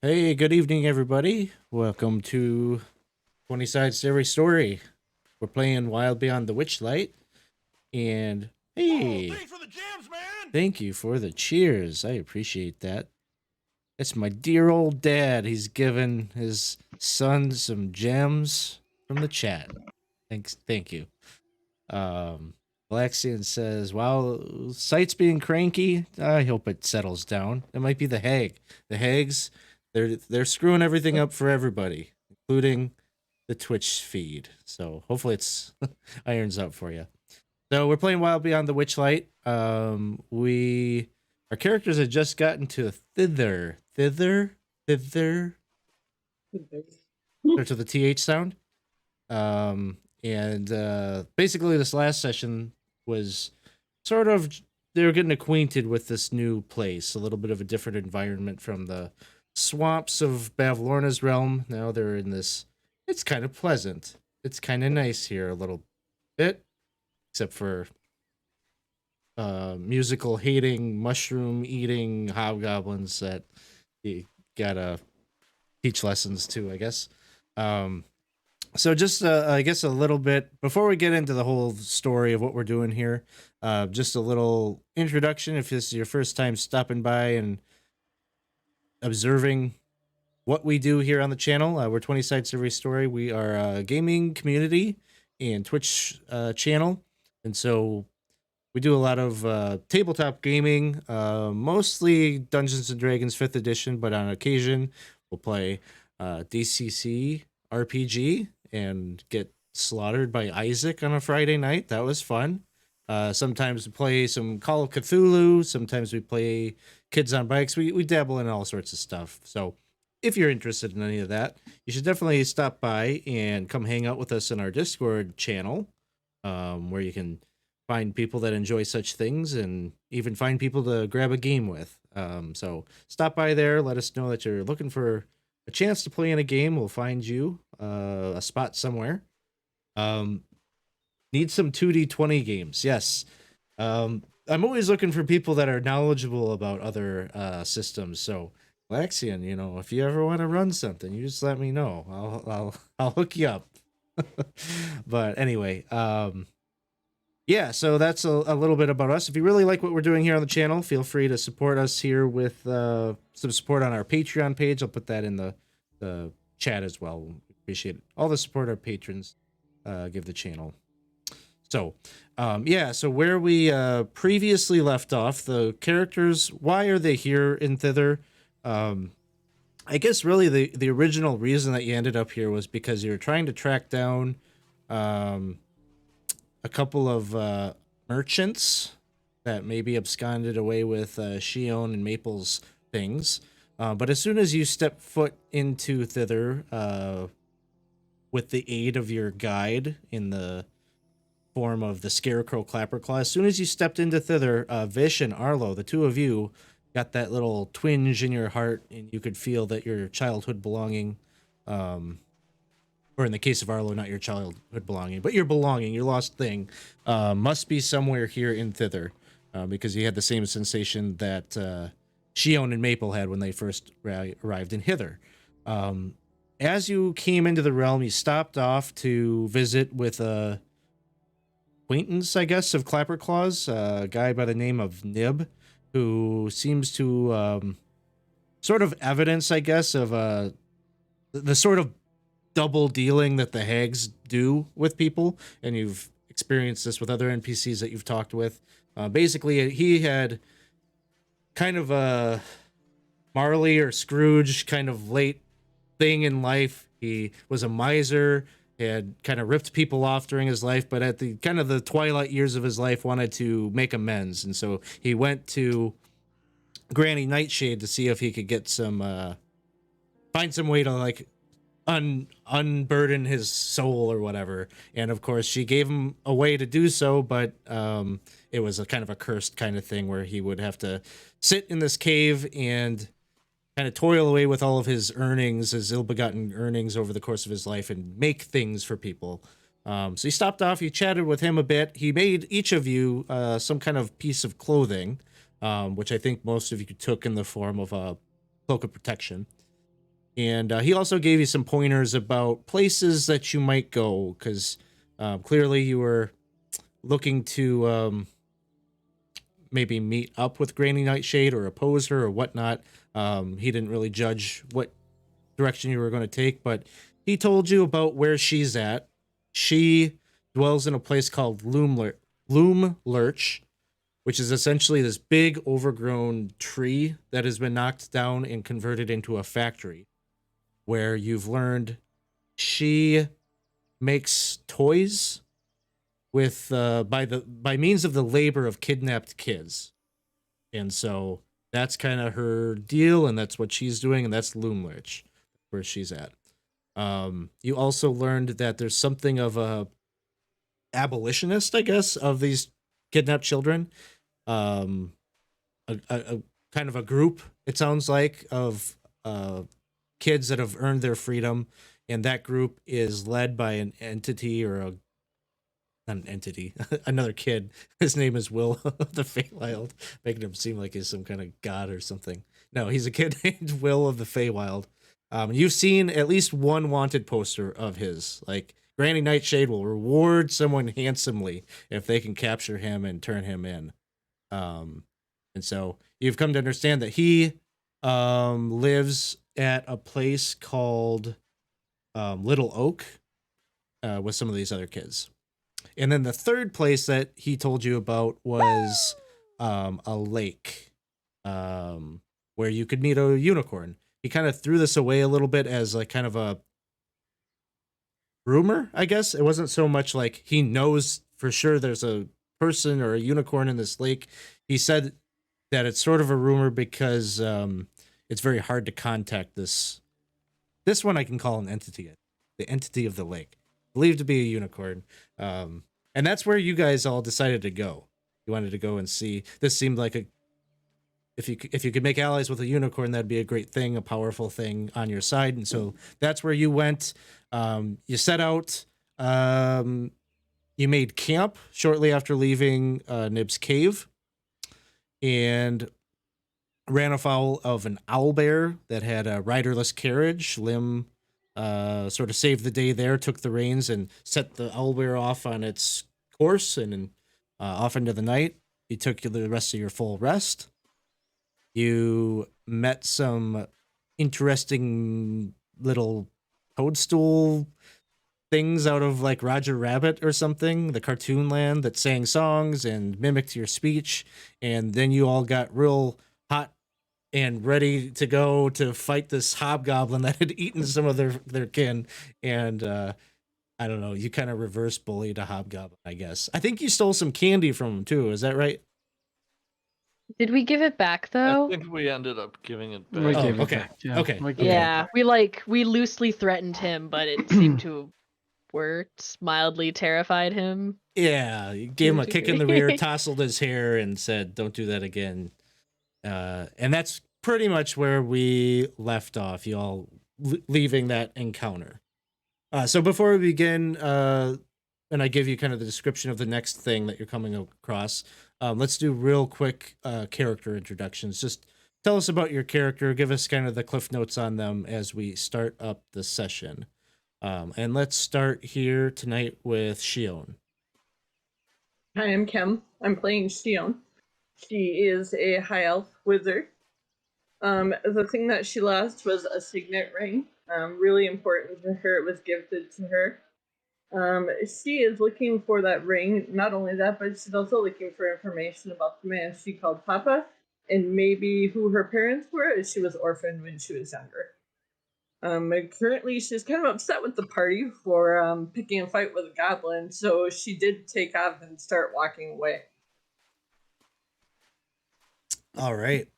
Hey, good evening, everybody. Welcome to 20 Sides to Every Story. We're playing Wild Beyond the Witchlight. And hey, thanks for the jams, man. thank you for the cheers. I appreciate that. It's my dear old dad. He's given his son some gems from the chat. Thank you. Um, Blaxian says, "Wow, site's being cranky. I hope it settles down. It might be the hag. The hags, they're screwing everything up for everybody, including the Twitch feed. So hopefully it's irons out for you." So we're playing Wild Beyond the Witchlight. Our characters have just gotten to thither, or to the th sound. And basically, this last session was sort of they were getting acquainted with this new place, a little bit of a different environment from the swamps of Bavlorna's realm. Now they're in this. It's kind of pleasant. It's kind of nice here a little bit, except for musical hating, mushroom eating hobgoblins that you gotta teach lessons to, I guess. So just I guess a little bit before we get into the whole story of what we're doing here, just a little introduction if this is your first time stopping by and observing what we do here on the channel. We're 20 Sides to Every Story. We are a gaming community and Twitch channel, and so we do a lot of tabletop gaming, mostly Dungeons and Dragons 5th edition, but on occasion we'll play DCC RPG and get slaughtered by Isaac on a Friday night. That was fun. Sometimes we play some Call of Cthulhu. Sometimes we play Kids on Bikes. We dabble in all sorts of stuff. So if you're interested in any of that, you should definitely stop by and come hang out with us in our Discord channel, where you can find people that enjoy such things and even find people to grab a game with. So stop by there. Let us know that you're looking for a chance to play in a game. We'll find you a spot somewhere. Need some 2D20 games. Yes. I'm always looking for people that are knowledgeable about other systems. So Laxian, if you ever want to run something, you just let me know. I'll hook you up. But anyway, yeah, so that's a little bit about us. If you really like what we're doing here on the channel, feel free to support us here with some support on our Patreon page. I'll put that in the chat as well. We appreciate it. All the support our patrons give the channel. So, yeah, so where we previously left off, the characters, why are they here in Thither? I guess really the original reason that you ended up here was because you were trying to track down a couple of merchants that maybe absconded away with Shion and Maple's things. But as soon as you step foot into Thither, with the aid of your guide in the form of the Scarecrow Clapperclaw, as soon as you stepped into Thither, Vish and Arlo, the two of you, got that little twinge in your heart, and you could feel that your childhood belonging, or in the case of Arlo, not your childhood belonging, but your belonging, your lost thing, must be somewhere here in Thither, because you had the same sensation that Shion and Maple had when they first arrived in Hither. As you came into the realm, you stopped off to visit with a acquaintance, I guess, of Clapperclaw's, a guy by the name of Nib, who seems to sort of evidence, I guess, of the sort of double dealing that the hags do with people, and you've experienced this with other NPCs that you've talked with. Basically, he had kind of a Marley or Scrooge kind of late thing in life. He was a miser, had kind of ripped people off during his life, but at the kind of the twilight years of his life wanted to make amends, and so he went to Granny Nightshade to see if he could get some find some way to like unburden his soul or whatever. And of course she gave him a way to do so, but it was a kind of a cursed kind of thing where he would have to sit in this cave and kind of toil away with all of his earnings, his ill-begotten earnings over the course of his life, and make things for people. So you stopped off, you chatted with him a bit. He made each of you some kind of piece of clothing, which I think most of you took in the form of a cloak of protection. And he also gave you some pointers about places that you might go, because clearly you were looking to maybe meet up with Granny Nightshade or oppose her or whatnot. He didn't really judge what direction you were going to take, but he told you about where she's at. She dwells in a place called Loom Lurch, which is essentially this big overgrown tree that has been knocked down and converted into a factory, where you've learned she makes toys with by means of the labor of kidnapped kids. And so that's kind of her deal, and that's what she's doing, and that's Loomlich, where she's at. You also learned that there's something of a abolitionist, I guess, of these kidnapped children. Um, a kind of a group, it sounds like, of kids that have earned their freedom, and that group is led by an entity or a not an entity, another kid. His name is Will of the Feywild, making him seem like he's some kind of god or something. No, he's a kid named Will of the Feywild. You've seen at least one wanted poster of his. Like, Granny Nightshade will reward someone handsomely if they can capture him and turn him in. Um, and so you've come to understand that he lives at a place called Little Oak with some of these other kids. And then the third place that he told you about was a lake where you could meet a unicorn. He kind of threw this away a little bit as like kind of a rumor, I guess. It wasn't so much like he knows for sure there's a person or a unicorn in this lake. He said that it's sort of a rumor because it's very hard to contact this. This one I can call an entity, the entity of the lake, believed to be a unicorn. And that's where you guys all decided to go. You wanted to go and see. This seemed like a if you could make allies with a unicorn, that'd be a great thing, a powerful thing on your side. And so that's where you went. You set out. You made camp shortly after leaving Nib's cave, and ran afoul of an owl bear that had a riderless carriage. Lim sort of saved the day there, took the reins, and set the owl bear off on its course and off into the night. He took the rest of your full rest. You met some interesting little toadstool things out of like Roger Rabbit or something, the cartoon land that sang songs and mimicked your speech. And then you all got real hot and ready to go to fight this hobgoblin that had eaten some of their kin. And I don't know, you kind of reverse bullied a hobgoblin, I guess. I think you stole some candy from him too. Is that right? Did we give it back I though? think we ended up giving it back. We Oh, gave it okay. back. Yeah. Okay. We gave it Yeah, back. we loosely threatened him, but it seemed to have worked. Mildly terrified him. Yeah, you gave him a kick in the rear, tousled his hair, and said, "Don't do that again." And that's pretty much where we left off. You all leaving that encounter. So before we begin, and I give you kind of the description of the next thing that you're coming across, let's do real quick character introductions. Just tell us about your character. Give us kind of the cliff notes on them as we start up the session. And let's start here tonight with Shion. Hi, I'm Kim. I'm playing Shion. She is a high elf wizard. The thing that she lost was a signet ring. Really important to her. It was gifted to her. She is looking for that ring. Not only that, but she's also looking for information about the man she called Papa and maybe who her parents were, as she was orphaned when she was younger. Currently, she's kind of upset with the party for picking a fight with a goblin, so she did take off and start walking away. All right.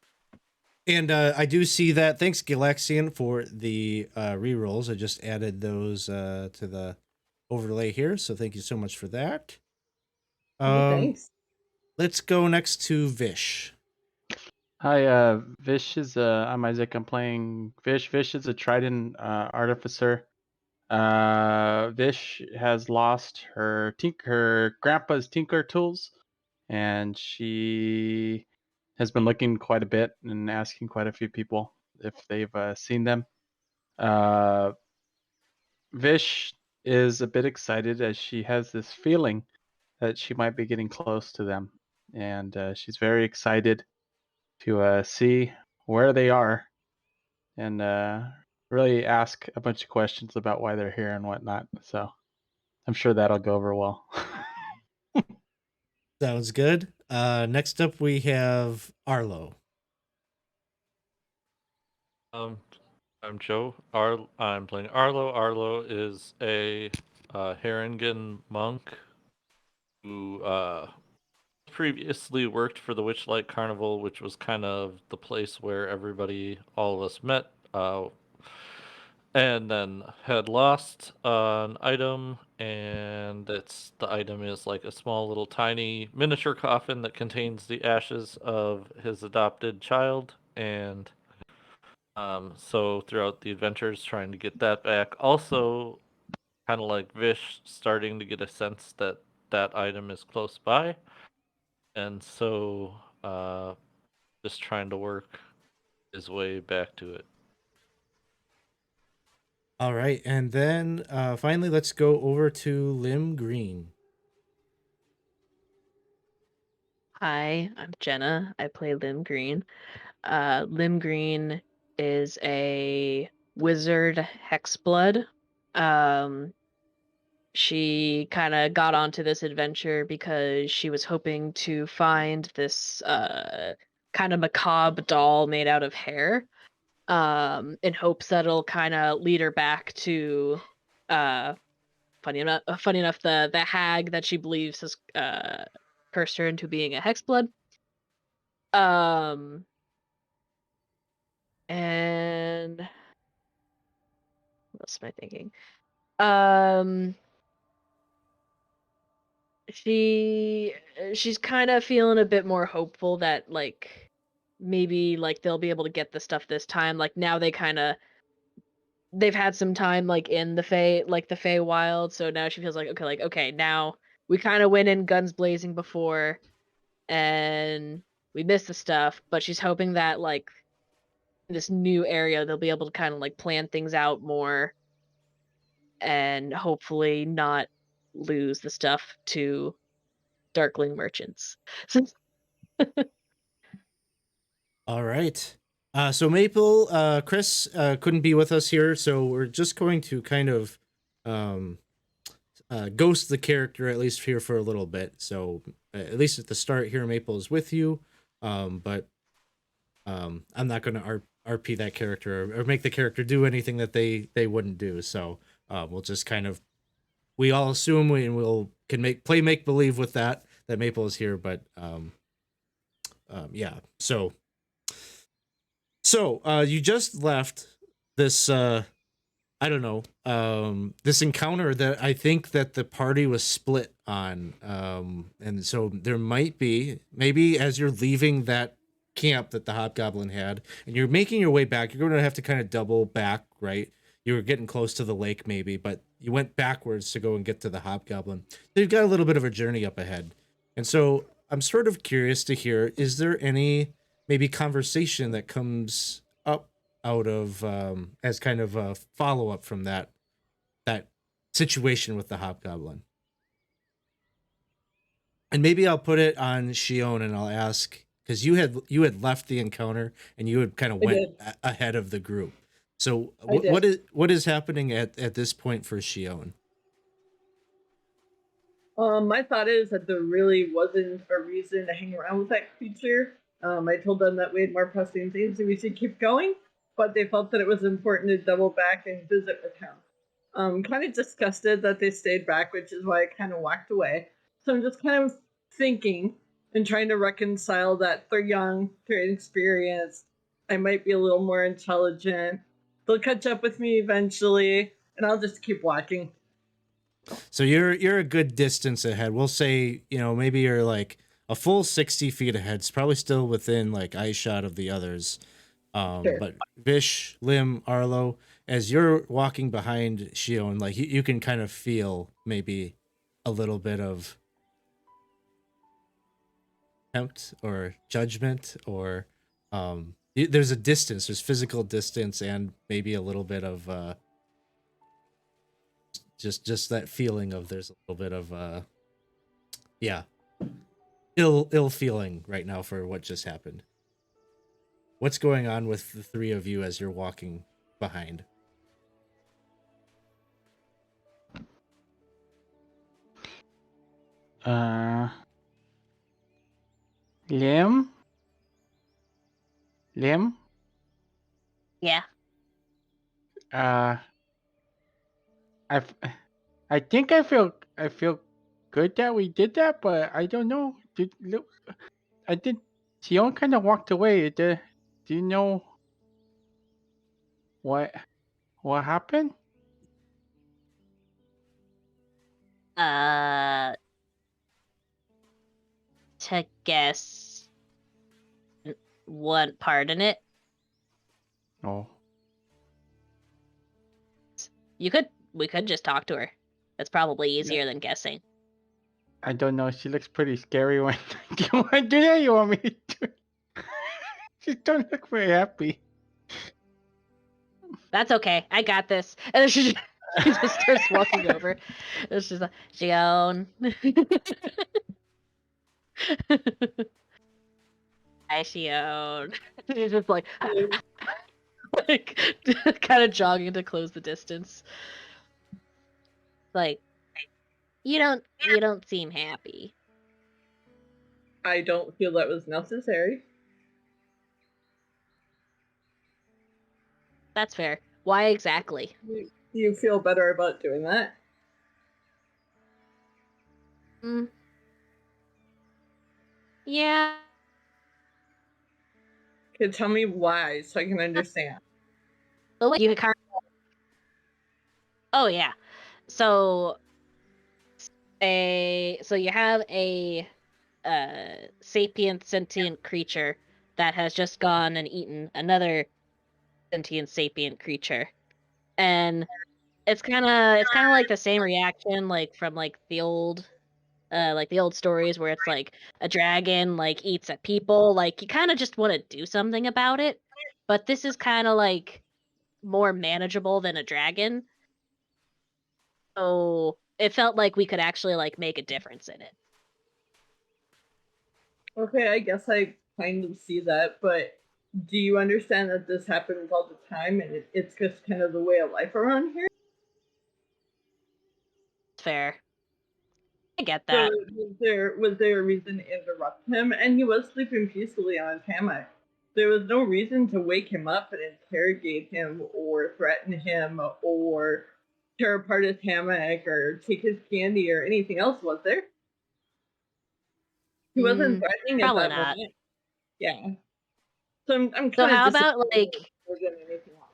And I do see that. Thanks, Galaxian, for the rerolls. I just added those to the overlay here, so thank you so much for that. Thanks. Let's go next to Vish. Hi, Vish is I'm Isaac. I'm playing Vish. Vish is a Trident artificer. Vish has lost her grandpa's tinker tools, and she has been looking quite a bit and asking quite a few people if they've seen them. Vish is a bit excited as she has this feeling that she might be getting close to them, and she's very excited to see where they are and really ask a bunch of questions about why they're here and whatnot. So I'm sure that'll go over well. Sounds good. Next up we have Arlo. I'm Joe. I'm playing Arlo. Arlo is a Haringen monk who previously worked for the Witchlight Carnival, which was kind of the place where all of us met. And then had lost an item, and the item is like a small little tiny miniature coffin that contains the ashes of his adopted child, and so throughout the adventures trying to get that back. Also, kind of like Vish, starting to get a sense that that item is close by, and so just trying to work his way back to it. All right, and then finally, let's go over to Lim Green. Hi, I'm Jenna. I play Lim Green. Lim Green is a wizard hexblood. She kind of got onto this adventure because she was hoping to find this kind of macabre doll made out of hair, in hopes that it'll kind of lead her back to uh funny enough, the hag that she believes has cursed her into being a hexblood. Um, and what else am I thinking? Um, she's kind of feeling a bit more hopeful that like maybe like they'll be able to get the stuff this time. Like now they've had some time like in the Feywild, so now she feels like okay, now we kind of went in guns blazing before and we missed the stuff, but she's hoping that like in this new area they'll be able to kind of like plan things out more and hopefully not lose the stuff to darkling merchants. All right. So Maple, Chris couldn't be with us here, so we're just going to kind of um, ghost the character at least here for a little bit. So at least at the start here, Maple is with you, but I'm not going to RP that character or make the character do anything that they wouldn't do. So we'll just kind of we all assume we'll can make believe with that Maple is here, but yeah. So you just left this I don't know this encounter that I think that the party was split on, and so there might be maybe as you're leaving that camp that the hobgoblin had and you're making your way back, you're going to have to kind of double back, right? You were getting close to the lake maybe, but you went backwards to go and get to the hobgoblin, so you've got a little bit of a journey up ahead. And so I'm sort of curious to hear, is there any maybe conversation that comes up out of as kind of a follow up from that situation with the hobgoblin? And maybe I'll put it on Shion and I'll ask because you had left the encounter and you had kind of I went did. ahead of the group. So I did. what is happening at this point for Shion? My thought is that there really wasn't a reason to hang around with that creature. I told them that we had more pressing things and we should keep going, but they felt that it was important to double back and visit with him. Kind of disgusted that they stayed back, which is why I kind of walked away. So I'm just kind of thinking and trying to reconcile that they're young, they're inexperienced. I might be a little more intelligent. They'll catch up with me eventually, and I'll just keep walking. So you're a good distance ahead. We'll say, maybe you're like a full 60 feet ahead. It's probably still within like eye shot of the others. Sure. But Vish, Lim, Arlo, as you're walking behind Shion, like you can kind of feel maybe a little bit of contempt or judgment or There's a distance. There's physical distance and maybe a little bit of just that feeling of there's a little bit of yeah, ill feeling right now for what just happened. What's going on with the three of you as you're walking behind? Lim? Lim? Yeah. I, f- I think I feel good that we did that, but I don't know. I did. Sion kind of walked away. Do you know what happened? Uh, to guess what part in it, Oh, we could just talk to her. That's probably easier than guessing. I don't know. She looks pretty scary. When do you want to do that? You want me to do it? She don't look very happy. That's okay. I got this. And then she just starts walking over. And she's like, Shion. Hi, Shion. She's just like kind of jogging to close the distance. Like, you don't seem happy. I don't feel that was necessary. That's fair. Why exactly? Do you feel better about doing that? Yeah. Okay, tell me why so I can understand. But wait, you could kind of... Oh yeah. So you have a sapient sentient creature that has just gone and eaten another sentient sapient creature, and it's kind of like the same reaction like from like the old stories where it's like a dragon like eats at people. Like you kind of just want to do something about it, but this is kind of like more manageable than a dragon, so it felt like we could actually like make a difference in it. Okay, I guess I kind of see that, but do you understand that this happens all the time and it's just kind of the way of life around here? Fair. I get So that. was there a reason to interrupt him? And he was sleeping peacefully on his hammock. There was no reason to wake him up and interrogate him or threaten him or tear apart his hammock or take his candy or anything else, was there? He wasn't threatening at Probably that not. moment. Yeah. So I'm kind So of how about like more than anything else.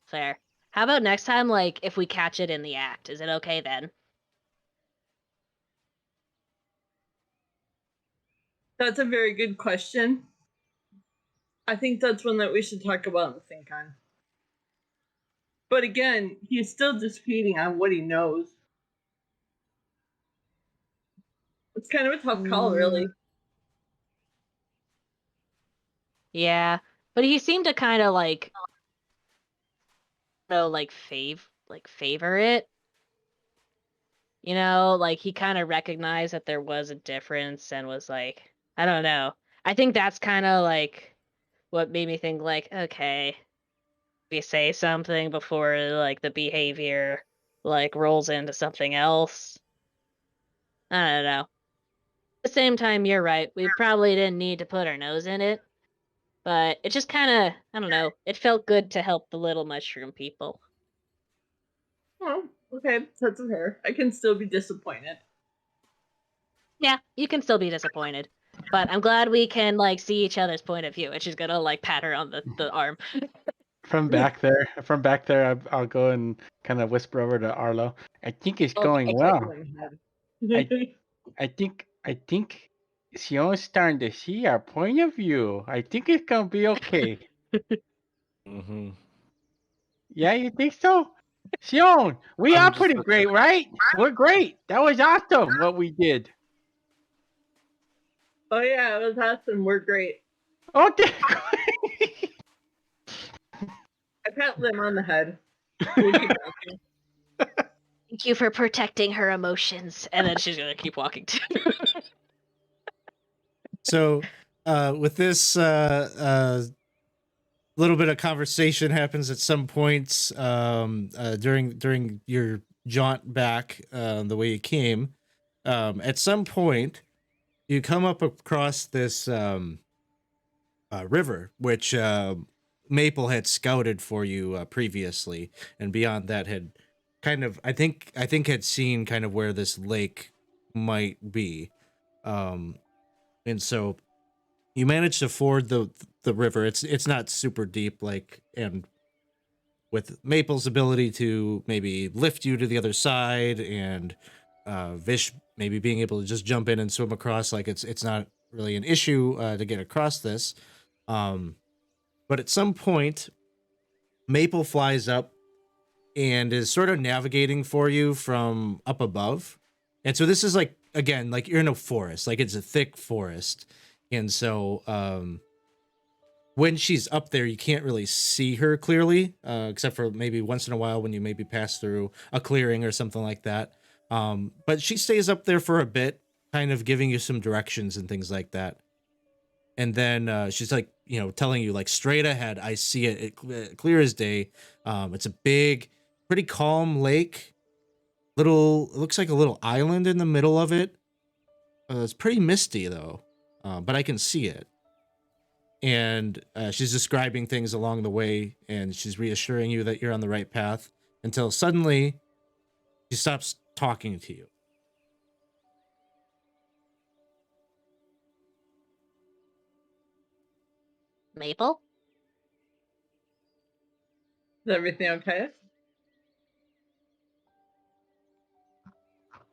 fair? How about next time, like if we catch it in the act, is it okay then? That's a very good question. I think that's one that we should talk about and think on. But again, he's still just feeding on what he knows. It's kind of a tough call, really. Yeah, but he seemed to kind of like, favor it. You know, like he kind of recognized that there was a difference and was like, I don't know. I think that's kind of like what made me think like, okay, we say something before like the behavior like rolls into something else. I don't know. At the same time, you're right. We probably didn't need to put our nose in it, but it just kind of, I don't know. It felt good to help the little mushroom people. Oh, okay, that's fair. I can still be disappointed. Yeah, you can still be disappointed, but I'm glad we can like see each other's point of view. And she's gonna like pat her on the arm. from back there, I'll go and kind of whisper over to Arlo. I think it's going well. I think Sion's starting to see our point of view. I think it's gonna be okay. Mm-hmm. Yeah, you think so? Sion, we I'm are just pretty great, right? We're great. That was awesome what we did. Oh yeah, it was awesome. We're great. Okay. I pat Lim on the head. We keep walking. Thank you for protecting her emotions. And then she's gonna keep walking too. So, with this little bit of conversation happens at some points during your jaunt back the way you came. At some point, you come up across this river, which Maple had scouted for you previously, and beyond that had kind of I think had seen kind of where this lake might be, and so you managed to ford the river. It's not super deep, like, and with Maple's ability to maybe lift you to the other side, and Vish maybe being able to just jump in and swim across, like it's not really an issue to get across this. But at some point, Maple flies up and is sort of navigating for you from up above. And so this is like, again, like you're in a forest, like it's a thick forest. And so when she's up there, you can't really see her clearly, except for maybe once in a while when you maybe pass through a clearing or something like that. But she stays up there for a bit, kind of giving you some directions and things like that. And then she's like, telling you like straight ahead, I see it, clear as day. It's a big, pretty calm lake. It looks like a little island in the middle of it. It's pretty misty though, but I can see it. And she's describing things along the way, and she's reassuring you that you're on the right path until suddenly she stops talking to you. Maple? Is everything okay?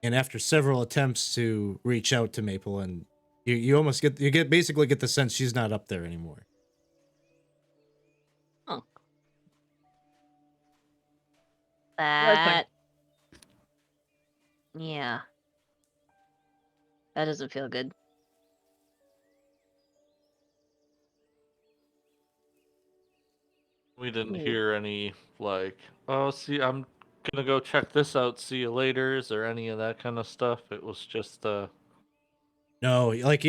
And after several attempts to reach out to Maple, and you almost basically get the sense she's not up there anymore. Oh. That's fine. Yeah. That doesn't feel good. We didn't Ooh. hear any like, oh, see, I'm gonna go check this out. See you later, or any of that kind of stuff. It was just No, like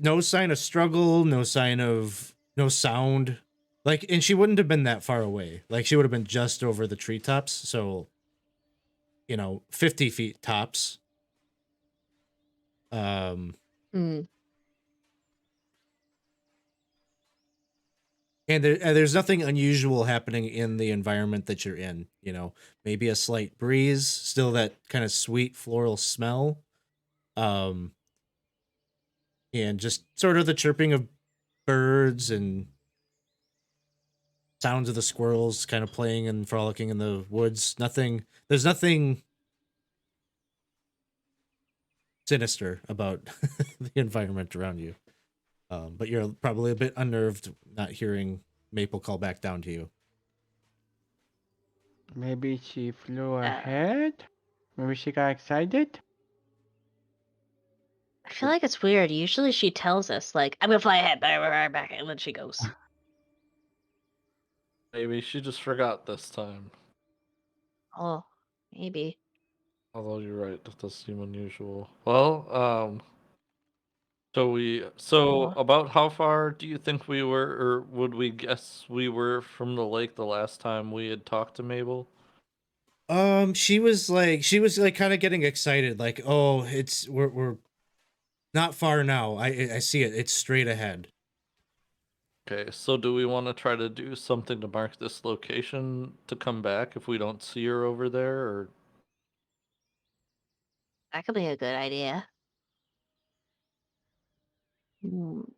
no sign of struggle, no sound. Like, and she wouldn't have been that far away. Like, she would have been just over the treetops. So, 50 feet tops. Mm. And there's nothing unusual happening in the environment that you're in. Maybe a slight breeze, still that kind of sweet floral smell. And just sort of the chirping of birds and sounds of the squirrels kind of playing and frolicking in the woods. There's nothing sinister about the environment around you. But you're probably a bit unnerved not hearing Maple call back down to you. Maybe she flew ahead? Maybe she got excited? I feel like it's weird. Usually she tells us, like, I'm gonna fly ahead, back, and then she goes. maybe she just forgot this time. Oh, maybe. Although you're right, that does seem unusual. Well, so Aw. about how far do you think we were, or would we guess we were from the lake the last time we had talked to Mabel? She was like kind of getting excited, like, oh, we're not far now. I see it. It's straight ahead. Okay, so do we want to try to do something to mark this location to come back if we don't see her over there, or That could be a good idea. Mm,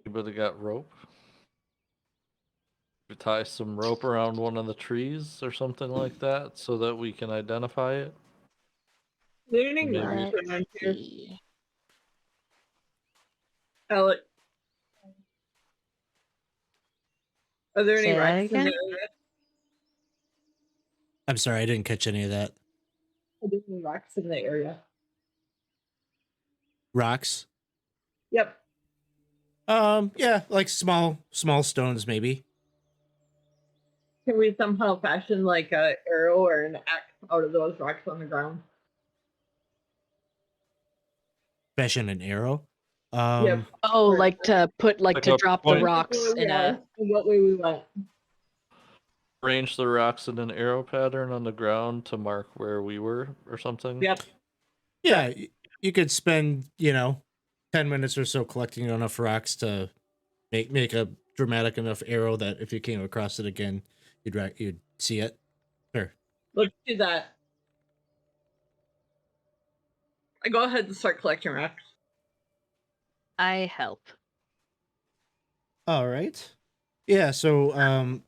anybody got rope? We tie some rope around one of the trees or something like that so that we can identify it? Is there any Maybe. rocks Let's around here? see. Alec, are there any Say that rocks in again? the area? I'm sorry, I didn't catch any of that. Are there any rocks in the area? Rocks? Yep. Yeah, like small stones maybe. Can we somehow fashion like a arrow or an axe out of those rocks on the ground? Fashion an arrow. Yep. Oh, Or like to put like Like to a drop the point. rocks in a. what way we went. Arrange the rocks in an arrow pattern on the ground to mark where we were or something. Yep. Yeah, you could spend 10 minutes or so collecting enough rocks to make a dramatic enough arrow that if you came across it again, you'd see it. Sure. Let's do that. I go ahead and start collecting rocks. I help. All right. Yeah. So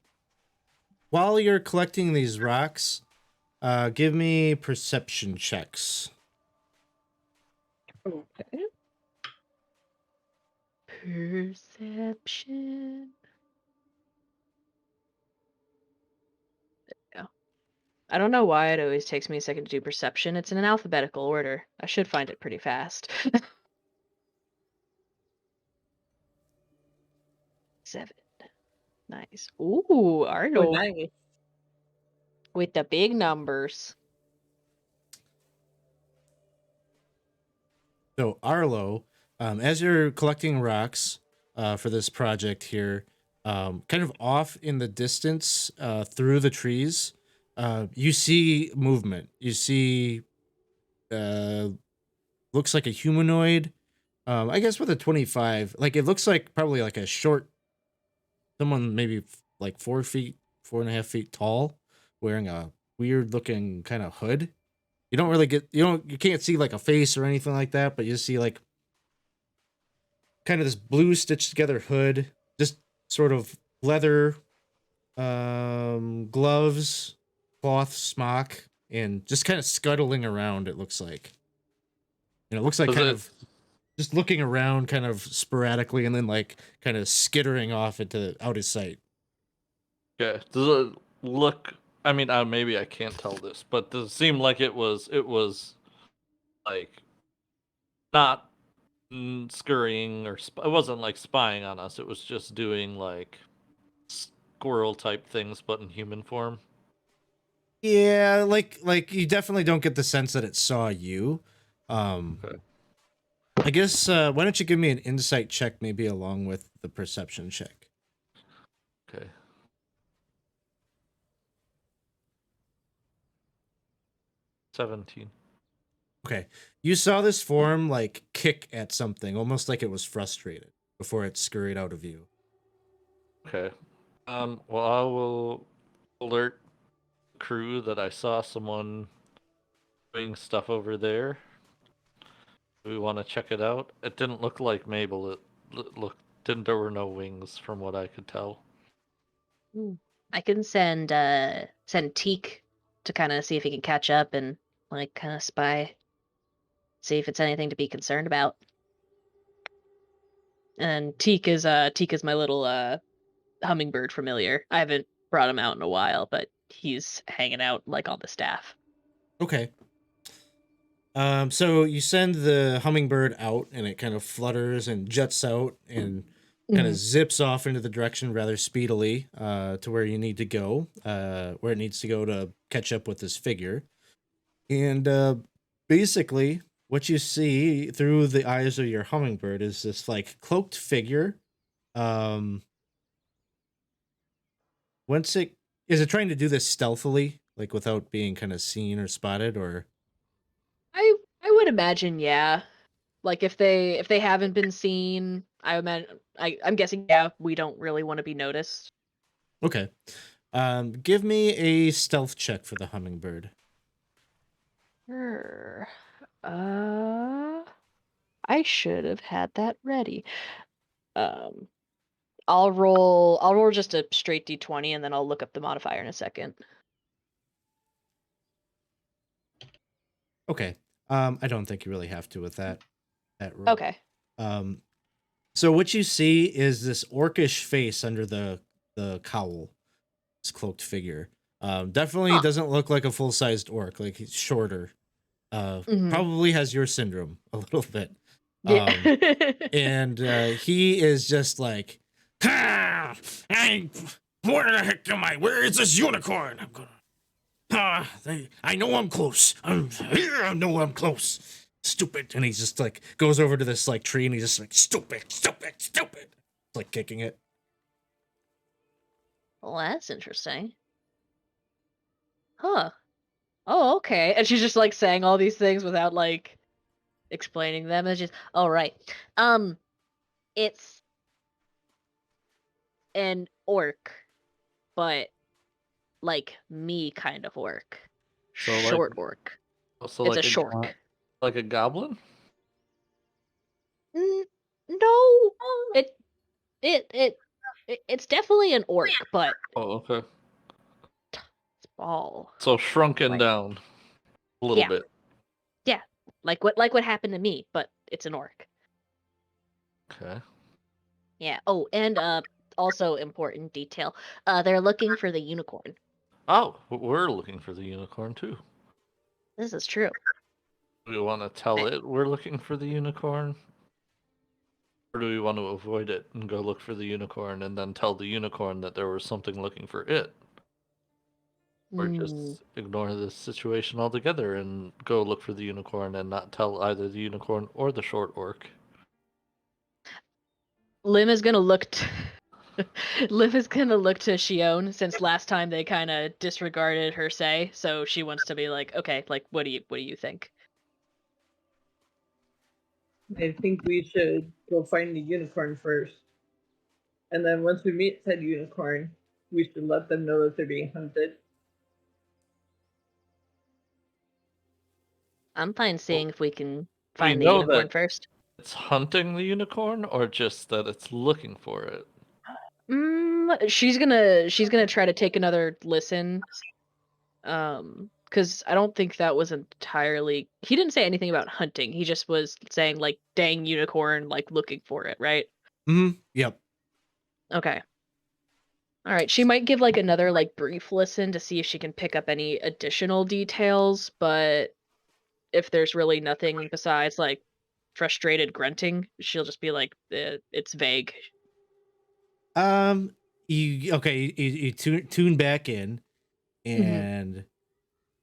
while you're collecting these rocks, give me perception checks. Okay. Perception. There we go. I don't know why it always takes me a second to do perception. It's in an alphabetical order. I should find it pretty fast. 7. Nice. Ooh, Arlo. Oh, nice. With the big numbers. So Arlo, as you're collecting rocks for this project here, kind of off in the distance through the trees, you see movement. You see, looks like a humanoid. I guess with a 25, like it looks like probably like a short, someone maybe like 4 feet, 4.5 feet tall, wearing a weird looking kind of hood. You don't really get you can't see like a face or anything like that, but you see like kind of this blue stitched together hood, just sort of leather gloves, cloth smock, and just kind of scuttling around, it looks like. And it looks like kind of just looking around kind of sporadically and then like kind of skittering off into out of sight. Okay. Does it look? I mean, maybe I can't tell this, but does it seem like it was like not scurrying or it wasn't like spying on us. It was just doing like squirrel type things, but in human form. Yeah, like you definitely don't get the sense that it saw you. Okay. I guess why don't you give me an insight check, maybe along with the perception check. Okay. $17. Okay. You saw this form like kick at something, almost like it was frustrated before it scurried out of view. Okay. Well, I will alert the crew that I saw someone doing stuff over there. We want to check it out. It didn't look like Mabel. It looked didn't. There were no wings, from what I could tell. I can send Teak to kind of see if he can catch up and like kind of spy, see if it's anything to be concerned about. And Teak is my little hummingbird familiar. I haven't brought him out in a while, but he's hanging out like on the staff. Okay. So you send the hummingbird out and it kind of flutters and jets out and kind of zips off into the direction rather speedily to where you need to go, where it needs to go to catch up with this figure. And basically, what you see through the eyes of your hummingbird is this like cloaked figure. Once it is it trying to do this stealthily, like without being kind of seen or spotted, or I would imagine, yeah. Like if they haven't been seen, I imagine I'm guessing, yeah, we don't really want to be noticed. okay. Give me a stealth check for the hummingbird. Sure. I should have had that ready. Um, I'll roll just a straight d20 and then I'll look up the modifier in a second. Okay. I don't think you really have to with that roll. Okay. So what you see is this orcish face under the cowl, this cloaked figure. Definitely doesn't look like a full-sized orc. Like he's shorter. Probably has your syndrome a little bit. Yeah. And he is just like, where the heck am I? Where is this unicorn? I'm gonna. I know I'm close. I'm here. I know I'm close. Stupid. And he's just like goes over to this like tree and he's just like stupid, stupid, stupid. Like kicking it. Well, that's interesting. Huh. Oh, okay. And she's just like saying all these things without like explaining them. It's just, oh, right. It's an orc, but like me kind of orc. So, like- Short orc. So It's like a shork. like a goblin? No, it's definitely an orc, but Oh, okay. small. So shrunken Like- down a little Yeah. bit. Like what happened to me, but it's an orc. Okay. Yeah. Oh, and also important detail. They're looking for the unicorn. Oh, we're looking for the unicorn too. This is true. Do we want to tell it we're looking for the unicorn? Or do we want to avoid it and go look for the unicorn and then tell the unicorn that there was something looking for it? Or just ignore this situation altogether and go look for the unicorn and not tell either the unicorn or the short orc? Lim is gonna look. Liv is gonna look to Shion since last time they kind of disregarded her say, so she wants to be like, okay, like what do you think? I think we should go find the unicorn first. And then once we meet said unicorn, we should let them know that they're being hunted. I'm fine seeing if we can we find the know unicorn that- first. It's hunting the unicorn or just that it's looking for it? She's gonna try to take another listen. Because I don't think that was entirely. He didn't say anything about hunting. He just was saying like, "Dang unicorn," like looking for it, right? Yep. Okay. All right. She might give like another like brief listen to see if she can pick up any additional details, but if there's really nothing besides like frustrated grunting, she'll just be like, "It's vague." You tune back in, and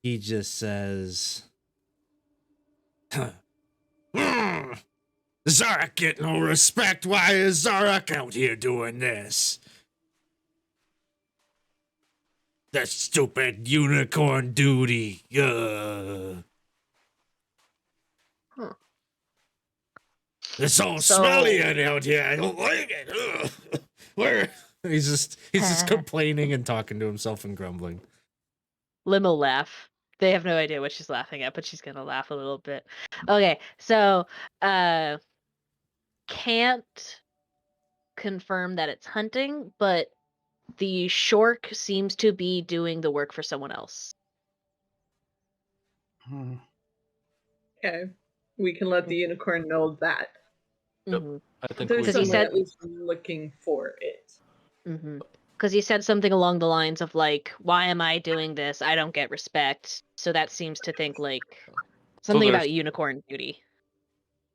he just says, Zarek get no respect. Why is Zarek out here doing this? That stupid unicorn duty. Huh. It's all So- smelly out here. I don't like it. Ugh. Where? He's just complaining and talking to himself and grumbling. Lim will laugh. They have no idea what she's laughing at, but she's gonna laugh a little bit. Okay, so can't confirm that it's hunting, but the shork seems to be doing the work for someone else. Okay. We can let the unicorn know that. Yep. Mm-hmm. I think There's we he someone said- at least looking for it. Mm-hmm. Because he said something along the lines of like, "Why am I doing this? I don't get respect." So that seems to think like something there's- about unicorn duty.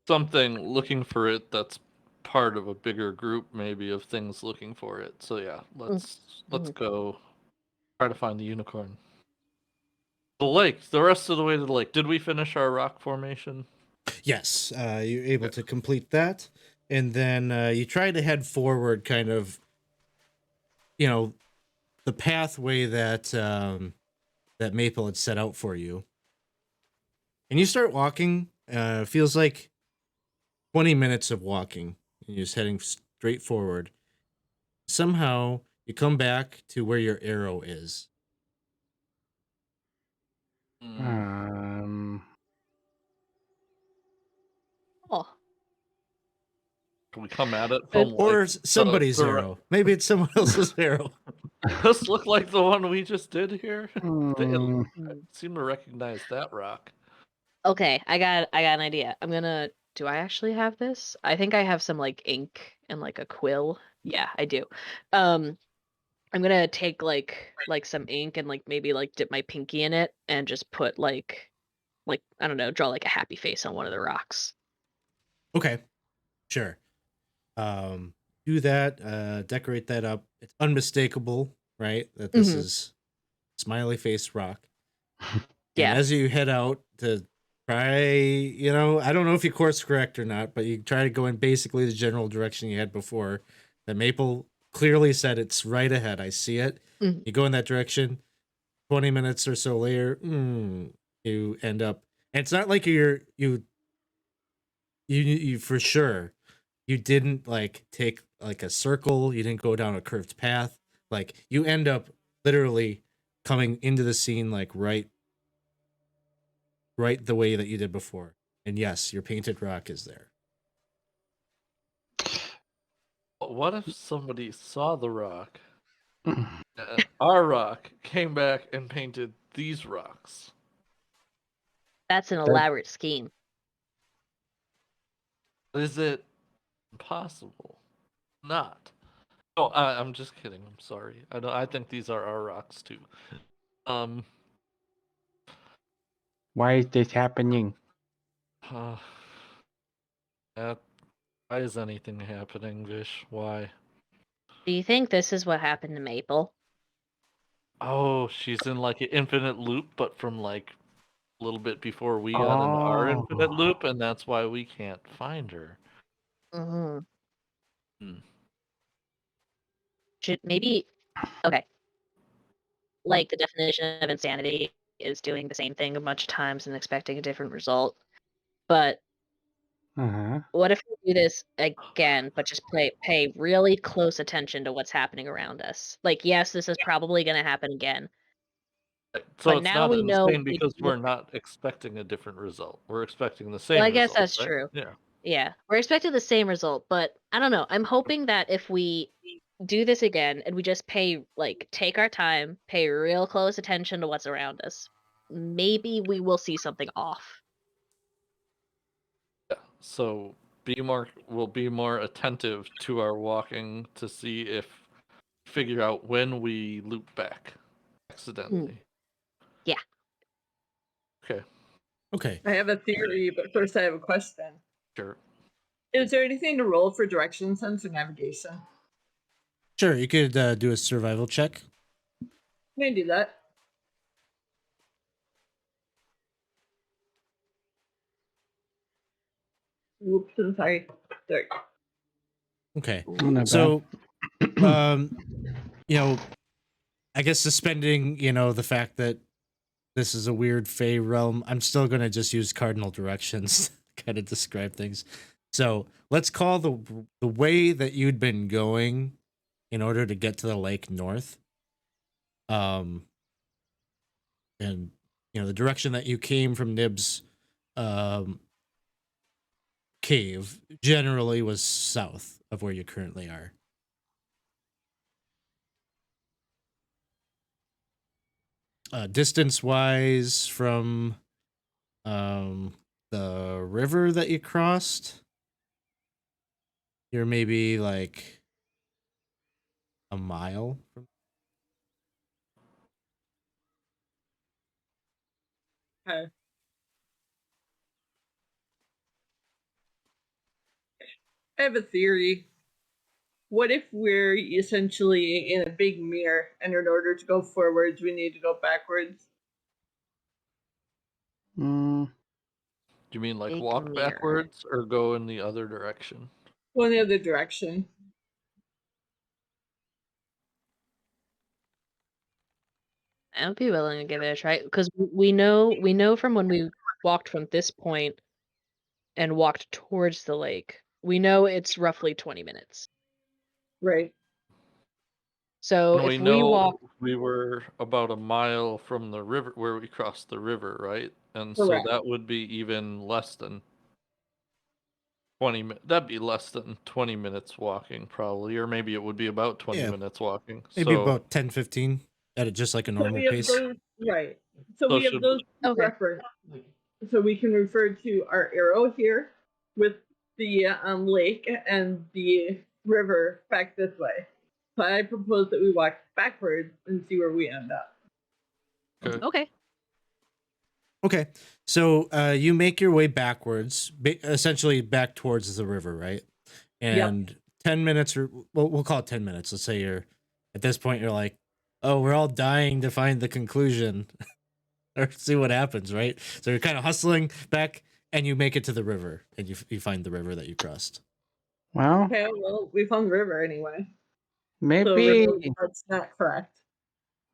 something looking for it that's part of a bigger group maybe of things looking for it. So yeah, let's go try to find the unicorn. The lake, the rest of the way to the lake. Did we finish our rock formation? Yes, you're able to complete that, and then you try to head forward, kind of, the pathway that that Maple had set out for you. And you start walking. Feels like 20 minutes of walking. And you're just heading straight forward. Somehow you come back to where your arrow is. Oh, Can we come at it from Or like, somebody's the- arrow. Maybe it's someone else's arrow. This look like the one we just did here? Hmm. I seem to recognize that rock. okay. I got an idea. I'm gonna. Do I actually have this? I think I have some like ink and like a quill. Yeah, I do. I'm gonna take like some ink and like maybe like dip my pinky in it and just put like I don't know, draw like a happy face on one of the rocks. Okay, sure. Do that. Decorate that up. It's unmistakable, right? That this Mhm. is smiley face rock. And Yeah. as you head out to try, I don't know if you course correct or not, but you try to go in basically the general direction you had before. The maple clearly said it's right ahead. I see it. Mhm. You go in that direction. 20 minutes or so later, you end up. And it's not like you for sure. You didn't like take like a circle. You didn't go down a curved path. Like you end up literally coming into the scene like right the way that you did before. And yes, your painted rock is there. What if somebody saw the rock, and our rock came back and painted these rocks? That's an elaborate scheme. Is it impossible? Not. Oh, I'm just kidding. I'm sorry. I think these are our rocks too. Um. Why is this happening? Uh, why is anything happening, Vish? Why? Do you think this is what happened to Maple? Oh, she's in like an infinite loop, but from like a little bit before we got into our Oh. infinite loop, and that's why we can't find her. Mm-hmm. Hmm. Should maybe okay. Like the definition of insanity is doing the same thing a bunch of times and expecting a different result. But Uh-huh. what if we do this again, but just pay really close attention to what's happening around us? Like, yes, this is probably going to happen again, So but it's now not we know. insane because we're not expecting a different result. We're expecting the Well, same I guess result, that's right? true. Yeah. Yeah, we're expecting the same result, but I don't know. I'm hoping that if we do this again and we just take our time, pay real close attention to what's around us, maybe we will see something off. Yeah. So we'll be more attentive to our walking to see if figure out when we loop back accidentally. Yeah. Okay, Okay. I have a theory, but first I have a question. sure. Is there anything to roll for direction sense or navigation? Sure, you could do a survival check. Can I do that? Whoops, I'm sorry. Sorry. Okay. Not bad. So, um, I guess suspending, the fact that this is a weird Fey realm, I'm still going to just use cardinal directions to kind of describe things. So let's call the way that you'd been going in order to get to the lake north. And the direction that you came from Nib's um, cave generally was south of where you currently are. Distance wise from the river that you crossed, you're maybe like a mile from. Okay. I have a theory. What if we're essentially in a big mirror, and in order to go forwards, we need to go backwards? Mm, Do you mean like Big walk mirror. backwards or go in the other direction? Go in the other direction. I would be willing to give it a try because we know from when we walked from this point and walked towards the lake, we know it's roughly 20 minutes. Right. So And we if we walk, know we were about a mile from the river where we crossed the river, right? And so Correct. that would be even less than 20 minutes. That'd be less than 20 minutes walking, probably, or maybe it would be about 20 Yeah, minutes walking. maybe So, about 10-15 at just like a So normal we have pace. those right. So So we have should those Okay. reference. So we can refer to our arrow here with the lake and the river back this way. So I propose that we walk backwards and see where we end up. okay. okay. Okay. So you make your way backwards, essentially back towards the river, right? And 10 minutes, or we'll call it 10 minutes. Let's say you're at this point, you're like, oh, we're all dying to find the conclusion or see what happens, right? So you're kind of hustling back and you make it to the river and you find the river that you crossed. Well, Okay, well, we found the river anyway. So maybe that's not correct.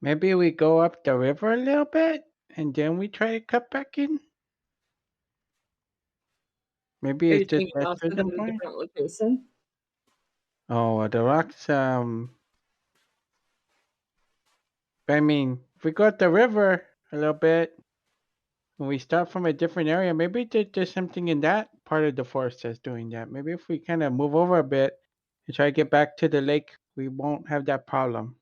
maybe we go up the river a little bit and then we try to cut back in. Maybe Are you it's just thinking that off to to the a point. different location? Oh, the rocks. I mean, if we go up the river a little bit and we start from a different area, maybe there's something in that part of the forest that's doing that. Maybe if we kind of move over a bit and try to get back to the lake, we won't have that problem.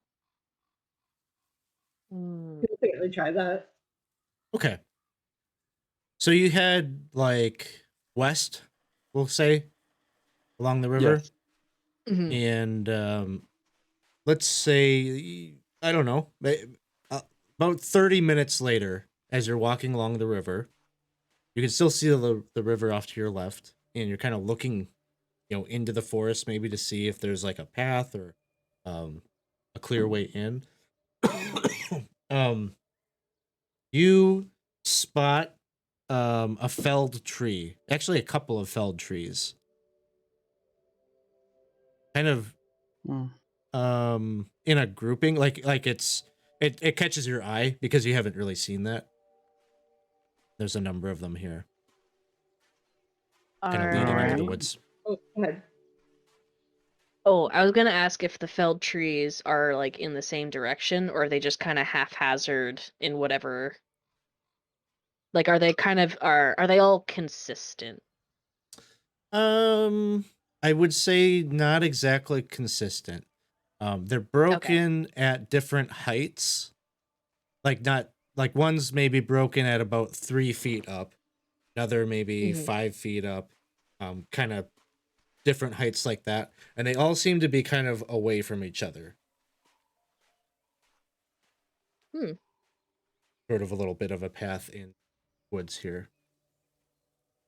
Hmm. You can certainly try that. Okay. So you head like west, we'll say, along the river. Yes. Mhm. And let's say, I don't know, about 30 minutes later, as you're walking along the river, you can still see the river off to your left, and you're kind of looking, into the forest maybe to see if there's like a path or um, a clear way in. um, you spot a felled tree, actually a couple of felled trees, kind of Mm. in a grouping, like it catches your eye because you haven't really seen that. There's a number of them here, kind of leading into the Alright. woods. Oh, go ahead. Oh, I was gonna ask if the felled trees are like in the same direction, or are they just kind of haphazard in whatever. Like, are they kind of are they all consistent? um I would say not exactly consistent. They're Okay. broken at different heights, like not like one's maybe broken at about 3 feet up, another maybe Mhm. 5 feet up, kind of different heights like that, and they all seem to be kind of away from each other. Hmm. Sort of a little bit of a path in woods here.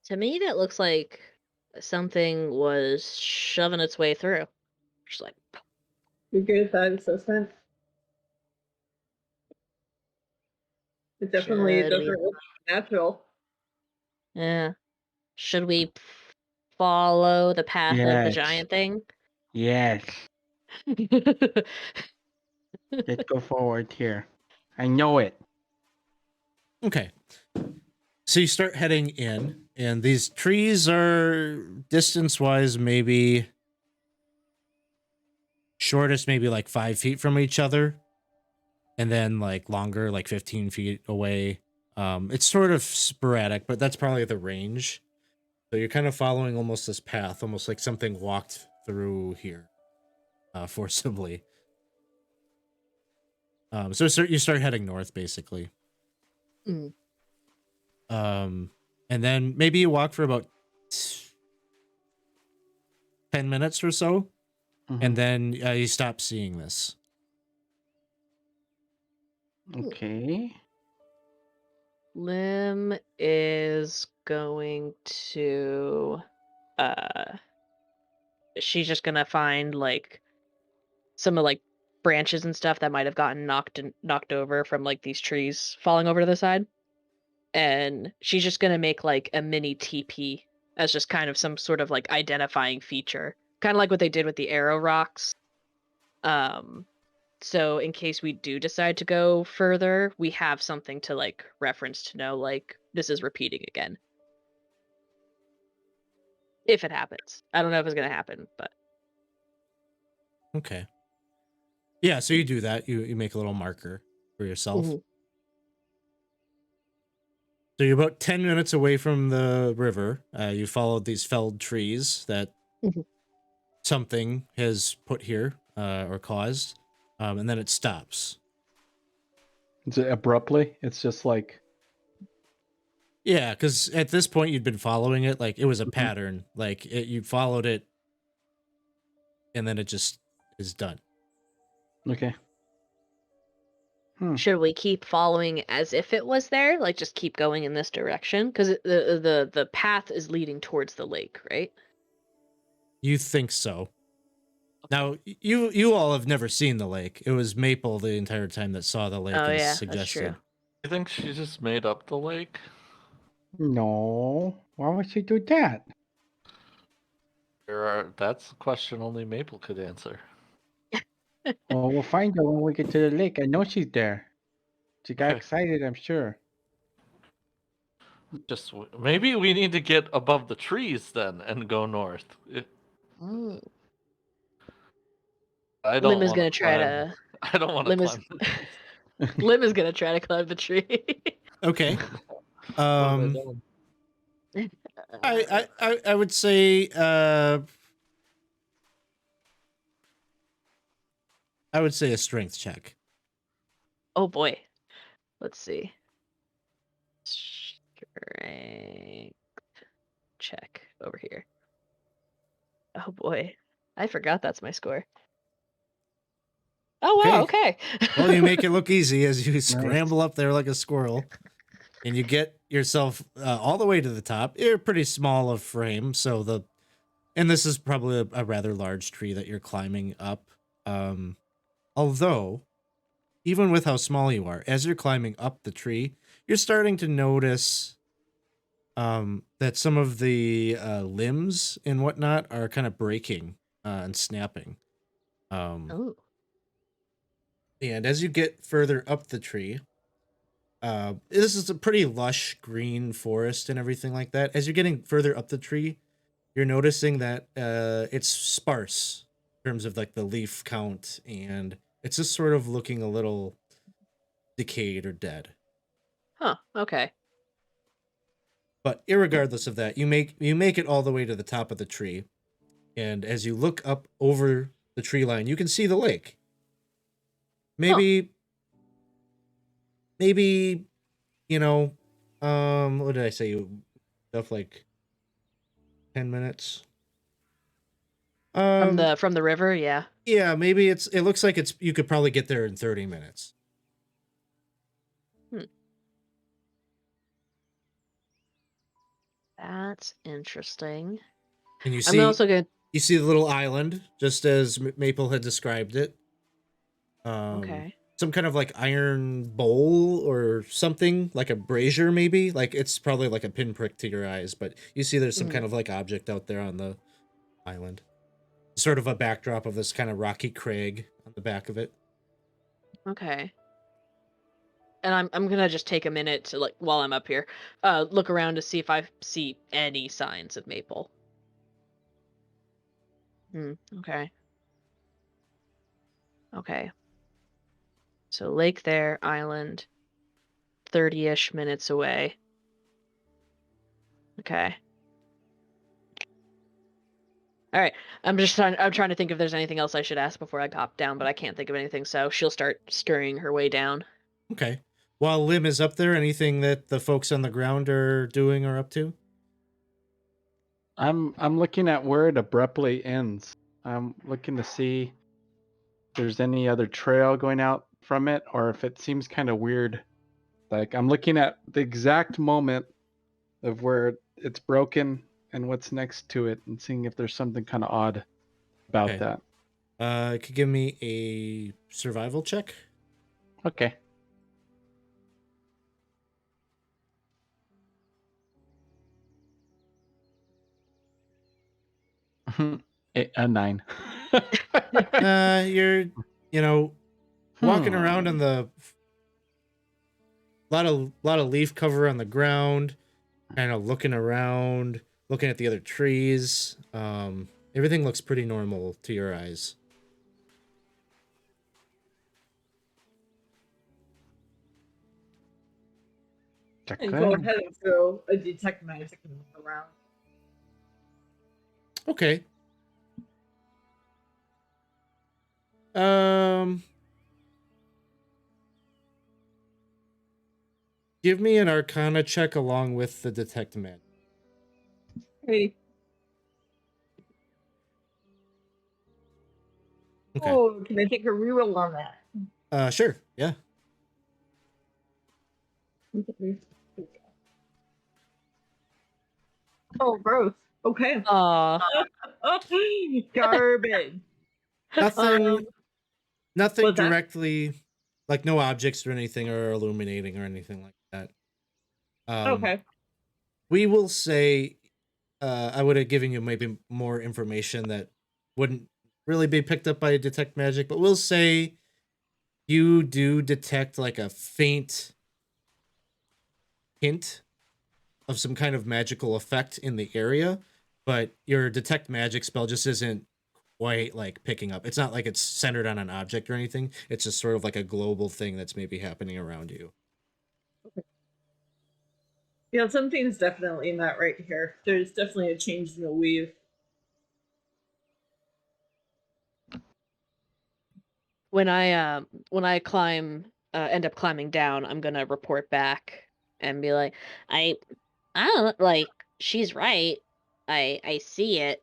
To me, that looks like something was shoving its way through. Just like, You agree with that assessment? It definitely should doesn't we? look natural. Yeah. Should we follow the path of the Yes. giant thing? Yes. Let's go forward here. I know it. Okay. So you start heading in, and these trees are distance wise maybe shortest, maybe like 5 feet from each other, and then like longer, like 15 feet away. It's sort of sporadic, but that's probably the range. So you're kind of following almost this path, almost like something walked through here forcibly. So you start heading north, basically. Mm. And then maybe you walk for about 10 minutes or so, and Mhm. then you stop seeing this. Okay. Lim is going to uh she's just gonna find like some of like branches and stuff that might have gotten knocked over from like these trees falling over to the side. And she's just gonna make like a mini teepee as just kind of some sort of like identifying feature. Kind of like what they did with the arrow rocks. Um so in case we do decide to go further, we have something to like reference to know like this is repeating again. If it happens. I don't know if it's gonna happen, but Okay. Yeah, so you do that. You make a little marker for yourself. Mhm. So you're about 10 minutes away from the river. You followed these felled trees that Mhm. something has put here or caused, and then it stops. Is it abruptly? It's just like Yeah, because at this point you'd been following it like it was a Mhm. pattern. Like you followed it, and then it just is done. Okay. Should we keep following as if it was there? Like just keep going in this direction? Because the path is leading towards the lake, right? You think so. Now, you all have never seen the lake. It was Maple the entire time that saw the lake Oh and yeah, suggested. that's true. I think she just made up the lake. No. Why would she do that? That's a question only Maple could answer. Well, we'll find her when we get to the lake. I know she's there. She got Okay. excited, I'm sure. Just maybe we need to get above the trees then and go north. Mm. I don't Lim is want gonna try to. I don't want to Lim is. climb. the trees. Lim is gonna try to climb the tree. Okay. What have I Um, done? I would say a strength check. Oh boy. Let's see. Strength check over here. Oh boy. I forgot that's my score. Oh wow, okay. Well, you make it look easy as you scramble up there like a squirrel, and you get yourself all the way to the top. You're pretty small of frame, so and this is probably a rather large tree that you're climbing up. Although, even with how small you are, as you're climbing up the tree, you're starting to notice that some of the limbs and whatnot are kind of breaking and snapping. Oh. And as you get further up the tree, this is a pretty lush green forest and everything like that. As you're getting further up the tree, you're noticing that it's sparse in terms of like the leaf count, and it's just sort of looking a little decayed or dead. Huh, okay. But irregardless of that, you make it all the way to the top of the tree, and as you look up over the tree line, you can see the lake. Maybe, you know, what did I say? Stuff like 10 minutes. From the river, yeah. Yeah, maybe it looks like you could probably get there in 30 minutes. That's interesting. And you I'm see also gonna. you see the little island, just as Maple had described it. Okay. Some kind of like iron bowl or something, like a brazier maybe. Like it's probably like a pinprick to your eyes, but you see there's some kind of like object out there on the island. Sort of a backdrop of this kind of rocky crag on the back of it. Okay. And I'm gonna just take a minute to, like, while I'm up here, look around to see if I see any signs of Maple. Okay. Okay. So lake there, island, 30-ish minutes away. Okay. All right. I'm trying to think if there's anything else I should ask before I pop down, but I can't think of anything, so she'll start scurrying her way down. Okay. While Lim is up there, anything that the folks on the ground are doing or up to? I'm looking at where it abruptly ends. I'm looking to see if there's any other trail going out from it, or if it seems kind of weird. Like I'm looking at the exact moment of where it's broken and what's next to it, and seeing if there's something kind of odd about Okay. that. Could give me a survival check. Okay. A 9. You're, walking around in the lot of leaf cover on the ground, kind of looking around, looking at the other trees. Everything looks pretty normal to your eyes. And go ahead and throw a detect magic around. Okay. Give me an Arcana check along with the detect magic. Hey. Okay. Oh, can I take a reroll on that? Sure. Yeah. Oh, gross. Okay. Aw. Garbage. Nothing. Nothing What's that? directly, like no objects or anything are illuminating or anything like that. Okay. We will say, I would have given you maybe more information that wouldn't really be picked up by detect magic, but we'll say you do detect like a faint hint of some kind of magical effect in the area, but your detect magic spell just isn't quite like picking up. It's not like it's centered on an object or anything. It's just sort of like a global thing that's maybe happening around you. Yeah, something's definitely not right here. There's definitely a change in the weave. When I climb end up climbing down, I'm gonna report back and be like, I don't like she's right. I see it.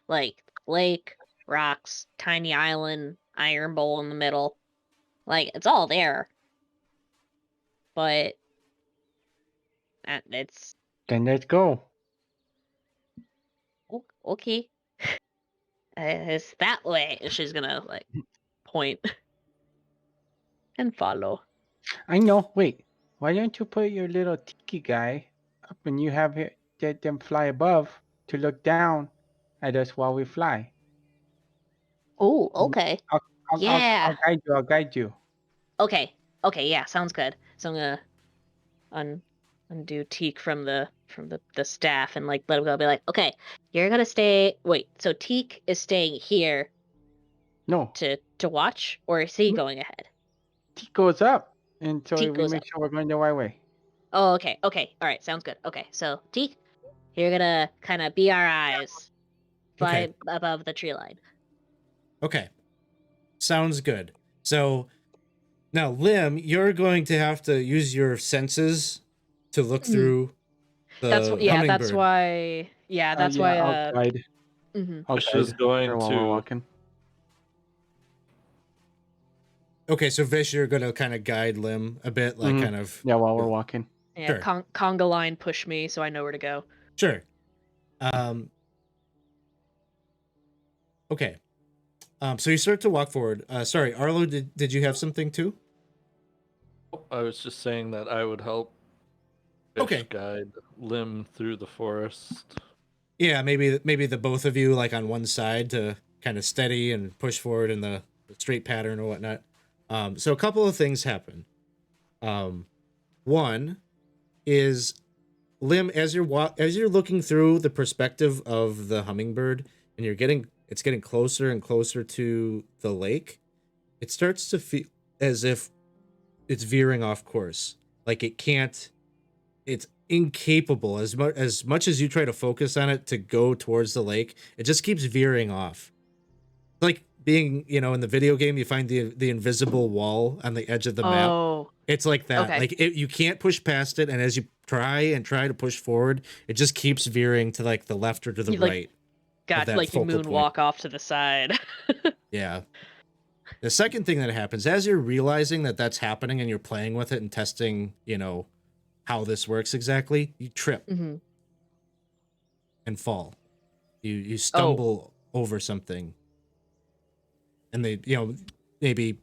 Like lake, rocks, tiny island, iron bowl in the middle. Like it's all there. But it's Then let's go. okay. It's that way. She's gonna like point and follow. I know. Wait. Why don't you put your little tiki guy up and you have it, let them fly above to look down at us while we fly? Oh, okay. I'll, Yeah. I'll guide you. I'll guide you. Okay. Okay, yeah, sounds good. So I'm gonna undo Teak from the staff and like let him go. Be like, okay, you're gonna stay. Wait, so Teak is staying here No, to watch, or is he going ahead? T goes up, and so Teak we goes make up. sure we're going the right way. Oh, okay, okay, all right, sounds good. Okay, so Teak, you're gonna kind of be our eyes, fly Okay. above the tree line. Okay. Sounds good. So now, Lim, you're going to have to use your senses to look through the That's hummingbird. that's why. Yeah, that's why. I'll guide. Mhm. I'll Vish is guide going her while we're to walking. Okay, so Vish, you're going to kind of guide Lim a bit, like Mhm. kind of. Yeah, while we're walking. Yeah, Sure. conga line push me so I know where to go. Sure. Okay. So you start to walk forward. Sorry, Arlo, did you have something too? I was just saying that I would help Fish Okay. guide Lim through the forest. Yeah, maybe the both of you like on one side to kind of steady and push forward in the straight pattern or whatnot. So a couple of things happen. One is Lim, as you're looking through the perspective of the hummingbird and it's getting closer and closer to the lake, it starts to feel as if it's veering off course. Like it's incapable as much as you try to focus on it to go towards the lake, it just keeps veering off. Like being, in the video game, you find the invisible wall on the edge of the map. Oh, It's like that. okay. Like you can't push past it, and as you try to push forward, it just keeps veering to like the left or to the You, like, right. got that like you focal point. moonwalk off to the side. Yeah. The second thing that happens as you're realizing that that's happening and you're playing with it and testing, how this works exactly, you trip Mhm. and fall. You stumble over something, and they, maybe,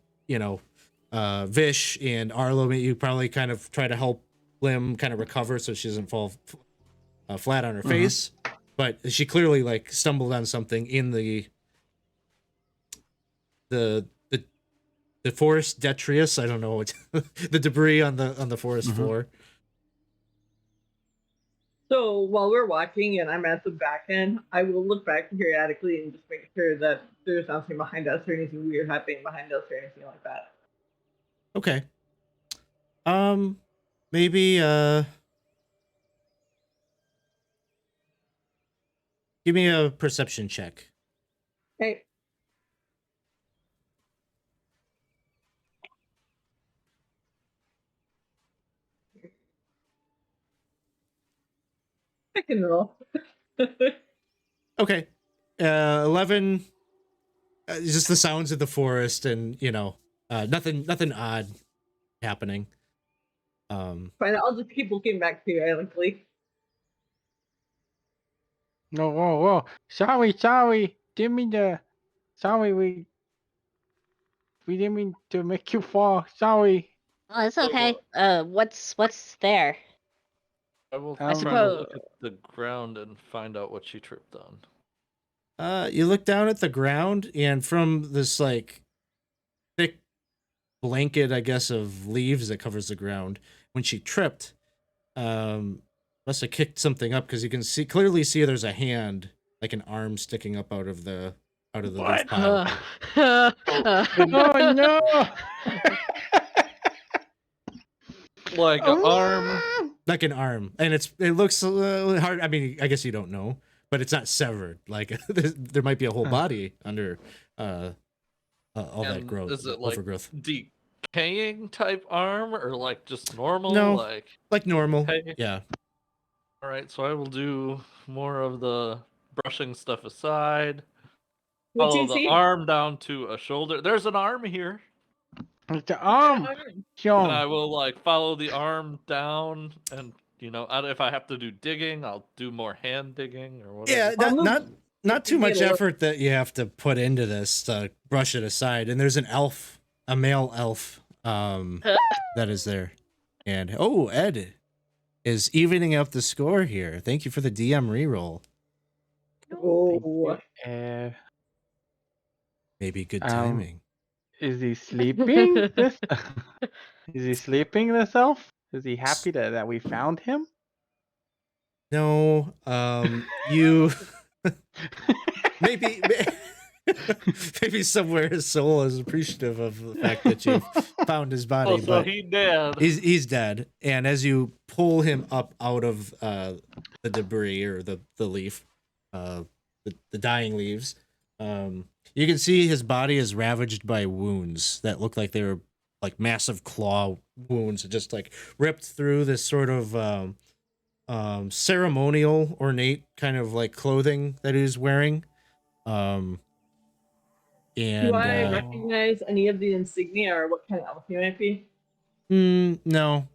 Vish and Arlo, you probably kind of try to help Lim kind of recover so she doesn't fall flat on her face. But she clearly like stumbled on something in the forest detritus. I don't know what the debris on the forest floor. So while we're walking and I'm at the back end, I will look back periodically and just make sure that there's nothing behind us or anything weird happening behind us or anything like that. Okay. Maybe give me a perception check. Hey. I can roll. Okay. 11. Just the sounds of the forest and, nothing odd happening. Fine, I'll just keep looking back periodically. No, whoa. Sorry. Didn't mean to. Sorry, we didn't mean to make you fall. Sorry. Oh, it's So, okay. What's there? I will I try to suppose- look at the ground and find out what she tripped on. You look down at the ground, and from this like thick blanket, I guess, of leaves that covers the ground, when she tripped, must have kicked something up because you can clearly see there's a hand, like an arm sticking up out of the leaf What? pile. Oh no! Like an arm. Like an arm, and it looks hard. I mean, I guess you don't know, but it's not severed. Like there might be a whole body under all that And growth. is it like overgrowth. decaying type arm or like just normal? No. Like normal. Hey. Yeah. all right, so I will do more of the brushing stuff aside. What Follow you the see? arm down to a shoulder. There's an arm here. It's the arm. And Sean. I will like follow the arm down, and if I have to do digging, I'll do more hand digging or whatever. Yeah, not too much Get a look. effort that you have to put into this to brush it aside. And there's a male elf, that is there. And Ed is evening up the score here. Thank you for the DM reroll. Oh, Maybe good Um, timing. Is he sleeping? Is he sleeping, this elf? Is he happy that we found him? No, you maybe maybe somewhere his soul is appreciative of the fact that you found his body, Oh, so but he dead. he's dead. And as you pull him up out of the debris or the leaf, the dying leaves, you can see his body is ravaged by wounds that look like they were like massive claw wounds, just like ripped through this sort of ceremonial, ornate kind of like clothing that he's wearing. And do I recognize any of the insignia or what kind of elf he might be? no.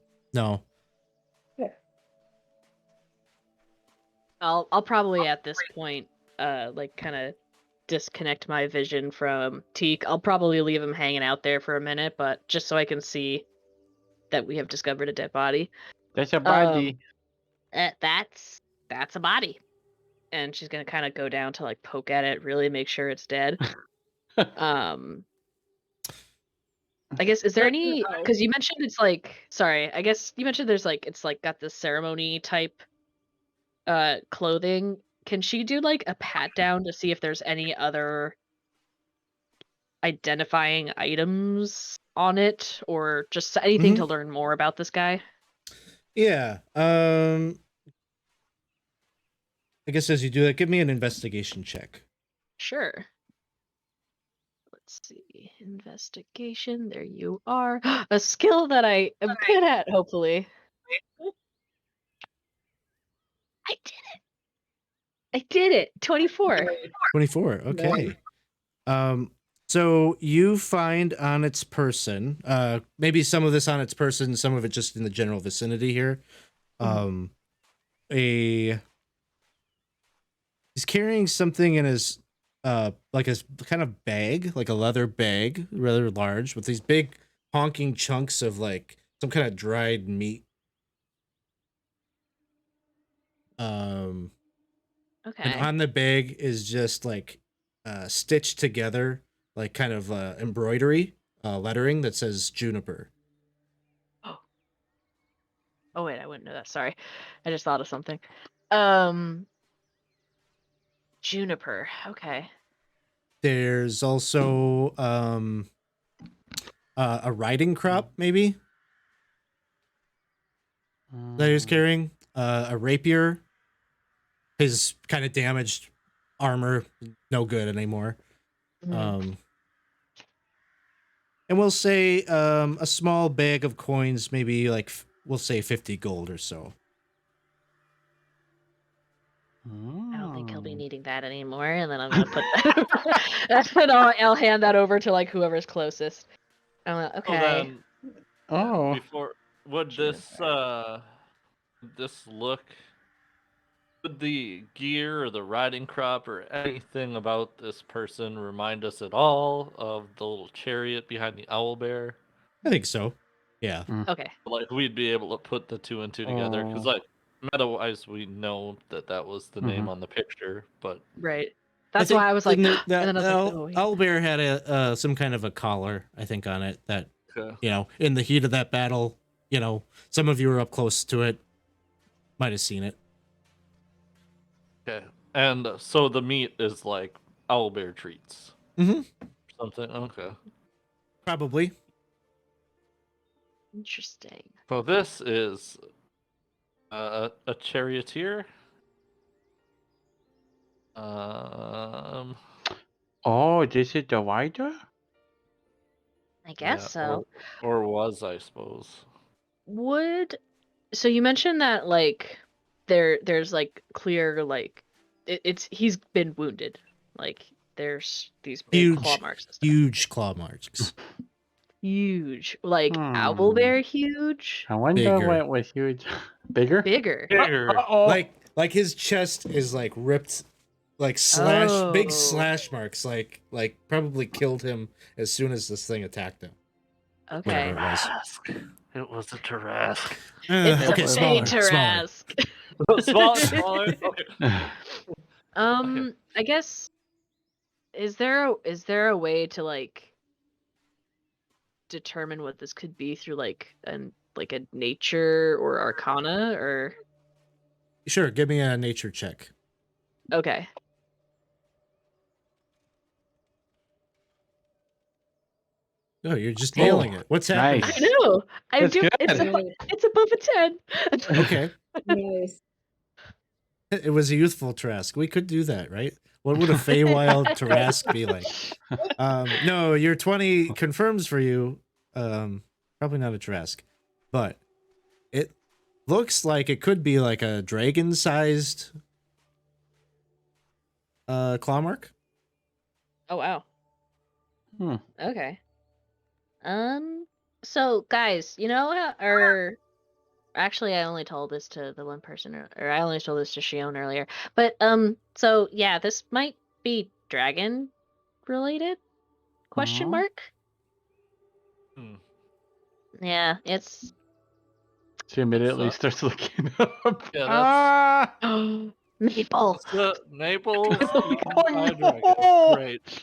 I'll probably at this point like kind of disconnect my vision from Teak. I'll probably leave him hanging out there for a minute, but just so I can see that we have discovered a dead body. That's a body. That's a body. And she's gonna kind of go down to like poke at it, really make sure it's dead. I guess is there any because you mentioned it's like I guess you mentioned there's like it's like got this ceremony type clothing. Can she do like a pat down to see if there's any other identifying items on it or just anything to learn more about this guy? Yeah. I guess as you do that, give me an investigation check. Sure. Let's see. Investigation. There you are. A skill that I am good at, hopefully. I did it. 24. 24. Okay. So you find on its person, maybe some of this on its person, some of it just in the general vicinity here. He's carrying something in his like a kind of bag, like a leather bag, rather large, with these big honking chunks of like some kind of dried meat. And Okay. on the bag is just like stitched together, like kind of embroidery, lettering that says Juniper. Oh wait, I wouldn't know that. Sorry. I just thought of something. Juniper. Okay. There's also a riding crop, maybe, that he's carrying. A rapier. His kind of damaged armor, no good anymore. And we'll say a small bag of coins, maybe like we'll say 50 gold or so. I don't think he'll be needing that anymore, and then I'm gonna put that. And I'll hand that over to like whoever's closest. Okay. So then, Would Sure. this look? Would the gear or the riding crop or anything about this person remind us at all of the little chariot behind the owl bear? I think so. Yeah. Okay. Like we'd be able to put the two and two together because, Oh. like, meta-wise, we know that was the name on the picture, but Right. I That's think why I was like, the and then I was like, oh, wait. owlbear had a some kind of a collar, I think, on it that okay. in the heat of that battle, some of you were up close to it, might have seen it. Okay. And so the meat is like owlbear treats. Mm-hmm. Something. Okay. Probably. Interesting. So this is a charioteer. Oh, this is the rider? I guess yeah, so. Or was, I suppose. So you mentioned that like there's like clear like he's been wounded. Like there's these big claw marks and stuff. Huge claw marks. Huge. Like Hmm. owlbear huge? I wonder Bigger. what was huge. Bigger? Bigger. Bigger. Uh-oh. Like his chest is like ripped, like big slash marks, like probably killed him as soon as this thing attacked him. Okay. Whatever it was. It was a Tarask. It's Okay, a smaller. Smaller. Okay. I guess is there a way to like determine what this could be through like a nature or arcana or Sure, give me a nature check. okay. Oh, you're just nailing it. What's happening? Nice. I know. That's good. It's above a 10. Okay. Nice. It was a youthful Tarask. We could do that, right? What would a Feywild Tarask be like? No, your 20 confirms for you. Probably not a Tarask, but it looks like it could be like a dragon-sized claw mark. Oh wow. Hmm. Okay. So guys, or actually I only told this to the one person or I only told this to Shion earlier. But so yeah, this might be dragon related? Question mark? Hmm. Yeah, it's She immediately So- starts looking up. Yeah, that's Maple. Maple. Oh, Dragon. no. Great.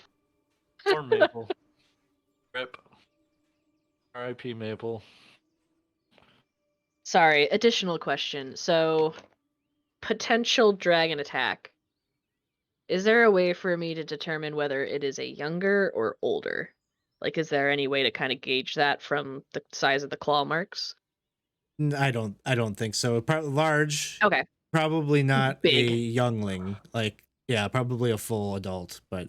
Or Maple. Rip. R.I.P. Maple. Sorry, additional question. So potential dragon attack. Is there a way for me to determine whether it is a younger or older? Like, is there any way to kind of gauge that from the size of the claw marks? I don't think so. Large. Okay. Probably not a Big. youngling. Like, yeah, probably a full adult, but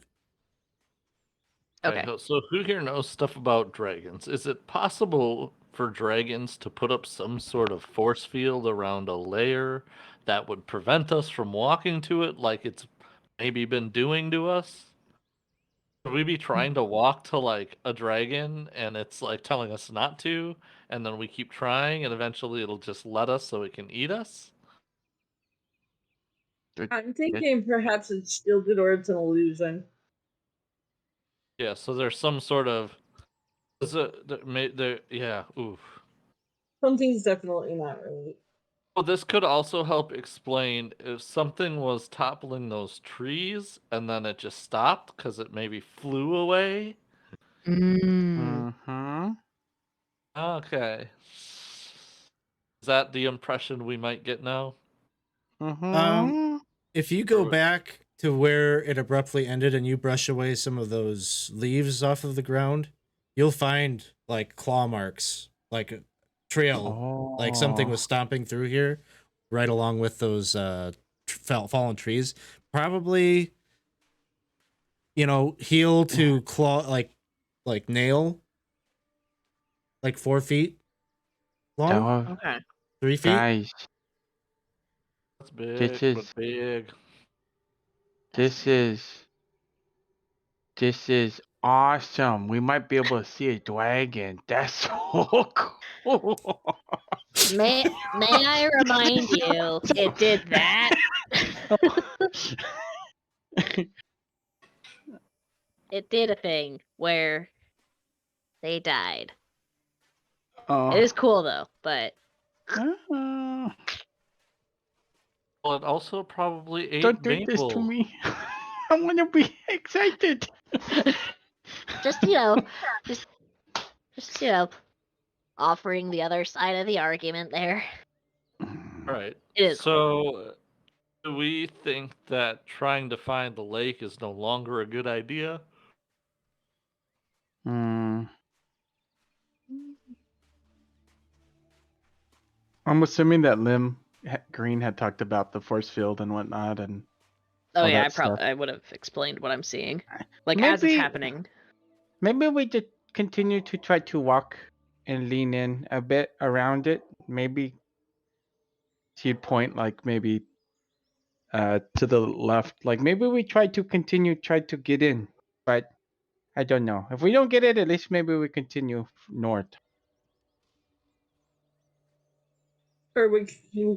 Okay. Right, so who here knows stuff about dragons? Is it possible for dragons to put up some sort of force field around a layer that would prevent us from walking to it like it's maybe been doing to us? Would we be trying to walk to like a dragon and it's like telling us not to, and then we keep trying and eventually it'll just let us so it can eat us? I'm thinking perhaps it's shielded or it's an illusion. Yeah, so there's some sort of yeah, oof. Something's definitely not right. Well, this could also help explain if something was toppling those trees and then it just stopped because it maybe flew away. Mm. Mm-hmm. Okay. Is that the impression we might get now? Mm-hmm. if you go back to where it abruptly ended and you brush away some of those leaves off of the ground, you'll find like claw marks, like a trail, like something was stomping through here, right along with those fallen trees. Probably, heel to claw, like nail, like 4 feet long, Okay. 3 feet. Guys, That's big, This is- but big. this is awesome. We might be able to see a dragon. That's so cool. May I remind you, it did that. It did a thing where they died. It is cool though, but Oh, Well, it also probably ate don't do this to Maple. me. I want to be excited. just offering the other side of the argument there. Right. It is So, do we think that trying to find the lake is no longer a good idea? I'm assuming that Green had talked about the force field and whatnot, and Oh all yeah, that stuff. I would have explained what I'm seeing, like as it's Maybe- happening. Maybe we just continue to try to walk and lean in a bit around it. Maybe she'd point like maybe to the left. Like maybe we try to get in, but I don't know. If we don't get it, at least maybe we continue north. Or we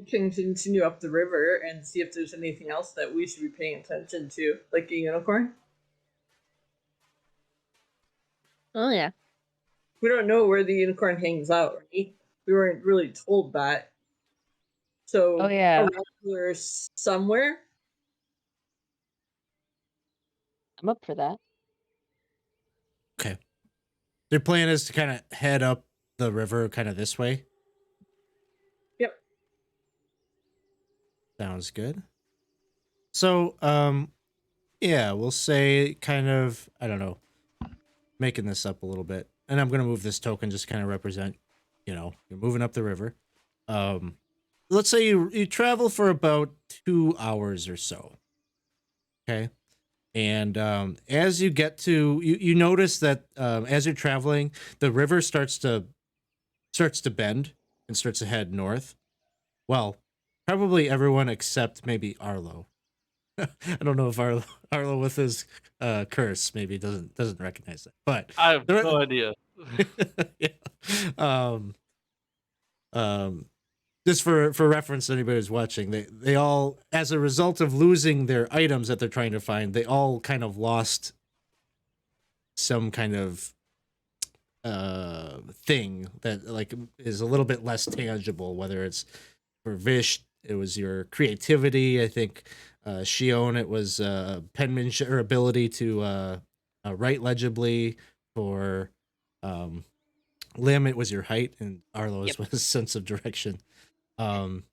can continue up the river and see if there's anything else that we should be paying attention to, like a unicorn. Oh yeah. We don't know where the unicorn hangs out, right? We weren't really told that. So, Oh, yeah. around here somewhere. I'm up for that. Okay. Their plan is to kind of head up the river kind of this way. Yep. Sounds good. So, yeah, we'll say kind of, I don't know, making this up a little bit. And I'm going to move this token just kind of represent, you're moving up the river. Let's say you travel for about 2 hours or so. Okay. And as you get to, you notice that as you're traveling, the river starts to bend and starts to head north. Well, probably everyone except maybe Arlo. I don't know if Arlo with his curse maybe doesn't recognize that, but I have no idea. yeah. Just for reference, anybody who's watching, they all, as a result of losing their items that they're trying to find, they all kind of lost some kind of thing that like is a little bit less tangible. Whether it's for Vish, it was your creativity. I think Shion, it was penmanship or ability to write legibly. For Lim, it was your height, and Arlo's was his sense of direction. And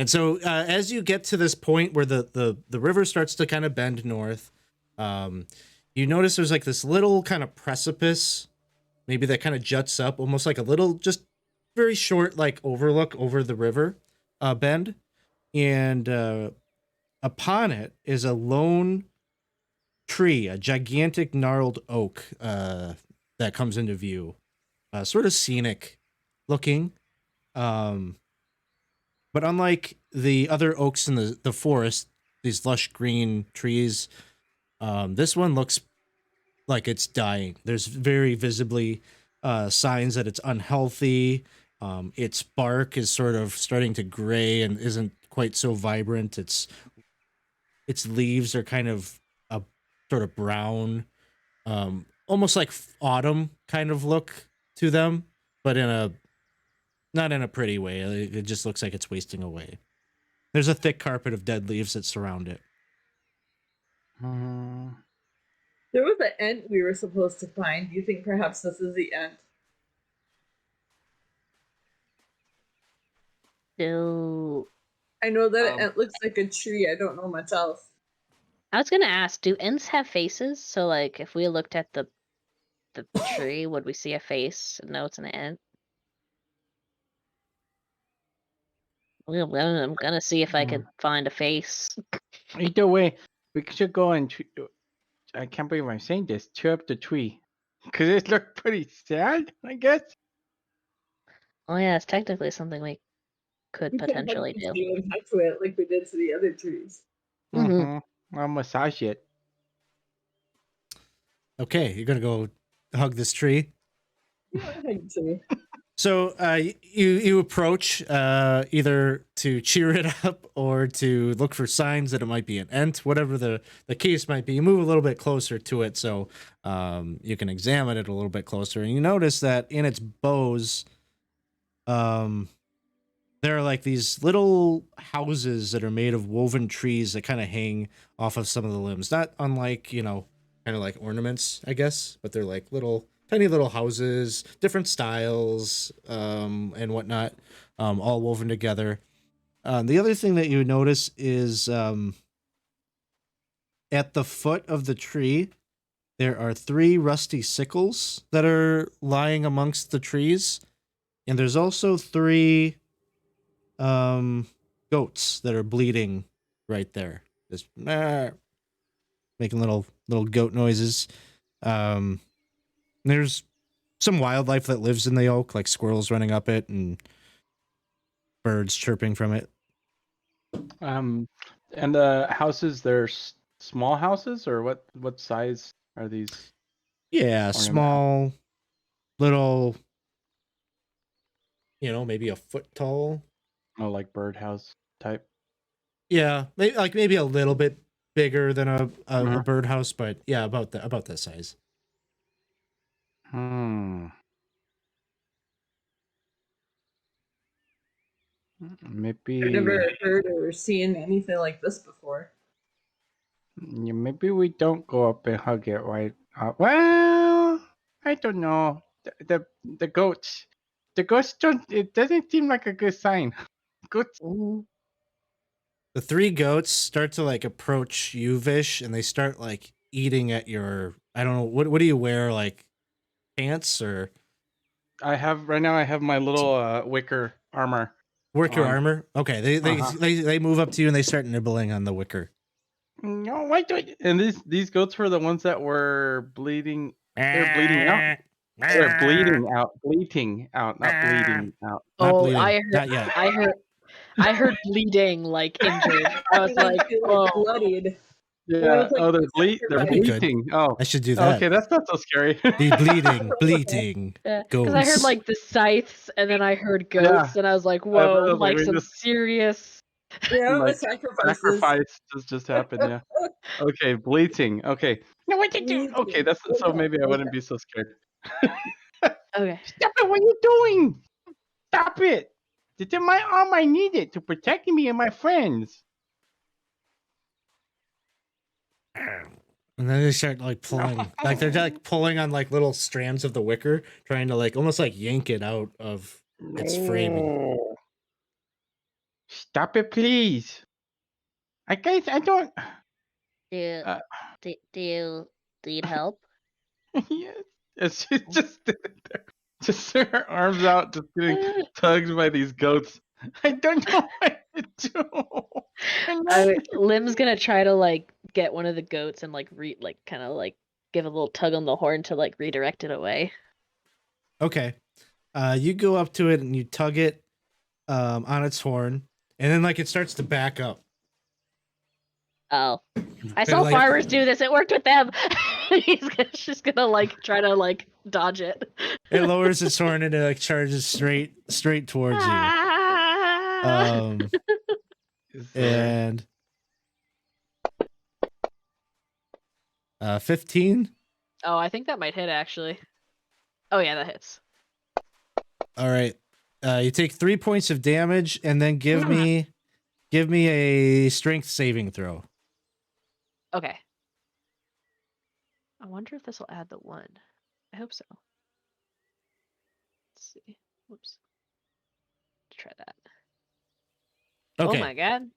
so as you get to this point where the river starts to kind of bend north, you notice there's like this little kind of precipice, maybe that kind of juts up, almost like a little, just very short, like overlook over the river bend. And upon it is a lone tree, a gigantic gnarled oak that comes into view, sort of scenic looking. But unlike the other oaks in the forest, these lush green trees, this one looks like it's dying. There's very visibly signs that it's unhealthy. Its bark is sort of starting to gray and isn't quite so vibrant. Its leaves are kind of a sort of brown, almost like autumn kind of look to them, but not in a pretty way. It just looks like it's wasting away. There's a thick carpet of dead leaves that surround it. There was an ant we were supposed to find. Do you think perhaps this is the ant? So I know that an ant looks like a tree. I don't know much else. I was gonna ask, do Ents have faces? So like if we looked at the tree, would we see a face and know it's an Ent? Well, I'm gonna see if I could find a face. Either way, we should go and I can't believe I'm saying this. Cheer up the tree, because it looked pretty sad, I guess. Oh yeah, it's technically something we could We could potentially do. and talk to it like we did to the other trees. I'll massage it. Okay, you're gonna go hug this tree. Yeah, I'd say. So you approach either to cheer it up or to look for signs that it might be an ent, whatever the case might be. You move a little bit closer to it so you can examine it a little bit closer, and you notice that in its bows, there are like these little houses that are made of woven trees that kind of hang off of some of the limbs. Not unlike, kind of like ornaments, I guess, but they're like tiny little houses, different styles, and whatnot, all woven together. The other thing that you notice is at the foot of the tree, there are 3 rusty sickles that are lying amongst the trees. And there's also 3 goats that are bleeding right there, just making little goat noises. There's some wildlife that lives in the oak, like squirrels running up it and birds chirping from it. And the houses, they're small houses, or what size are these? Yeah, Ornament. small, little, maybe a foot tall. Oh, like birdhouse type. Yeah, maybe a little bit bigger than a birdhouse, but yeah, about that size. Maybe I've never heard or seen anything like this before. maybe we don't go up and hug it, right? Well, I don't know. The goats. The goats don't. It doesn't seem like a good sign. Goats. The 3 goats start to like approach you, Vish, and they start like eating at your. I don't know what do you wear, like pants or I have my little wicker armor. wicker on. armor? Okay, they move up to you and they start nibbling on the wicker. No, why do I? And these goats were the ones that were bleeding. They're bleeding out. They're bleeding out. Bleating out, not bleeding out. Not Oh, bleeding. Not yet. I heard bleeding, like injured. I was like, oh, bloodied. Yeah. like They're sacrifice. they're That'd be good. bleating. Oh, I should do that. okay. That's not so scary. The bleating because I heard goats. like the scythes, and then I heard goats, and I was like, whoa, was like, like we some just- serious. Yeah, Like, sacrifices. Sacrifice just happened. Yeah. Okay. Bleating. Okay. No, what did you? Okay. That's so. Maybe I wouldn't be so scared. Okay. Stop it! What are you doing? Stop it! It's in my arm. I need it to protect me and my friends. And then they start like pulling, like they're like pulling on like little strands of the wicker, trying to like almost like yank it out of its framing. No. Stop it, please. I don't. Do you need help? Yes. And she's just standing there, just her arms out, just getting tugged by these goats. I don't know what to do. Lim's gonna try to like get one of the goats and like kind of like give a little tug on the horn to like redirect it away. Okay. You go up to it and you tug it on its horn, and then like it starts to back up. Oh, I saw like- farmers do this. It worked with them. She's gonna like try to like dodge it. It lowers its horn and it like charges straight towards you. And 15. Oh, I think that might hit actually. Oh yeah, that hits. All right. You take 3 points of damage, and then give me a strength saving throw. Okay. I wonder if this will add the 1. I hope so. Let's see. Whoops. Try that. Okay. Oh my god.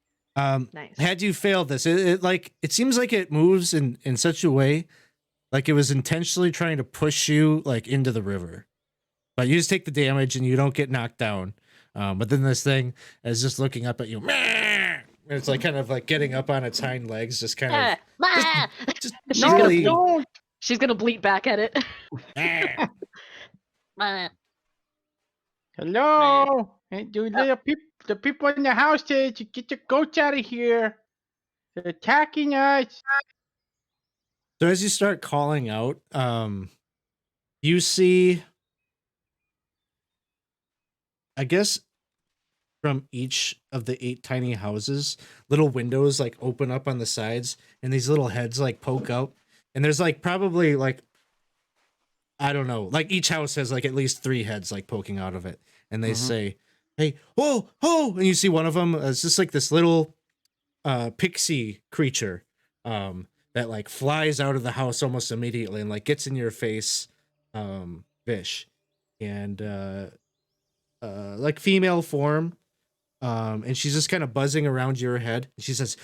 Nice. Had you failed this, it seems like it moves in such a way like it was intentionally trying to push you like into the river. But you just take the damage and you don't get knocked down. But then this thing is just looking up at you. And it's like kind of like getting up on its hind legs, just kind of just She's gonna bleat back at it. Hello, hey, the people in the house said to get the goats out of here. They're attacking us. So as you start calling out, you see I guess from each of the 8 tiny houses, little windows like open up on the sides, and these little heads like poke out. And there's like probably like, I don't know, like each house has like at least 3 heads like poking out of it. And they say, "Hey, whoa, whoa!" And you see one of them is just like this little pixie creature that like flies out of the house almost immediately and like gets in your face, Vish, and like female form. And she's just kind of buzzing around your head. And she says,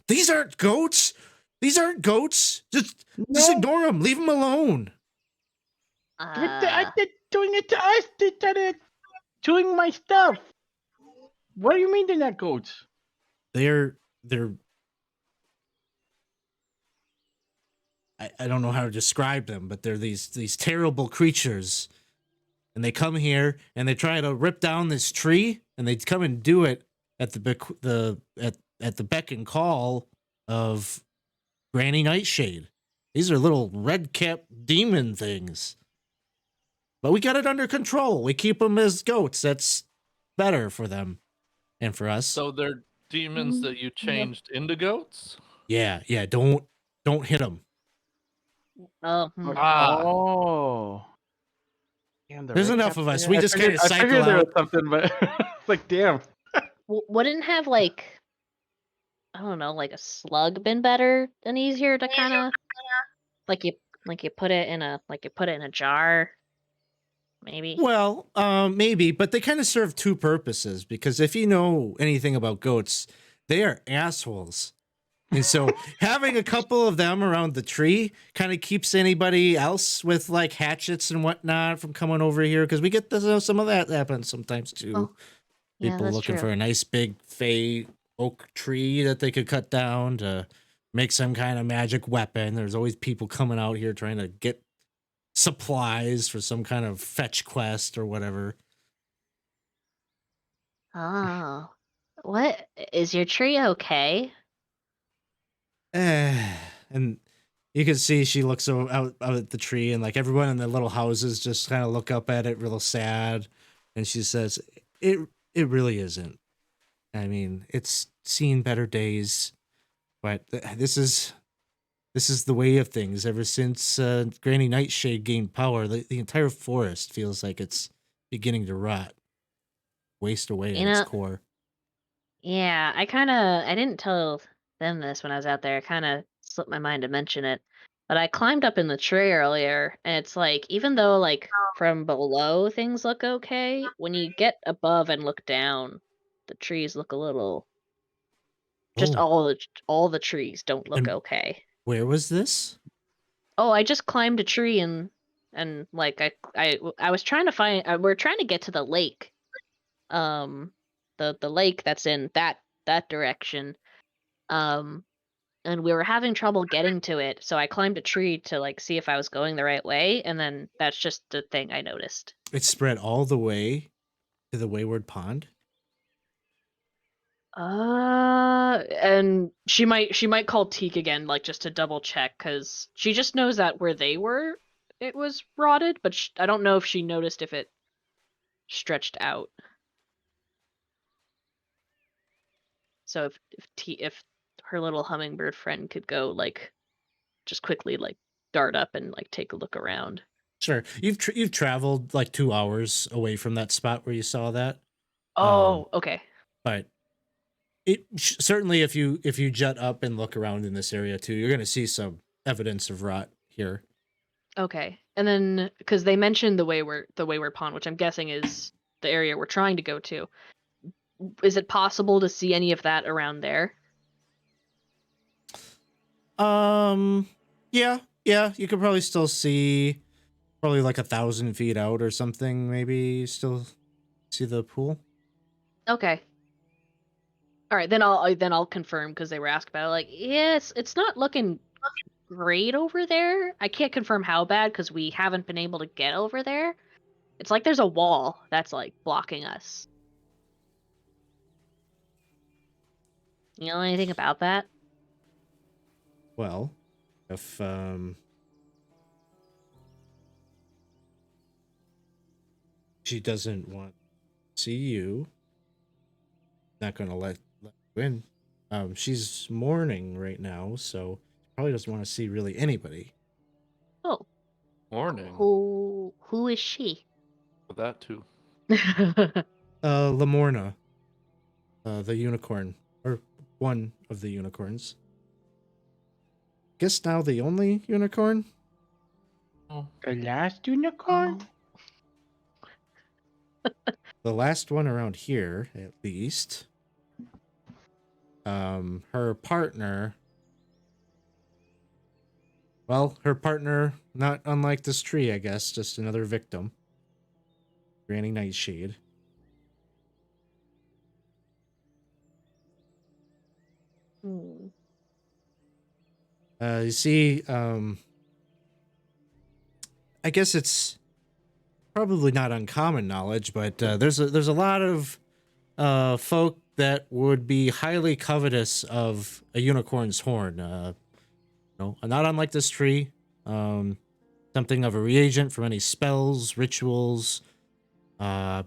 "These aren't goats. These aren't goats. Just No, ignore them. Leave them alone." they're doing it to us. They're doing my stuff. What do you mean they're not goats? They're I don't know how to describe them, but they're these terrible creatures. And they come here and they try to rip down this tree, and they come and do it at at the beck and call of Granny Nightshade. These are little red-capped demon things. But we got it under control. We keep them as goats. That's better for them and for us. So they're demons that you changed into goats? Yeah. Don't hit them. Oh, Oh. Damn, the There's red enough cap- of us. yeah, We I just figured- kinda I cycle figured there out. was something, but it's like, damn. wouldn't have like, I don't know, like a slug been better and easier to kind of like you put it in a jar, maybe. Well, maybe, but they kind of serve 2 purposes, because if you know anything about goats, they are assholes. And so having a couple of them around the tree kind of keeps anybody else with like hatchets and whatnot from coming over here, because we get some of that happens sometimes too. Oh, yeah, People that's looking true. for a nice big fey oak tree that they could cut down to make some kind of magic weapon. There's always people coming out here trying to get supplies for some kind of fetch quest or whatever. Oh, what is your tree okay? And you can see she looks out at the tree, and like everyone in the little houses just kind of look up at it real sad, and she says, it really isn't. I mean, it's seen better days, but this is the way of things. Ever since Granny Nightshade gained power, the entire forest feels like it's beginning to rot, waste away You at its know, core. yeah, I didn't tell them this when I was out there. It kind of slipped my mind to mention it. But I climbed up in the tree earlier, and it's like, even though like from below things look okay, when you get above and look down, the trees look a little, just Oh, all the trees don't look and okay. where was this? Oh, I just climbed a tree and like I was trying to find we're trying to get to the lake. Um the lake that's in that direction. Um and we were having trouble getting to it, so I climbed a tree to like see if I was going the right way, and then that's just the thing I noticed. It spread all the way to the Wayward Pond. And she might call Teak again, like just to double check, because she just knows that where they were, it was rotted, but I don't know if she noticed if it stretched out. So if her little hummingbird friend could go like just quickly like dart up and like take a look around. Sure, you've traveled like 2 hours away from that spot where you saw that. Oh, okay. But certainly, if you jut up and look around in this area too, you're going to see some evidence of rot here. Okay. And then because they mentioned the wayward pond, which I'm guessing is the area we're trying to go to. Is it possible to see any of that around there? Yeah, you could probably still see probably like 1,000 feet out or something. Maybe still see the pool. Okay. All right, then I'll confirm, because they were asked about it. Like, yes, it's not looking great over there. I can't confirm how bad because we haven't been able to get over there. It's like there's a wall that's like blocking us. You know anything about that? Well, if she doesn't want see you. Not gonna let you in. She's mourning right now, so probably doesn't want to see really anybody. Oh, Morning. who is she? That too. Lamorna, the unicorn, or one of the unicorns. Guess now the only unicorn. Oh, The last unicorn? The last one around here, at least. Her partner. Well, her partner, not unlike this tree, I guess, just another victim. Granny Nightshade. Hmm. You see, I guess it's probably not uncommon knowledge, but there's a lot of folk that would be highly covetous of a unicorn's horn. Not unlike this tree. Something of a reagent from any spells, rituals. I'm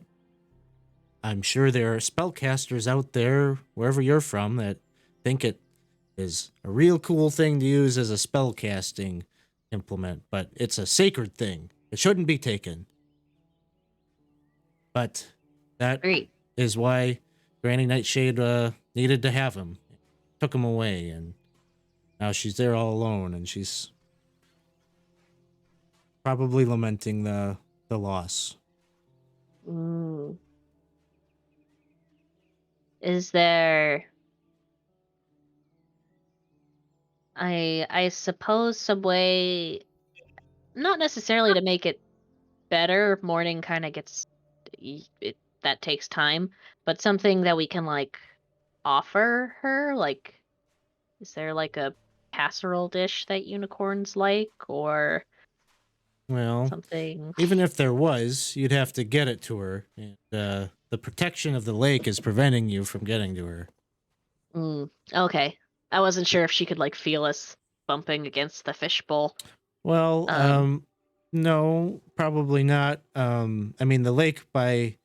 sure there are spellcasters out there, wherever you're from, that think it is a real cool thing to use as a spellcasting implement, but it's a sacred thing. It shouldn't be taken. But that Great. is why Granny Nightshade needed to have him. Took him away, and now she's there all alone, and she's probably lamenting the loss. Mm. Is there, I suppose, some way, not necessarily to make it better, mourning kind of gets that takes time, but something that we can like offer her? Like, is there like a casserole dish that unicorns like, or Well, something? even if there was, you'd have to get it to her, and the protection of the lake is preventing you from getting to her. Okay. I wasn't sure if she could like feel us bumping against the fishbowl. Well, no, probably not. I mean, the lake by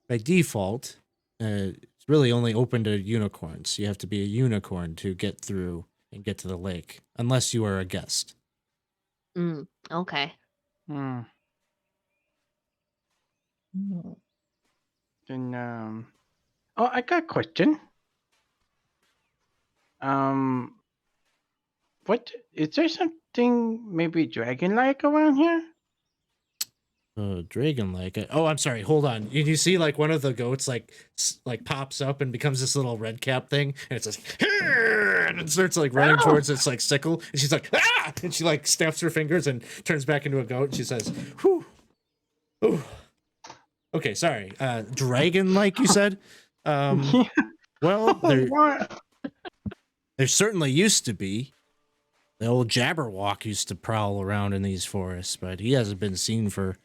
default, it's really only open to unicorns. You have to be a unicorn to get through and get to the lake, unless you are a guest. Okay. Hmm. Then, oh, I got a question. What is there something maybe dragon-like around here? Dragon lake. Oh, I'm sorry. Hold on. You see, like one of the goats, like pops up and becomes this little red cap thing, and it says, and it starts like running towards its like sickle, and she's like, ah! And she like snaps her fingers and turns back into a goat, and she says, whew. Ooh. Okay, sorry. Dragon like you said? Well, there certainly used to be. The old Jabberwock used to prowl around in these forests, but he hasn't been seen for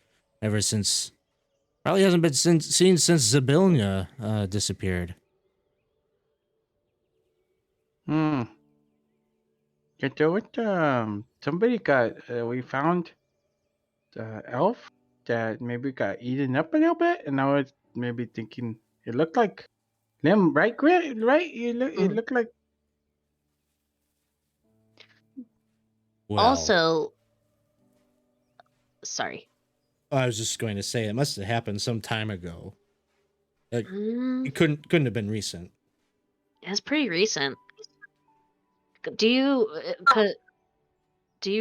ever since. Probably hasn't been seen since Zybilnia disappeared. Yeah, there was somebody we found the elf that maybe got eaten up a little bit, and I was maybe thinking it looked like them, right? Right? It looked like. Well, Also, sorry. I was just going to say it must have happened some time ago. Like, Mm, it couldn't have been recent. it's pretty recent. Do you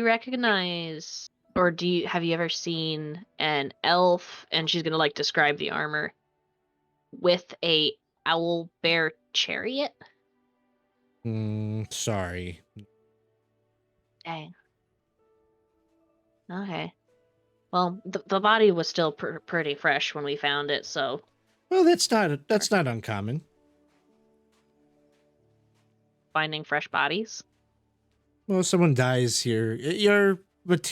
recognize, or have you ever seen an elf? And she's gonna like describe the armor with a owl bear chariot. Sorry. Dang. Okay. Well, the body was still pretty fresh when we found it, so Well, that's not uncommon. finding fresh bodies. Well, someone dies here. You're a what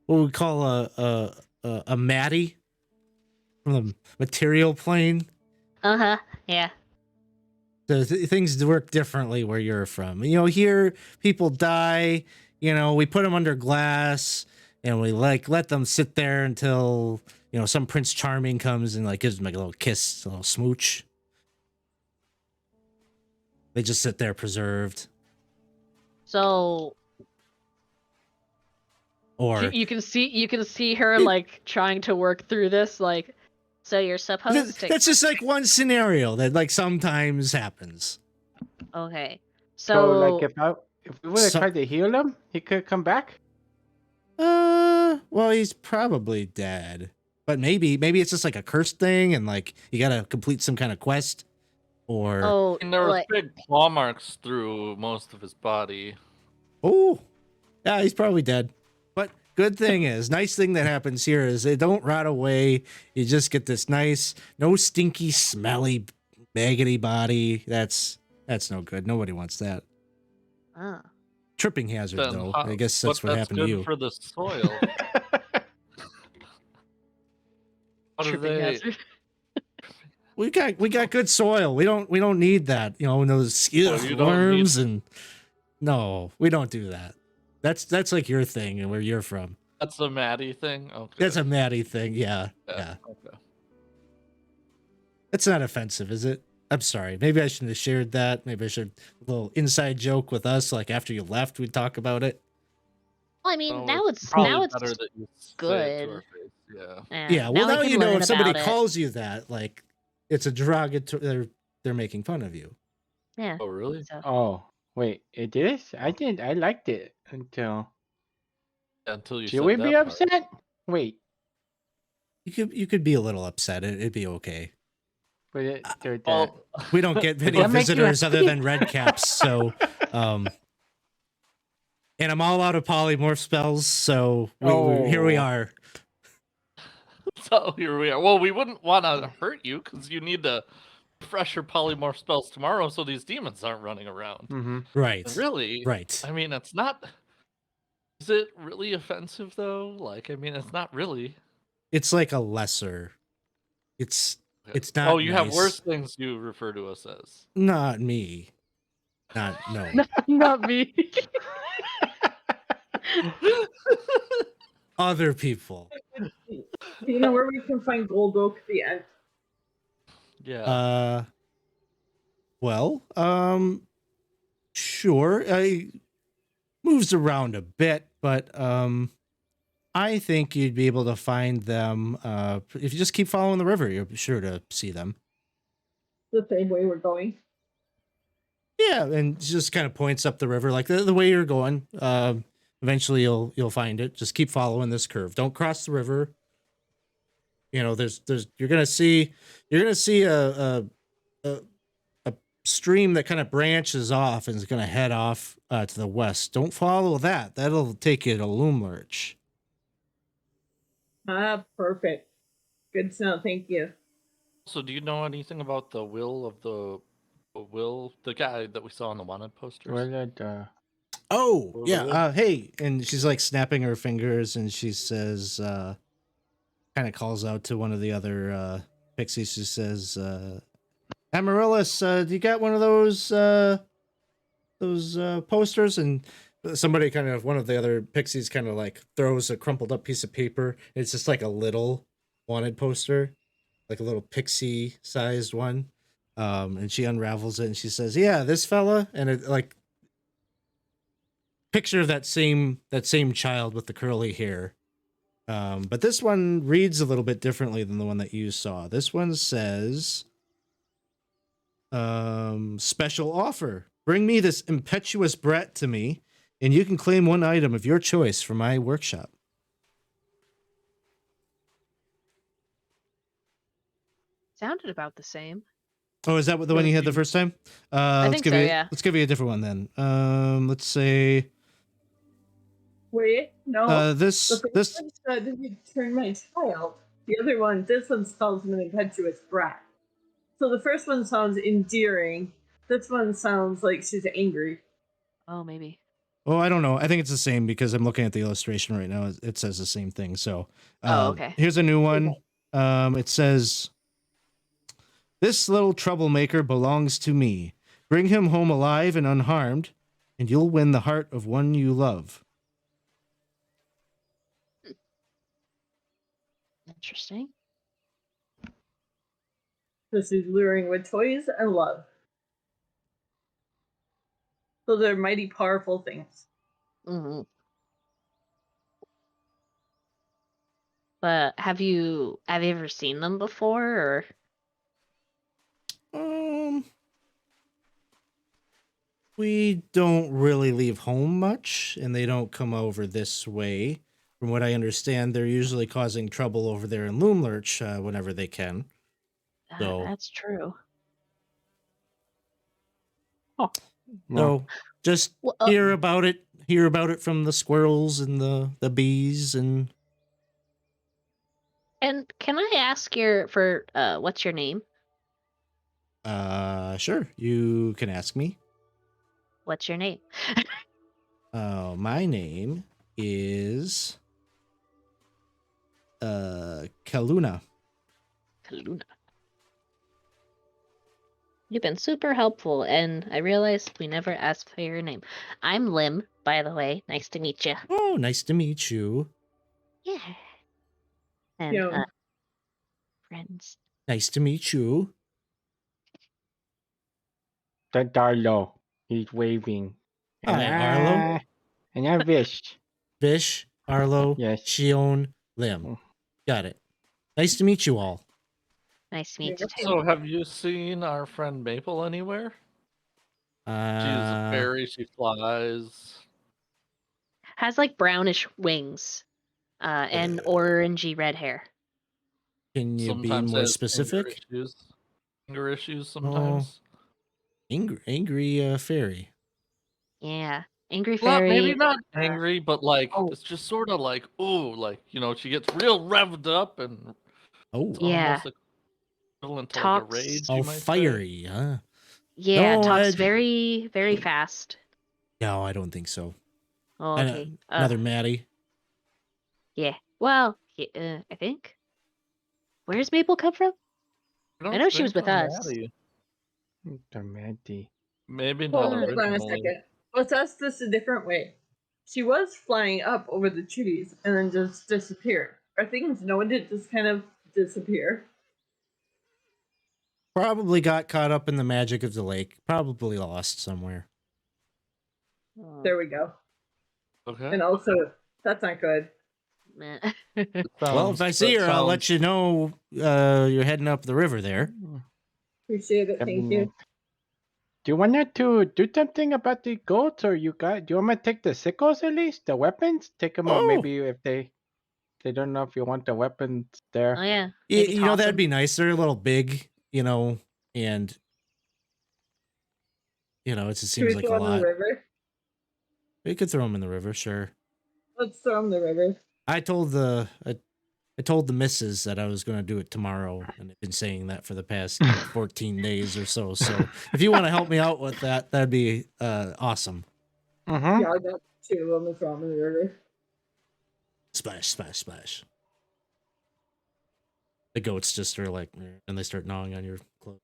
we call a Maddie from the material plane. Yeah. Things work differently where you're from. Here people die. We put them under glass, and we like let them sit there until some Prince Charming comes and like gives them like a little kiss, a little smooch. They just sit there preserved. So Or you can see her like trying to work through this, like, so you're supposed to. that's just like one scenario that like sometimes happens. Okay. So like So if we would have So- tried to heal him, he could come back. Well, he's probably dead. But maybe it's just like a cursed thing, and like you gotta complete some kind of quest, or oh, And there was like, big claw marks through most of his body. oh, yeah, he's probably dead. But good thing is, nice thing that happens here is they don't rot away. You just get this nice, no stinky, smelly, maggoty body. That's no good. Nobody wants that. Tripping hazard, Then though. how- I guess that's but what happened to good you. for the soil. How do tripping they? hazard. We got good soil. We don't need that. Those you don't worms and no, we don't do that. That's like your thing and where you're from. That's a Maddie thing. Okay. That's a Maddie thing. Yeah. Okay. That's not offensive, is it? I'm sorry. Maybe I shouldn't have shared that. Maybe I should a little inside joke with us. Like after you left, we'd talk about it. Well, I mean, So now it's probably better that you say it good. to our face. Yeah. Yeah. Well, now we can you know learn if somebody about it. calls you that, like it's a derogatory. They're making fun of you. Yeah. Oh really? So, Oh wait, it is. I didn't. I liked it until. Until you Should said we that be part. upset? Wait, You could be a little upset. It'd be okay. but it, there, Well, We don't get many that make you visitors other happy? than red caps, so and I'm all out of polymorph spells, so here we Oh. are. so here we are. Well, we wouldn't want to hurt you because you need to refresh your polymorph spells tomorrow, so these demons aren't running around. mm-hmm. Right. And really, Right. I mean, it's not. Is it really offensive though? Like, I mean, it's not really. It's like a lesser. It's not Oh, you have nice. worse things you refer to us as. Not me. No. not me. Other people. Do you know where we can find gold oak at the end? Yeah. Well, sure. I moves around a bit, but I think you'd be able to find them if you just keep following the river. You're sure to see them. The same way we're going. Yeah, and just kind of points up the river like the way you're going. Eventually, you'll find it. Just keep following this curve. Don't cross the river. There's you're gonna see a stream that kind of branches off and is gonna head off to the west. Don't follow that. That'll take you to Loom Lurch. Ah, perfect. Good to know. Thank you. So, do you know anything about the will of the guy that we saw on the wanted posters? Well, that, Oh, Well, yeah. Hey, and she's like snapping her fingers, and she says, kind of calls out to one of the other pixies. She says, Amaryllis, do you got one of those posters? And somebody one of the other pixies kind of like throws a crumpled up piece of paper. It's just like a little wanted poster, like a little pixie sized one. And she unravels it and she says, yeah, this fella. And it like, picture of that same child with the curly hair. But this one reads a little bit differently than the one that you saw. This one says, special offer. Bring me this impetuous brat to me, and you can claim one item of your choice from my workshop. Sounded about the same. Oh, is that what the one you had the first time? think so, yeah. Let's give you a different one then. Let's say Wait, no. this The first one said, you turn my child. The other one, this one calls him an impetuous brat. So the first one sounds endearing. This one sounds like she's angry. Oh, maybe. Oh, I don't know. I think it's the same because I'm looking at the illustration right now. It says the same thing. So, Okay. Here's a new one. It says, "This little troublemaker belongs to me. Bring him home alive and unharmed, and you'll win the heart of one you love." Interesting. This is luring with toys and love. Those are mighty powerful things. Hmm. But have you ever seen them before, or? We don't really leave home much, and they don't come over this way. From what I understand, they're usually causing trouble over there in Loomlurch whenever they can. So, That's true. Well, so just Well, hear about it. Hear about it from the squirrels and the bees and. and can I ask what's your name? Sure. You can ask me. What's your name? My name is Kaluna. Kaluna. You've been super helpful, and I realize we never asked for your name. I'm Lim, by the way. Nice to meet you. Oh, nice to meet you. Yeah. And Yeah. friends. Nice to meet you. that's Arlo. He's waving. Hi, Arlo. And I'm Vish. Vish, Arlo, Yes. Shion, Lim. Got it. Nice to meet you all. Nice to meet you too. So, have you seen our friend Maple anywhere? She's a fairy. She flies. Has like brownish wings, and orangey red hair. Can you be Sometimes more has specific? Anger issues sometimes. Angry fairy. Yeah, angry Well, fairy. maybe not angry, but like Oh. it's just sort of like, oh, like she gets real revved up and Oh, it's Yeah. almost equivalent to like a Talks. rage. oh, You might say. fiery, huh? Yeah, No, talks I'd- very, very fast. No, I don't think so. Oh, okay. Another Maddie. Yeah. Well, I think. Where's Maple come from? don't I know she was think with I'm us. Maddie. Maybe Hold not on a originally. second. Let's ask this a different way. She was flying up over the trees and then just disappeared. Are things known to just kind of disappear? Probably got caught up in the magic of the lake. Probably lost somewhere. Oh, There we go. Okay. And also, that's not good. meh. Well, if I see her, I'll let you know you're heading up the river there. Appreciate it. Thank you. Do you want to do something about the goats, or do you want me to take the sickles at least, the weapons? Take them out, Oh. maybe if they don't know if you want the weapons there. Oh yeah. You, Maybe you know, toss that'd 'em. be nice. They're a little big, and it just Should seems we like a throw them in lot. the river? We could throw them in the river, sure. Let's throw them in the river. I told the missus that I was going to do it tomorrow, and I've been saying that for the past 14 days or so. So if you want to help me out with that, that'd be awesome. Mm-hmm. Yeah, I got two of them. Throw them in the river. Splash, splash, splash. The goats just are like, and they start gnawing on your clothes.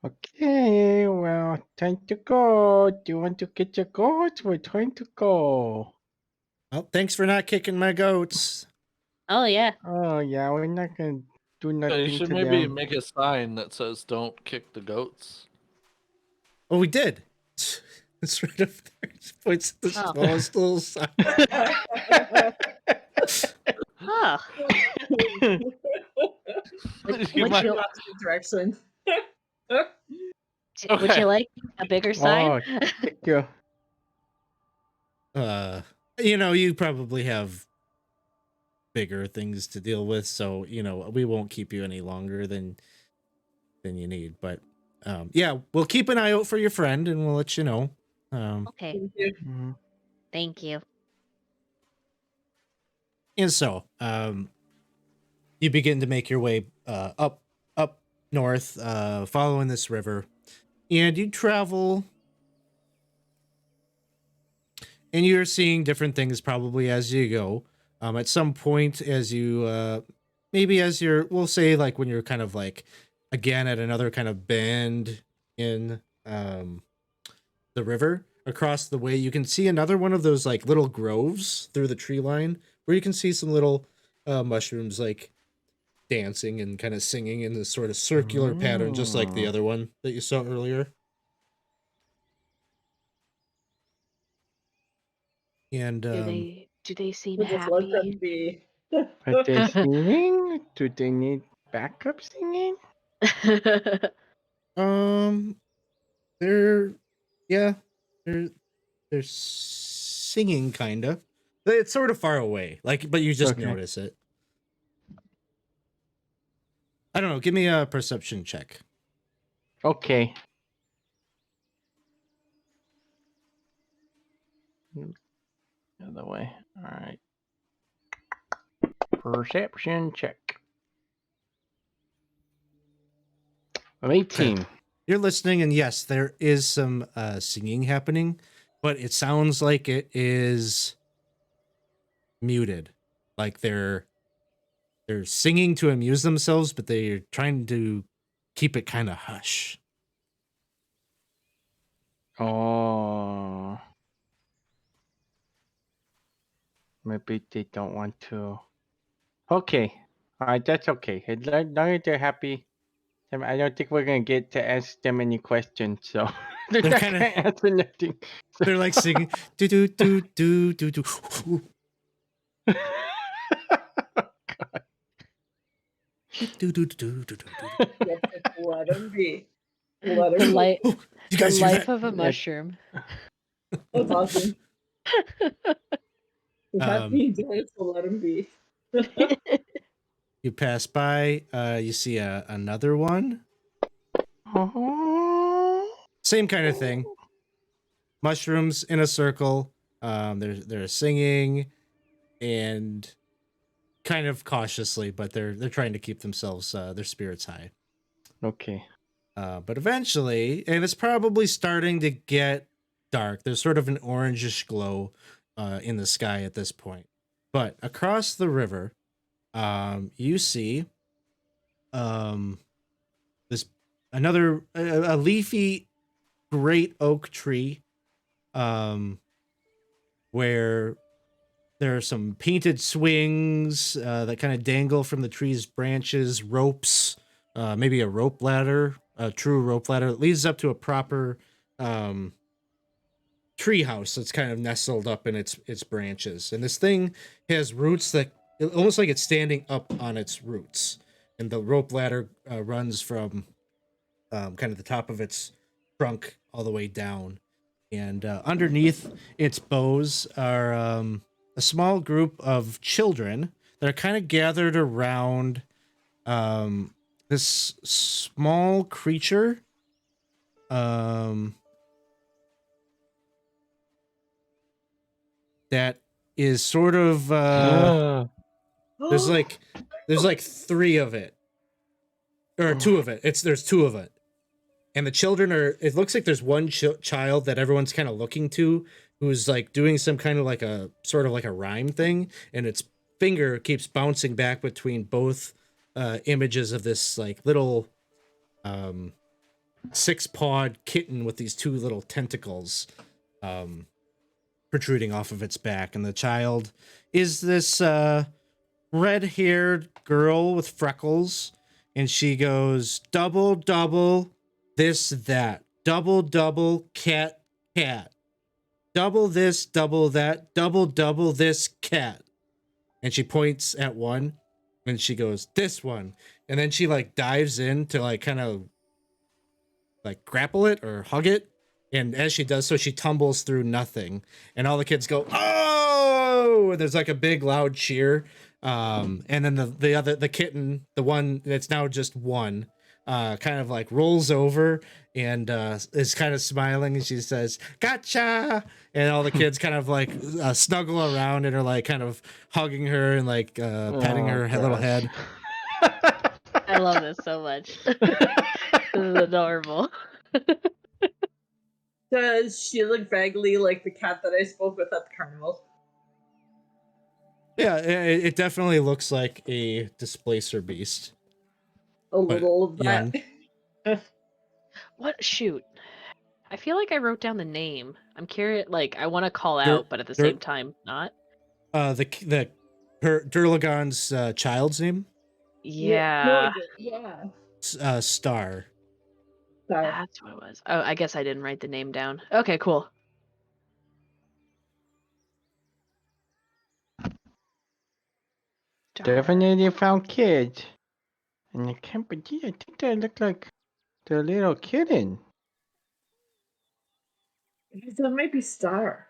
Okay, well, time to go. Do you want to get your goats? We're trying to go. Well, thanks for not kicking my goats. Oh yeah. Oh yeah, we're not gonna do You nothing should to maybe them. make a sign that says "Don't kick the goats." Oh, we did. It's right up there. It points to the Oh. smallest little sign. Oh. You Would might- you Direction. would Okay. you like a bigger sign? Thank you. You probably have bigger things to deal with, so we won't keep you any longer than you need. But yeah, we'll keep an eye out for your friend, and we'll let you know. Okay. Thank you. Mhm. Thank you. And so, you begin to make your way up north, following this river, and you travel, and you're seeing different things probably as you go. At some point, as you we'll say like when you're kind of like again at another kind of bend in the river across the way, you can see another one of those like little groves through the tree line where you can see some little mushrooms like dancing and kind of singing in this sort of circular pattern, just like the other one that you saw earlier. And Do they seem Would just let them happy? be. Are they singing? Do they need backup singing? they're yeah, they're singing kind of. It's sort of far away, like, but you just Okay. notice it. I don't know. Give me a perception check. Okay. The other way. All right. Perception check. 18. You're listening, and yes, there is some singing happening, but it sounds like it is muted. Like they're singing to amuse themselves, but they're trying to keep it kind of hush. Oh. Maybe they don't want to. Okay. All right, that's okay. As long as they're happy, I don't think we're going to get to ask them any questions, so they're not kinda- going to answer nothing. They're like singing do do do do do do. Do, do, do, do, do, do. Let them be. Let The them be. light, Oh, you the guys hear life that? of a mushroom. That's awesome. If that's Um, being done, so let them be. You pass by, you see another one. Oh. Same kind of thing. Mushrooms in a circle. They're singing and kind of cautiously, but they're trying to keep themselves their spirits high. Okay. But eventually, and it's probably starting to get dark. There's sort of an orangish glow in the sky at this point. But across the river, you see this another a leafy great oak tree, where there are some painted swings that kind of dangle from the tree's branches, ropes, maybe a rope ladder, a true rope ladder that leads up to a proper tree house that's kind of nestled up in its branches. And this thing has roots that almost like it's standing up on its roots. And the rope ladder runs from kind of the top of its trunk all the way down. And underneath its boughs are a small group of children that are kind of gathered around this small creature. That is sort of there's like three of it, or two of it. There's two of it, and the children are. It looks like there's one child that everyone's kind of looking to, who's like doing some kind of like a sort of like a rhyme thing, and its finger keeps bouncing back between both images of this like little six-pawed kitten with these two little tentacles protruding off of its back. And the child is this red-haired girl with freckles, and she goes, double, double, this, that. Double, double, cat, cat. Double this, double that. Double, double, this, cat. And she points at one, and she goes, this one. And then she, like, dives in to, like, kind of, like, grapple it or hug it. And as she does so, she tumbles through nothing. And all the kids go, oh! And there's, like, a big, loud cheer. And then the kitten, the one that's now just one, kind of like rolls over and is kind of smiling, and she says, gotcha. And all the kids kind of like snuggle around and are like kind of hugging her and like patting her little head. I love this so much. This is adorable. Does she look vaguely like the cat that I spoke with at the carnival? Yeah, it definitely looks like a displacer beast. A little of that. What? Shoot. I feel like I wrote down the name. I'm curious. Like, I want to call out, but at the same time, not. The Durlagon's child's name? Yeah, Yeah. Star. Sorry. that's what it was. Oh, I guess I didn't write the name down. Okay, cool. Definitely found kids. And I can't believe, I think they look like the little kitten. That might be Star.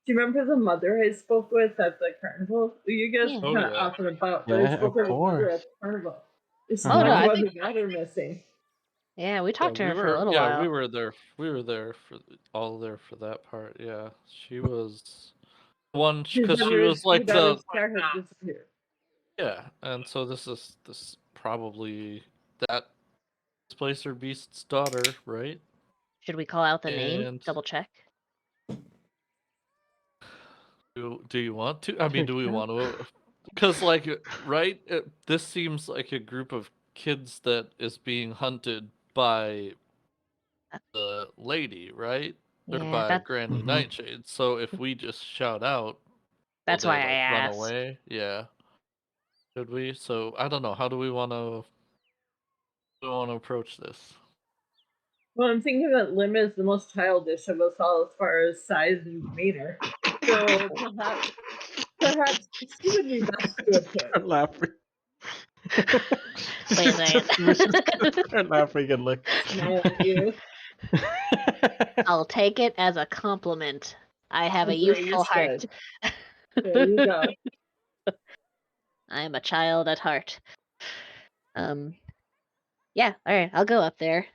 Do you remember the mother I spoke with at the carnival? You guys Yeah. were Oh, kind of yeah. off and about, but I Yeah, spoke of with the mother course. at the carnival. Is she Oh, no, talking I about think- her daughter missing? Yeah, we Yeah, talked to her for a little yeah, while. we were there. We were there for all there for that part. Yeah, she was one because she was Your like the daughter's car had disappeared. yeah, and so this probably that Displacer Beast's daughter, right? Should we call out the name? And Double check. do you want to? I mean, do we Yeah. want to? Because like right, this seems like a group of kids that is being hunted by the lady, right? Or Yeah, by that, Granny Mhm. Nightshade. So if we just shout out, will that's they why I like run asked. away? Yeah. Should we? So I don't know. How do we want to approach this? Well, I'm thinking that Lim is the most childish of us all as far as size and demeanor. So perhaps she would be best to approach. Start laughing. Wait a second. We're just gonna start laughing and look. Smile at you. I'll take it as a compliment. I have a That's what you youthful heart. said. There you go. I am a child at heart. Yeah, all right, I'll go up there.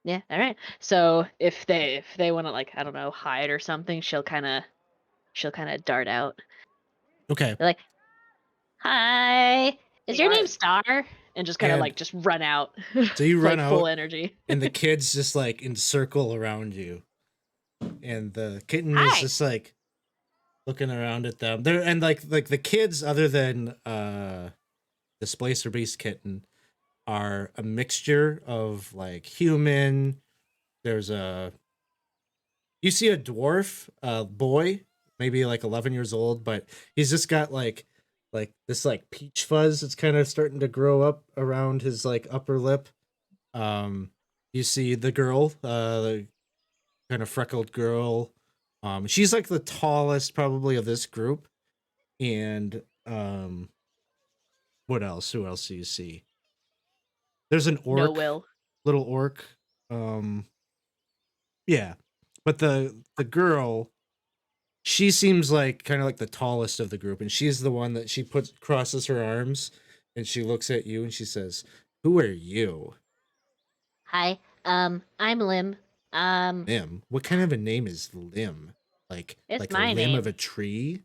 Yeah, all right. So if they want to, like, I don't know, hide or something, she'll kind of dart out. Okay. They're like, "Hi, is your Hi. name Star?" And just kind of And- like just run out. So you run like full out, energy. and the kids just like encircle around you, and the kitten Hi. is just like looking around at them. They're and like the kids, other than Displacer Beast kitten, are a mixture of like human. There's you see a dwarf boy, maybe like 11 years old, but he's just got like this like peach fuzz that's kind of starting to grow up around his like upper lip. You see the girl, the kind of freckled girl. She's like the tallest probably of this group. And what else? Who else do you see? There's an orc, No will. little orc. Yeah, but the girl, she seems like kind of like the tallest of the group, and she's the one that she crosses her arms, and she looks at you and she says, "Who are you?" Hi, I'm Lim. Lim. What kind of a name is Lim? Like It's a my limb name. of a tree?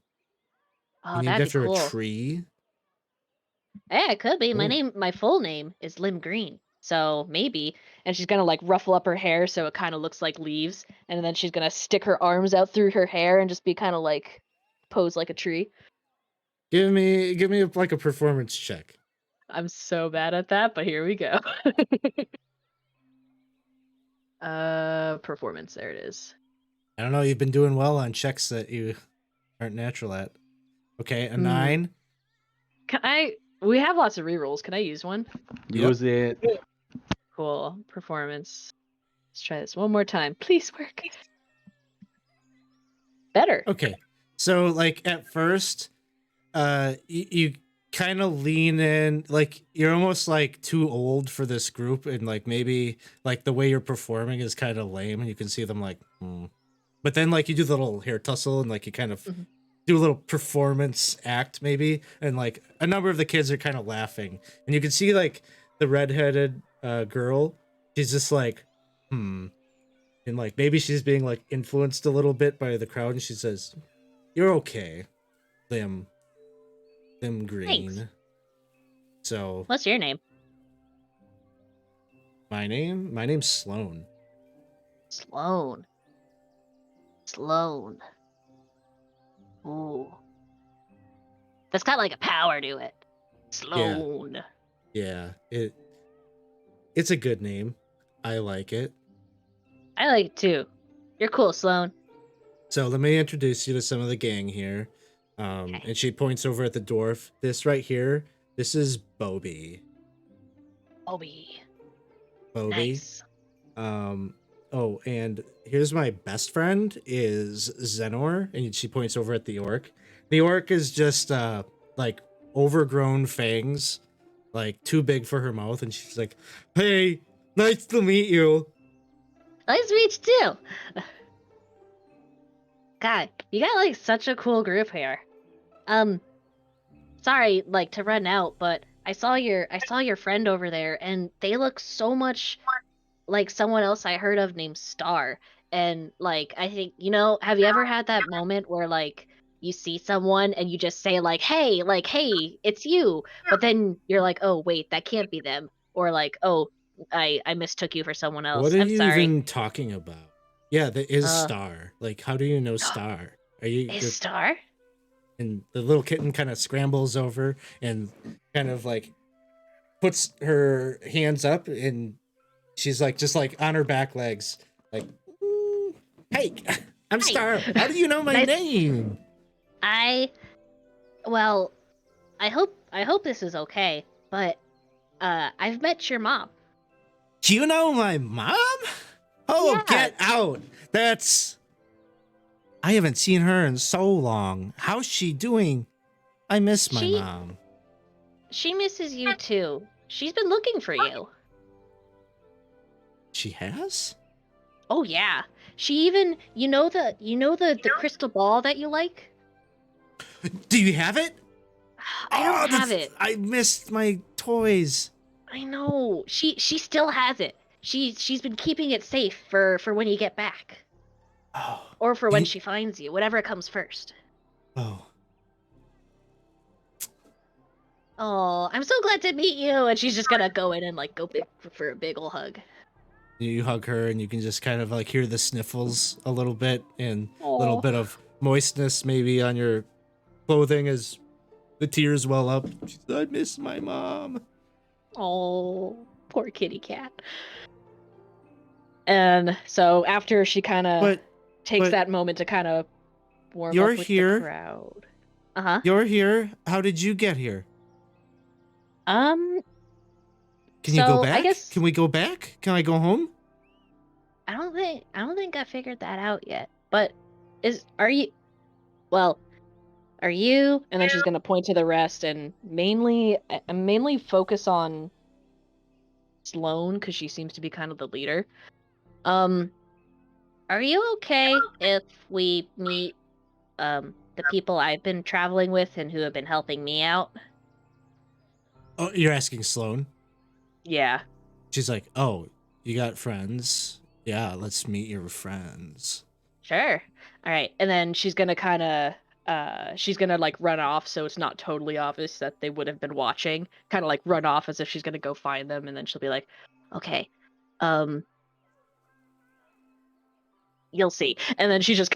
Oh, You named that'd be after cool. a tree? Yeah, it could be. Cool. My full name is Lim Green. So maybe. And she's gonna like ruffle up her hair so it kind of looks like leaves. And then she's gonna stick her arms out through her hair and just be kind of like pose like a tree. Give me like a performance check. I'm so bad at that, but here we go. Performance. There it is. I don't know. You've been doing well on checks that you aren't natural at. Okay, a 9. We have lots of rerolls. Can I use one? Use it. Cool. Performance. Let's try this one more time. Please work. Better. Okay. So like at first, you kind of lean in, like you're almost like too old for this group, and like maybe like the way you're performing is kind of lame, and you can see them like, But then like you do the little hair tussle and like you kind of do a little performance act maybe, and like a number of the kids are kind of laughing, and you can see like the redheaded girl, she's just like, and like maybe she's being like influenced a little bit by the crowd, and she says, "You're okay, Lim Green." Thanks. So What's your name? my name's Sloan. Sloan. Ooh. That's got like a power to it. Sloan. Yeah, it's a good name. I like it. I like it too. You're cool, Sloan. So let me introduce you to some of the gang here. Okay. And she points over at the dwarf. This right here, this is Bobby. Obi. Bobby. Nice. Oh, and here's my best friend is Zenor, and she points over at the orc. The orc is just like overgrown fangs, like too big for her mouth, and she's like, "Hey, nice to meet you." Nice to meet you too. God, you got like such a cool group here. Sorry, like to run out, but I saw your friend over there, and they look so much like someone else I heard of named Star. And like I think, have you ever had that moment where like you see someone and you just say hey, it's you, but then you're like, oh wait, that can't be them, or like, oh, I mistook you for someone else. What are I'm you sorry. even talking about? Yeah, that is Uh, Star. Like, how do you know Star? Are you? Is You're, Star? and the little kitten kind of scrambles over and kind of like puts her hands up, and she's like just like on her back legs, like, "Hey, I'm Hi. Star. How do you know my Nice- name?" Well, I hope this is okay, but I've met your mom. Do you know my mom? Oh, Yeah. get out! I haven't seen her in so long. How's she doing? I miss my She- mom. She misses you too. She's been looking for you. She has? Oh yeah. She even the crystal ball that you like? Do you have it? I don't have that's- it. I missed my toys. I know. She still has it. She's been keeping it safe for when you get back. Oh. Or for when You- she finds you, whatever comes first. Oh. Oh, I'm so glad to meet you. And she's just gonna go in and like go big for a big ol' hug. You hug her, and you can just kind of like hear the sniffles a little bit, and a little Aw. bit of moistness maybe on your clothing as the tears well up. She said, I miss my mom. Oh, poor kitty cat. And so after she kind of But takes but that moment to kind of warm you're up with here. the crowd. Uh-huh. you're here. How did you get here? Can you So, go I back? guess- Can we go back? Can I go home? I don't think I figured that out yet. But are you and then she's gonna point to the rest and mainly focus on Sloane because she seems to be kind of the leader. Are you okay if we meet the people I've been traveling with and who have been helping me out? Oh, you're asking Sloane? Yeah. She's like, oh, you got friends? Yeah, let's meet your friends. Sure. All right. And then she's gonna she's gonna like run off so it's not totally obvious that they would have been watching. Kind of like run off as if she's gonna go find them, and then she'll be like, okay, you'll see. And then she just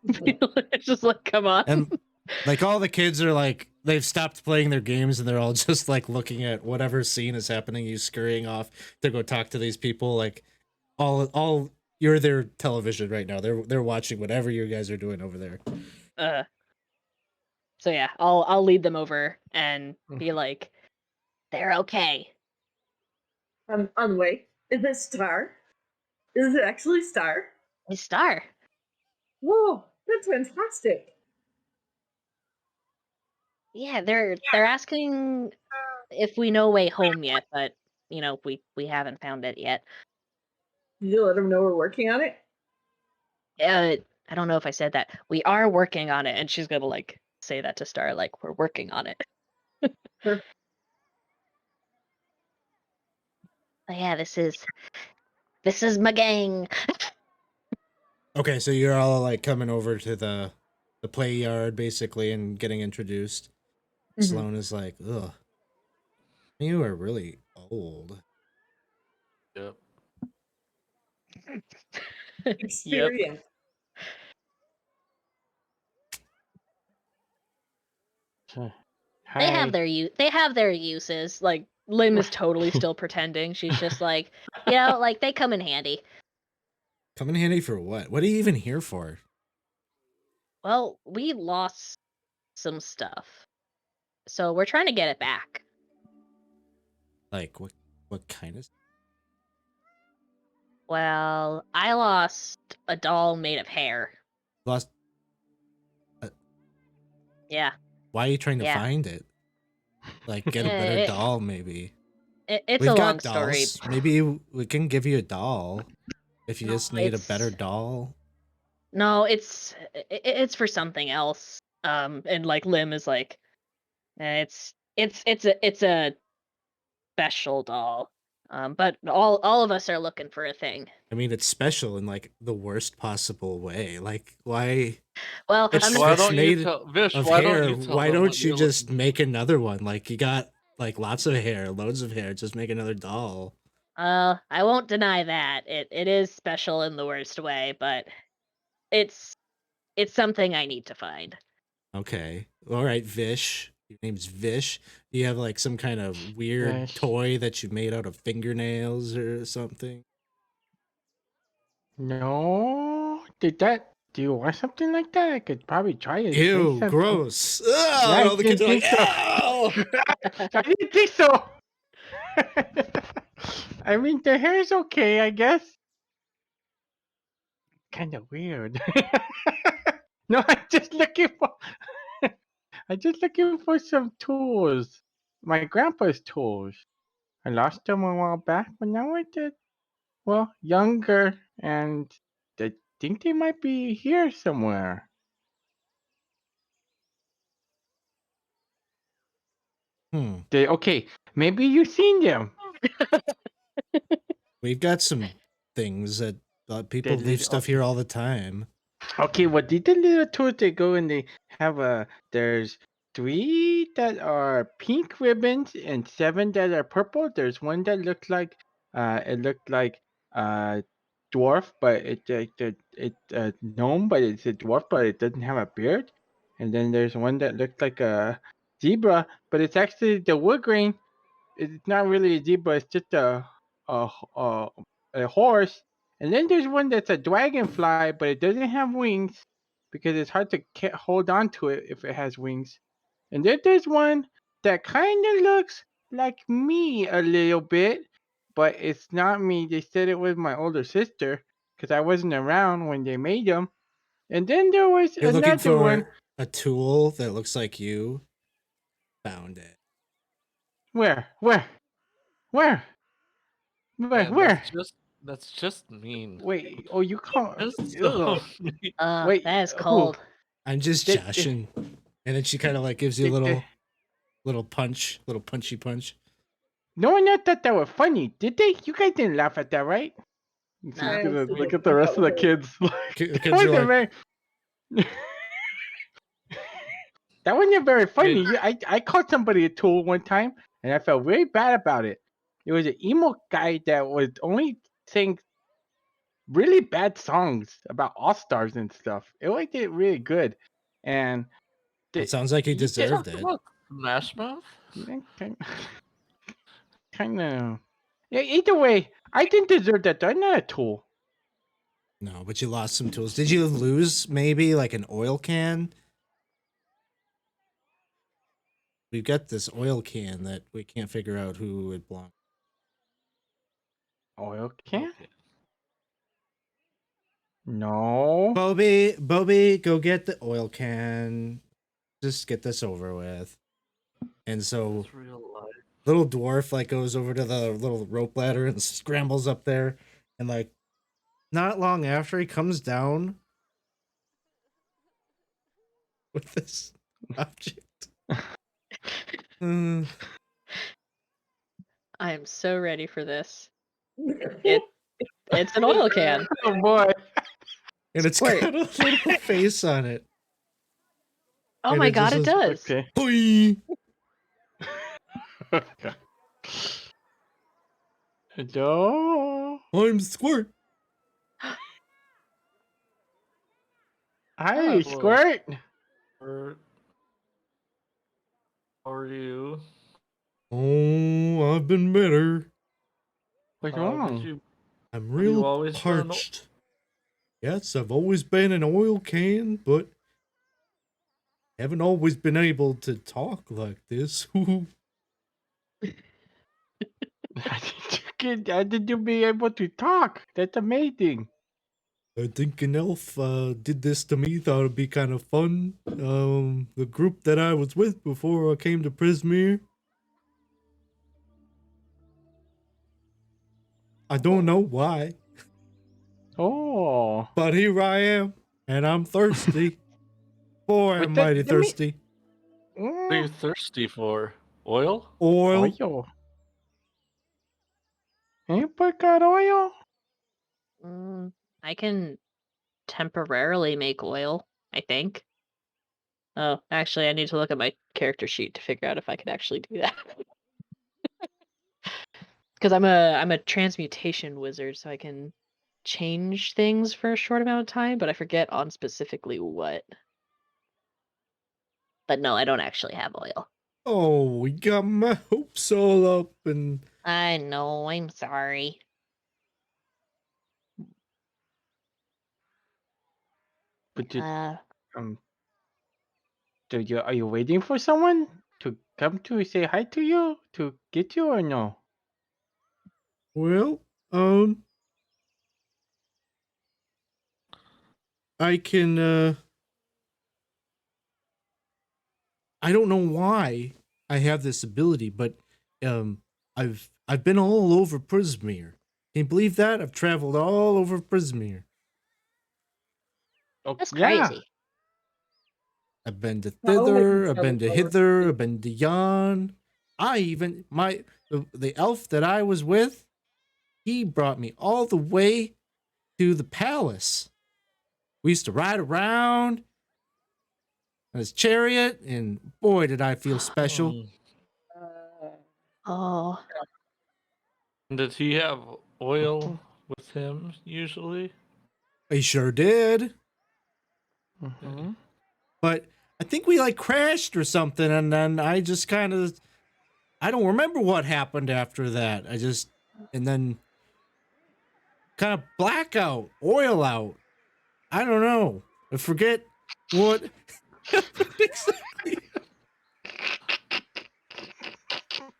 it's just like, come on. And like all the kids are like, they've stopped playing their games and they're all just like looking at whatever scene is happening. You scurrying off to go talk to these people. Like all you're their television right now. They're watching whatever you guys are doing over there. So yeah, I'll lead them over and be like, they're okay. On the way. Is it Star? Is it actually Star? It's Star. Whoa, that's fantastic. Yeah, they're asking if we know way home yet, but we haven't found it yet. Did you let them know we're working on it? I don't know if I said that. We are working on it, and she's gonna like say that to Star, like, we're working on it. Sure. Oh, yeah, this is my gang. Okay, so you're all like coming over to the play yard basically and getting introduced. Mhm. Sloane is like, ugh, you are really old. Yep. Experience. They have Hi. they have their uses. Like, Lim is totally still pretending. She's just like, like they come in handy. Come in handy for what? What are you even here for? Well, we lost some stuff, so we're trying to get it back. Like what kind of? Well, I lost a doll made of hair. Lost? Yeah, Why are you trying to yeah. find it? Like get a Eh, better it- doll, maybe. it's We've a long got story. dolls. Maybe we can give you a doll if you No, just need a it's better doll. no, it's for something else. And like Lim is like, it's a special doll. But all of us are looking for a thing. I mean, it's special in like the worst possible way. Like, why? Well, It's I'm Why it's don't you made tell Vish? of Why don't hair. you tell Why them what don't you you're just looking make another one? Like, you got like lots of hair, loads of hair. Just make another doll. I won't deny that it is special in the worst way, but it's it's something I need to find. Okay. All right, Vish. Your name's Vish. Do you have like some kind of weird Vish. toy that you made out of fingernails or something? No, do you want something like that? I could probably try it. Ew, gross. Ugh, I all the kids are like, didn't think ew. I didn't think so. I mean, the hair is okay, I guess. Kind of weird. No, I'm just looking for some tools. My grandpa's tools. I lost them a while back, but now I did. Well, younger, and I think they might be here somewhere. Okay, maybe you've seen them. We've got some things that people They leave did- stuff here all the time. Okay, well, these are little tools they go and they have there's 3 that are pink ribbons and 7 that are purple. There's one that looked like it looked like dwarf, but it's gnome, but it's a dwarf, but it doesn't have a beard. And then there's one that looked like a zebra, but it's actually the wood grain. It's not really a zebra. It's just a a, a horse. And then there's one that's a dragonfly, but it doesn't have wings because it's hard to hold on to it if it has wings. And then there's one that kind of looks like me a little bit, but it's not me. They said it was my older sister because I wasn't around when they made them. And then there was You're looking another one. for a tool that looks like you. Found it. Where? Where? Where? Where? Man, Where? that's just mean. Wait. Oh, you can't. Just so mean. Wait, That is who? cold. I'm just Did- joshing. And then she kind of like gives you a Did- little punch, little punchy punch. No one else thought that was funny, did they? You guys didn't laugh at that, right? You see, No. he's gonna I look didn't. at the rest of the That was kids. Kids That are wasn't like, very. That wasn't very funny. Wait. I called somebody a tool one time, and I felt very bad about it. It was an emo guy that was only saying really bad songs about all stars and stuff. It like did really good, and it sounds like he you did- deserved it. Look, Smash Mouth. kind of. Yeah, either way, I didn't deserve that. I'm not a tool. No, but you lost some tools. Did you lose maybe like an oil can? We've got this oil can that we can't figure out who it belongs. Oil can? Okay. No. Bobby, go get the oil can. Just get this over with. And so It's real life. little dwarf like goes over to the little rope ladder and scrambles up there, and like not long after he comes down with this object. I am so ready for this. It's an oil can. Oh boy. And it's Squirt. got a little face on it. Oh And my it god, just it is- does. Okay. Boing! Hello. I'm Squirt. Hi, Hello. Squirt. How are you? Oh, I've been better. What's Did wrong? you? I'm you real always been an o- parched. Yes, I've always been an oil can, but haven't always been able to talk like this. How did you be able to talk? That's amazing. I think an elf did this to me. Thought it'd be kind of fun. The group that I was with before I came to Prismere. I don't know why, Oh. but here I am, and I'm thirsty. Boy, But I'm that- mighty let me- thirsty. What are you thirsty for? Oil? Oil. Oil. Anybody got oil? I can temporarily make oil, I think. Oh, actually, I need to look at my character sheet to figure out if I can actually do that. Because I'm a transmutation wizard, so I can change things for a short amount of time, but I forget on specifically what. But no, I don't actually have oil. Oh, we got my hopes all up, and I know, I'm sorry. But did, Uh, um, are you waiting for someone to come to say hi to you to get you or no? well, I can. I don't know why I have this ability, but I've been all over Prismere. Can you believe that? I've traveled all over Prismere. Oh, that's yeah. crazy. I've been to How have you thither, I've been to traveled over hither, I've been to yon. I even the elf that I was with, he brought me all the way to the palace. We used to ride around on his chariot, and boy, did I feel special. Oh, Did he have oil with him usually? He sure did. Mhm. But I think we like crashed or something, and then I just kind of I don't remember what happened after that. And then kind of blackout, oil out. I don't know. I forget what happened exactly.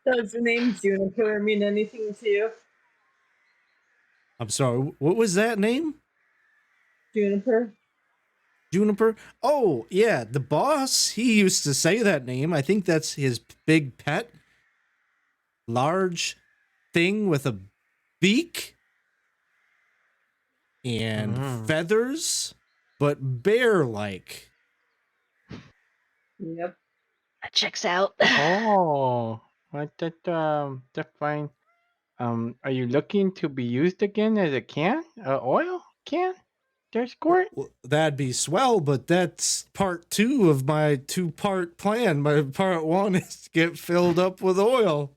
Does the name Juniper mean anything to you? I'm sorry. What was that name? Juniper? Juniper? Oh, yeah, the boss. He used to say that name. I think that's his big pet. Large thing with a beak and feathers, but bear-like. Yep. that checks out. Oh, that's fine. Are you looking to be used again as a can? Oil can? There's squirt? Well, that'd be swell, but that's part 2 of my 2-part plan. My part 1 is to get filled up with oil.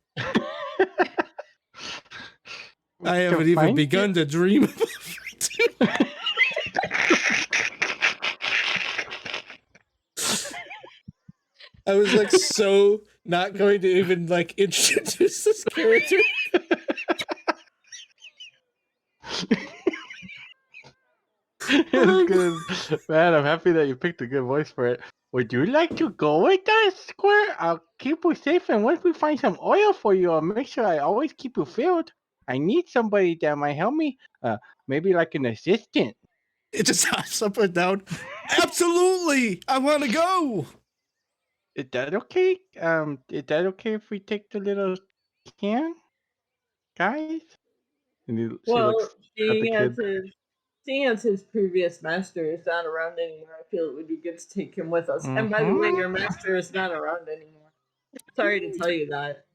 I haven't even find begun to dream about it. I was like so not going to even like introduce this character. It's good. Man, I'm happy that you picked a good voice for it. Would you like to go with us, Squirt? I'll keep you safe, and once we find some oil for you, I'll make sure I always keep you filled. I need somebody that might help me. Maybe like an assistant. It just hops up and down. Absolutely, I want to go. Is that okay? Is that okay if we take the little can, guys? And she Well, looks at the kid. seeing as his previous master is not around anymore, I feel it would be good to take him with us. And by the way, your master is not around anymore. Sorry to tell you that.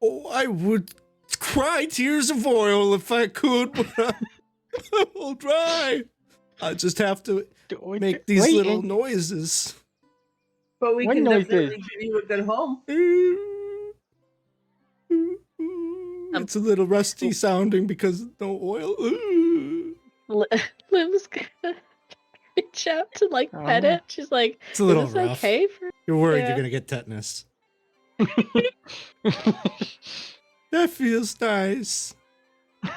Oh, I would cry tears of oil if I could, but I will try. I just have to make these little noises. But we What can noise definitely is? give you a good home. It's a little rusty sounding because no oil. Lim's gonna reach out to like pet Oh. it. She's like, It's a little is this rough. okay for You're worried Yeah. you're gonna get tetanus. That feels nice.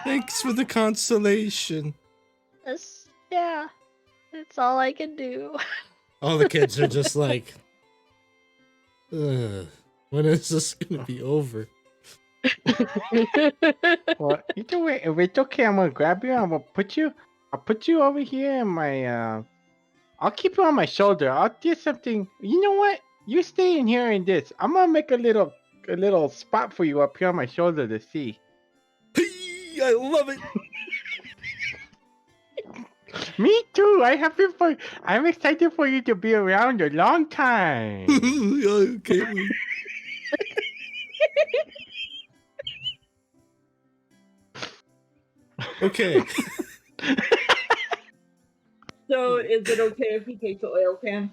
Thanks for the consolation. us? Yeah. That's all I can do. All the kids are just like, ugh, when is this gonna be over? Well, either way, if it's okay, I'm gonna grab you. I'll put you over here in my. I'll keep you on my shoulder. I'll do something. You know what? You stay in here in this. I'm gonna make a little spot for you up here on my shoulder to see. I love it. Me too. I'm excited for you to be around a long time. I can't wait. Okay. So is it okay if we take the oil can?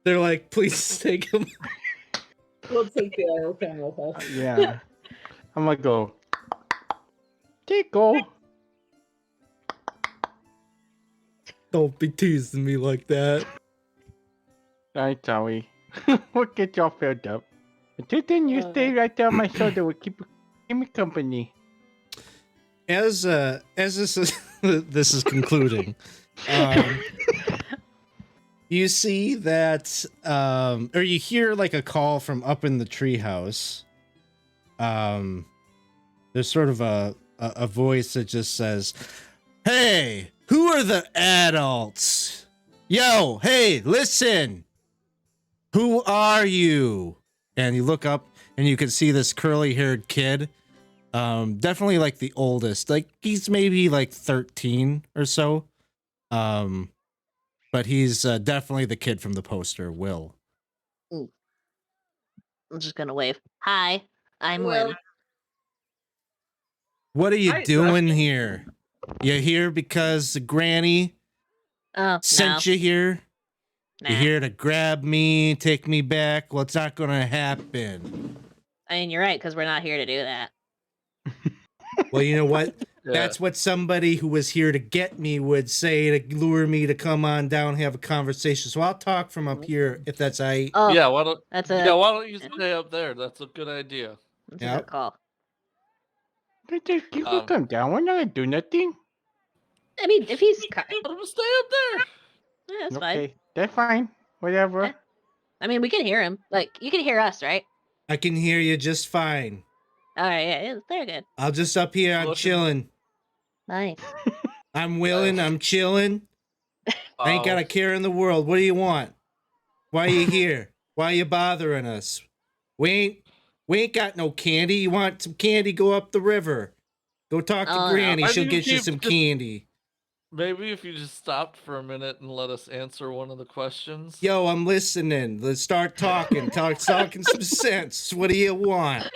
They're like, please take him. We'll take the oil can with us. Yeah. I'm gonna go. Tickle. Don't be teasing me like that. Alright, sorry. We'll get you all filled up. Until then, you stay right there on my shoulder. We'll keep me company. As this is this is concluding, you see that or you hear like a call from up in the treehouse. There's sort of a voice that just says, "Hey, who are the adults? Yo, hey, listen. Who are you?" And you look up and you can see this curly-haired kid. Definitely like the oldest. Like he's maybe like 13 or so. But he's definitely the kid from the poster, Will. I'm just gonna wave. Hi, I'm Well, Lynn. What are you Hi, doing Josh. here? You here because the granny Oh, sent you here? no. You here to grab me, take me back? Well, it's not gonna happen. I mean, you're right, because we're not here to do that. Well, you know what? Yeah. That's what somebody who was here to get me would say to lure me to come on down and have a conversation. So I'll talk from up here if that's I. Oh, Yeah, why don't that's yeah, why don't you stay up there? That's a good idea. that's a Yep. good call. You can come down. We're not gonna do nothing. I mean, if he's, Let him stay up there. yeah, that's fine. Okay, that's fine. Whatever. Yeah. I mean, we can hear him. Like, you can hear us, right? I can hear you just fine. All right, yeah, they're good. I'll just up here. I'm Looking- chilling. Nice. I'm willing. I'm chilling. I ain't got a care in the world. What do you want? Why you here? Why you bothering us? We ain't got no candy. You want some candy? Go up the river. Go talk to Oh, no. Granny. Why do She'll you get you keep some just- candy. Maybe if you just stopped for a minute and let us answer one of the questions. Yo, I'm listening. Let's start talking. Talking some sense. What do you want?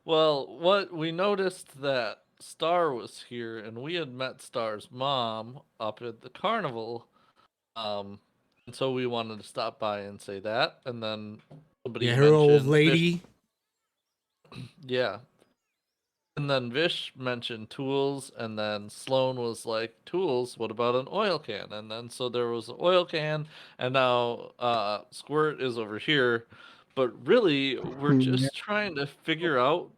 Well, what we noticed that Star was here, and we had met Star's mom up at the carnival, and so we wanted to stop by and say that, and then somebody Yeah, her old mentioned lady. Yeah. And then Vish mentioned tools, and then Sloan was like, tools, what about an oil can? And then so there was an oil can, and now Squirt is over here. But really, we're just trying to figure out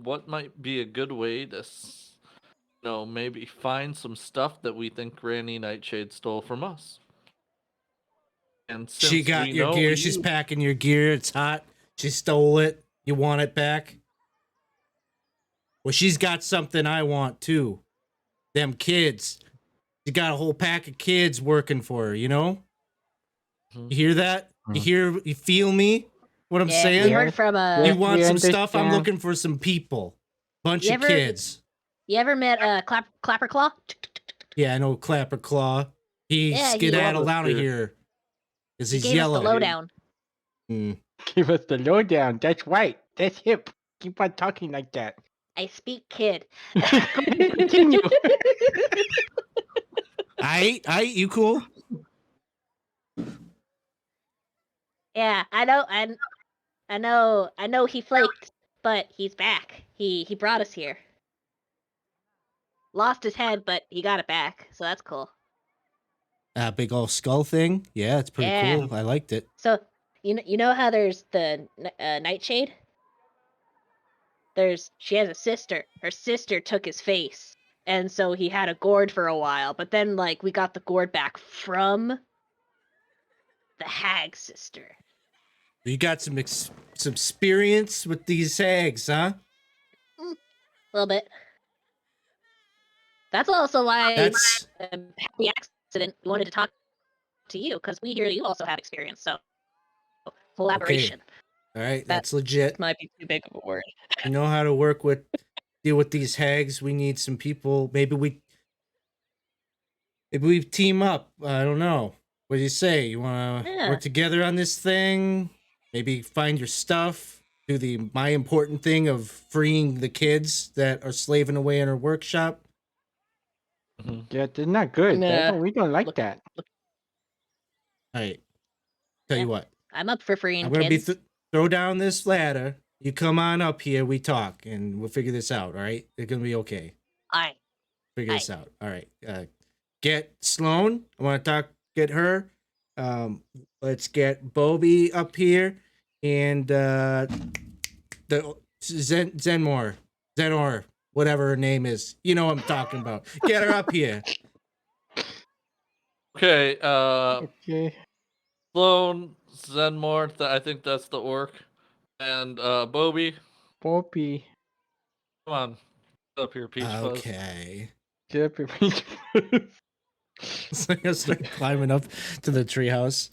what might be a good way to, maybe find some stuff that we think Granny Nightshade stole from us. And since She got we your know gear. She's packing your gear. It's hot. She stole it. You want it back? Well, she's got something I want too. Them kids. She got a whole pack of kids working for her, you know? Mhm. You hear that? You feel me? What I'm Yeah, saying? we heard from You want we some stuff? I'm understand. looking for some people. Bunch You of ever- kids. You ever met Clapper Claw? Yeah, I know Clapper Claw. He Yeah, he- skedaddled out of Dude. here. Because He he's gave yellow. us the lowdown. Mm. Give us the lowdown. That's right. That's hip. Keep on talking like that. I speak kid. Continue. I, you cool? Yeah, I know he flaked, but he's back. He brought us here. Lost his head, but he got it back, so that's cool. That big old skull thing? Yeah, it's pretty Yeah. cool. I liked it. So you know how there's the Nightshade? She has a sister. Her sister took his face and so he had a gourd for a while. But then, like, we got the gourd back from the hag sister. You got some experience with these hags, huh? A little bit. That's also why That's happy accident wanted to talk to you, because we hear you also have experience. So collaboration. all right. That That's legit. might be too big of a word. You know how to deal with these hags. We need some people. Maybe we team up. I don't know. What do you say? You want to Yeah. work together on this thing? Maybe find your stuff. Do my important thing of freeing the kids that are slaving away in our workshop. Yeah, they're not good. Nah. We don't like Look- that. All right. Tell you what. I'm up for freeing I'm gonna kids. throw down this ladder. You come on up here. We talk, and we'll figure this out. All right? It's gonna be okay. All right. Figure this out. All right. Get Sloan. I want to get her. Let's get Bobby up here, and the Zenor, whatever her name is. You know what I'm talking about. Get her up here. Okay, Okay. Sloan, Zenmore, I think that's the orc, and Bobby. Bobby. Come on, get up here, Peach Fuzz. Okay. Get up here. So I start climbing up to the treehouse.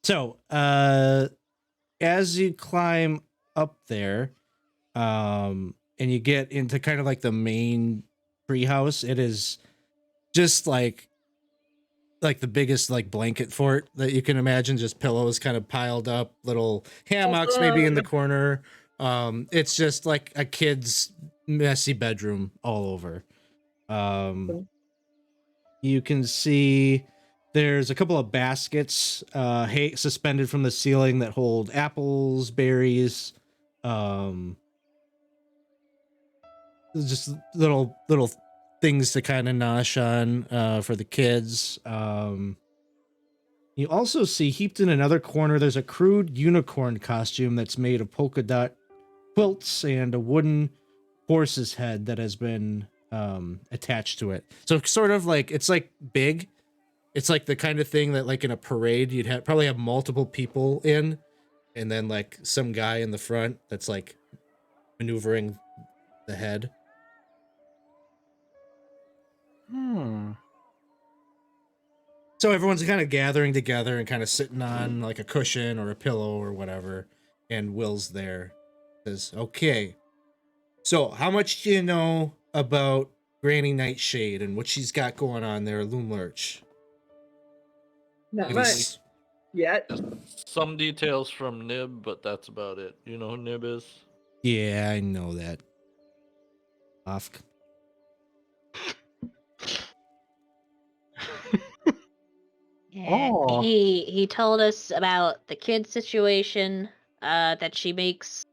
So as you climb up there, and you get into kind of like the main treehouse, it is just like the biggest like blanket fort that you can imagine, just pillows kind of piled up, little hammocks maybe in the corner. It's just like a kid's messy bedroom all over. You can see there's a couple of baskets suspended from the ceiling that hold apples, berries, just little things to kind of nosh on for the kids. You also see heaped in another corner, there's a crude unicorn costume that's made of polka dot quilts and a wooden horse's head that has been attached to it. So sort of like, it's like big. It's like the kind of thing that like in a parade, you'd probably have multiple people in, and then like some guy in the front that's like maneuvering the head. So everyone's kind of gathering together and kind of sitting on like a cushion or a pillow or whatever. And Will's there. Says, okay, so how much do you know about Granny Nightshade and what she's got going on there at Loom Lurch? Not Any much s- yet. Some details from Nib, but that's about it. You know who Nib is? Yeah, I know that. Ofk. Yeah, Oh. he told us about the kid situation, that she makes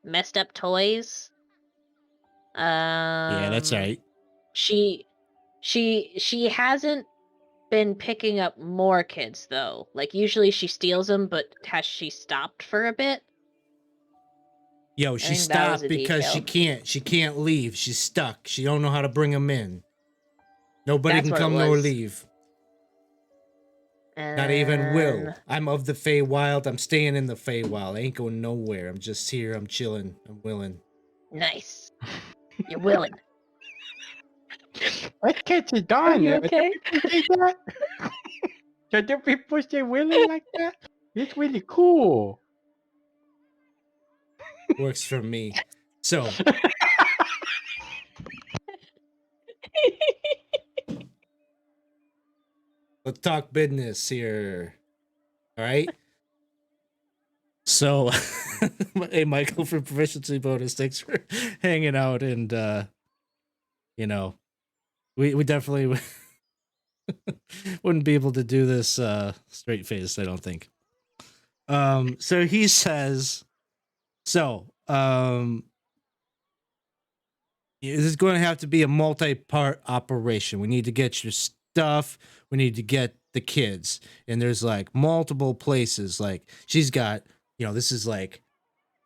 messed up toys. Yeah, that's right. She hasn't been picking up more kids though. Like usually she steals them, but has she stopped for a bit? Yo, she think that was stopped a because detail. she can't leave. She's stuck. She don't know how to bring them in. Nobody That's can what it come nor was. leave. Not even Will. I'm of the Feywild. I'm staying in the Feywild. I ain't going nowhere. I'm just here. I'm chilling. I'm willing. Nice. You're willing. Let's catch it Are on. you Do okay? people say that? Do people say willing like that? It's really cool. Works for me. So, let's talk business here. All right? So, hey, Michael from Proficiency Bonus, thanks for hanging out. And, you know, we definitely wouldn't be able to do this straight faced, I don't think. So he says, this is going to have to be a multi-part operation. We need to get your stuff. We need to get the kids. And there's like multiple places. Like she's got, this is like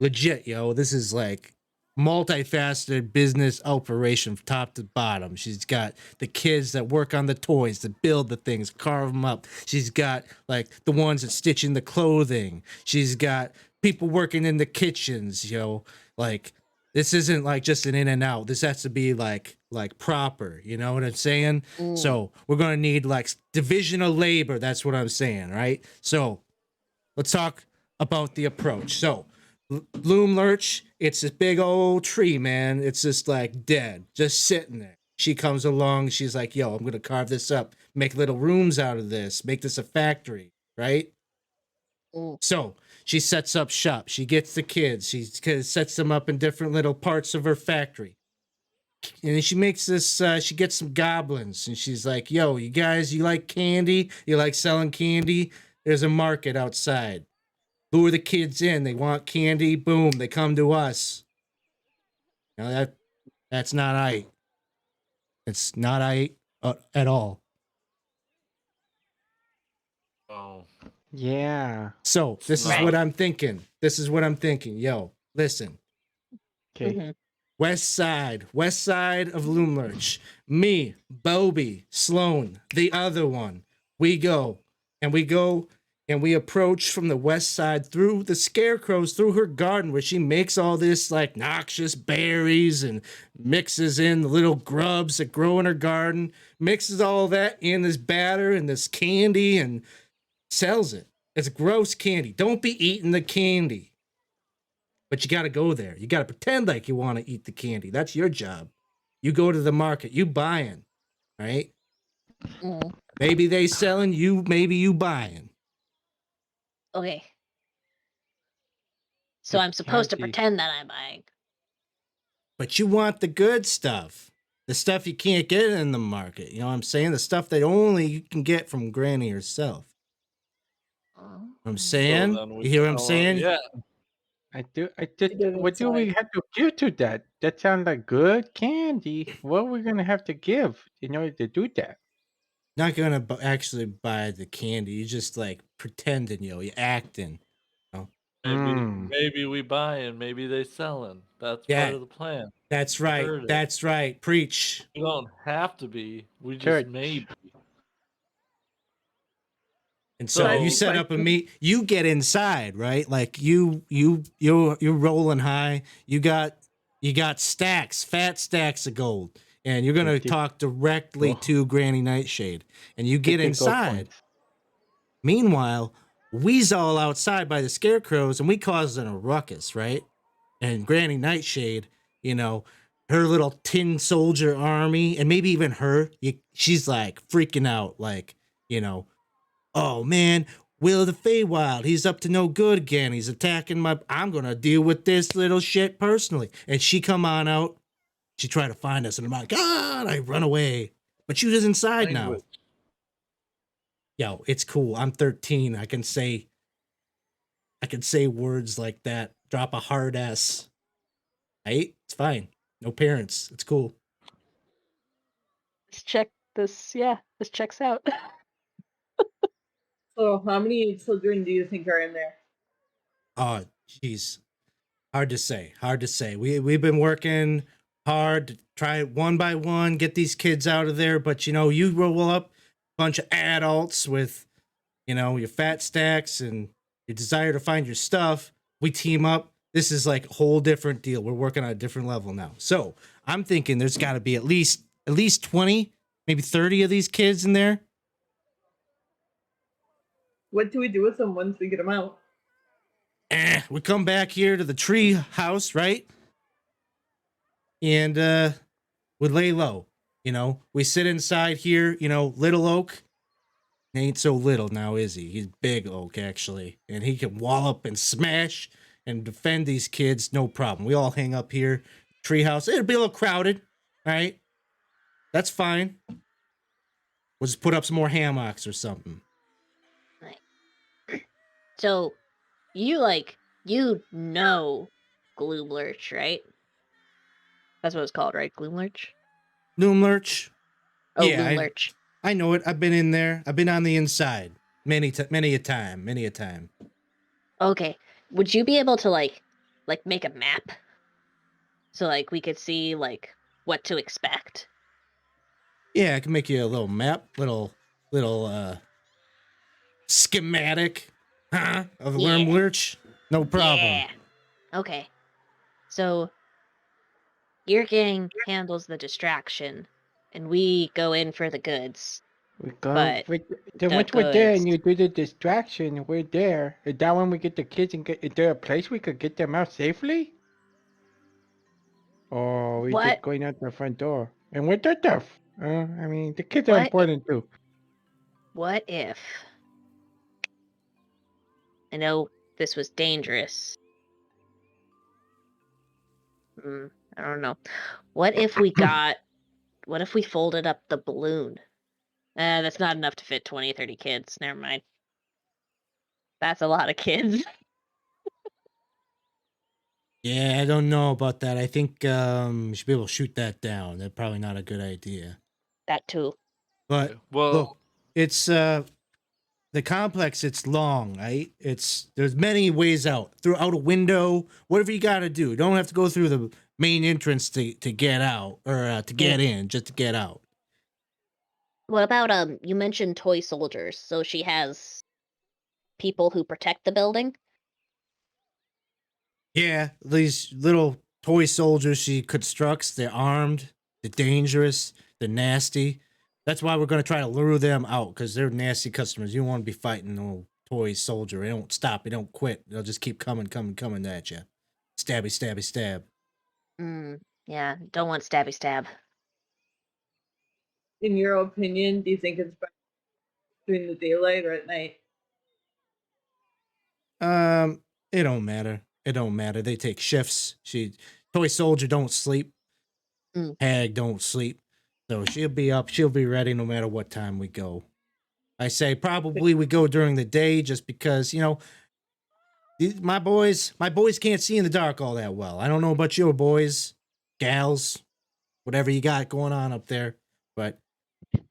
legit, this is like multifaceted business operation from top to bottom. She's got the kids that work on the toys, that build the things, carve them up. She's got like the ones that stitch in the clothing. She's got people working in the kitchens, like this isn't like just an in and out. This has to be like proper, you know what I'm saying? So we're going to need like division of labor. That's what I'm saying, right? So let's talk about the approach. So Loom Lurch, it's this big old tree, man. It's just like dead, just sitting there. She comes along. She's like, yo, I'm going to carve this up, make little rooms out of this, make this a factory, right? So she sets up shop. She gets the kids. She sets them up in different little parts of her factory. And then she makes this, she gets some goblins. And she's like, yo, you guys, you like candy? You like selling candy? There's a market outside. Lure the kids in. They want candy. Boom. They come to us. Now that's not right. It's not right at all. Oh. Yeah. So this is Right. what I'm thinking. Yo, listen. Okay. West side of Loom Lurch. Me, Bobby, Sloan, the other one. We go and we approach from the west side through the scarecrows, through her garden where she makes all this like noxious berries and mixes in the little grubs that grow in her garden, mixes all that in this batter and this candy and sells it. It's gross candy. Don't be eating the candy. But you got to go there. You got to pretend like you want to eat the candy. That's your job. You go to the market. You buying, right? Maybe they selling, maybe you buying. Okay. So I'm supposed to Candy. pretend that I'm buying. But you want the good stuff. The stuff you can't get in the market. You know what I'm saying? The stuff that only you can get from Granny herself. I'm saying? So then we You hear what I'm tell her, saying? Yeah. I did. get What do we inside. have to give to that? That sounds like good candy. What are we gonna have to give in order to do that? Not gonna actually buy the candy. You just like pretending, you acting. Maybe we buy and maybe they selling. That's Yeah. part of the plan. That's right. Heard it. That's right. Preach. We don't have to be. We just Church. may be. And so So- you set up a meet. You get inside, right? Like you're rolling high. You got stacks, fat stacks of gold, and you're gonna 50. talk directly Oh. to Granny Nightshade. And you get 50 gold inside. points. Meanwhile, we's all outside by the scarecrows, and we causing a ruckus, right? And Granny Nightshade, her little tin soldier army, and maybe even her, she's like freaking out, like, oh man, Will of the Feywild, he's up to no good again. He's attacking I'm gonna deal with this little shit personally. And she come on out, she try to find us, and I'm like, God, I run away. But she was inside now. Language. Yo, it's cool. I'm 13. I can say words like that. Drop a hard S. Right? It's fine. No parents. It's cool. This checks out. So, how many children do you think are in there? Oh, jeez. Hard to say. We've been working hard to try one by one, get these kids out of there. But, you roll up a bunch of adults with, your fat stacks and your desire to find your stuff. We team up. This is like a whole different deal. We're working on a different level now. So I'm thinking there's got to be at least 20, maybe 30 of these kids in there. What do we do with them once we get them out? We come back here to the tree house, right? And we lay low. We sit inside here. Little Oak ain't so little now, is he? He's big Oak, actually, and he can wallop and smash and defend these kids, no problem. We all hang up here, treehouse. It'll be a little crowded, right? That's fine. We'll just put up some more hammocks or something. So, you Gloomlurch, right? That's what it's called, right? Gloomlurch? Loom Lurch. Oh, Yeah, Gloomlurch. I know it. I've been in there. I've been on the inside many a time. Okay. Would you be able to make a map? so like we could see like what to expect. Yeah, I can make you a little map, little schematic, of Yeah. Lurch. No problem. Yeah. Okay. So your gang handles the distraction, and we go in for the goods. We go. But Then the once we're there and goods- you do the distraction, we're there. Is that when we get the kids and is there a place we could get them out safely? Or we What? just going out the front door? And we're tough. I mean, the kids are What? important too. What if? I know this was dangerous. I don't know. What if we got? What if we folded up the balloon? That's not enough to fit 20, 30 kids. Never mind. That's a lot of kids. Yeah, I don't know about that. I think you should be able to shoot that down. That's probably not a good idea. That too. But Okay, well, look, it's the complex. It's long, right? There's many ways out. Through out a window, whatever you got to do. You don't have to go through the main entrance to get out or to get in, just to get out. What about you mentioned toy soldiers, so she has people who protect the building? Yeah, these little toy soldiers she constructs, they're armed, they're dangerous, they're nasty. That's why we're going to try to lure them out because they're nasty customers. You don't want to be fighting no toy soldier. They don't stop, they don't quit. They'll just keep coming at you. Stabby, stabby, stab. Yeah, don't want stabby stab. In your opinion, do you think it's better during the daylight or at night? It don't matter. It don't matter. They take shifts. Toy soldier don't sleep. Hag don't sleep. So she'll be up. She'll be ready no matter what time we go. I say probably we go during the day just because, my boys can't see in the dark all that well. I don't know about your boys, gals, whatever you got going on up there, but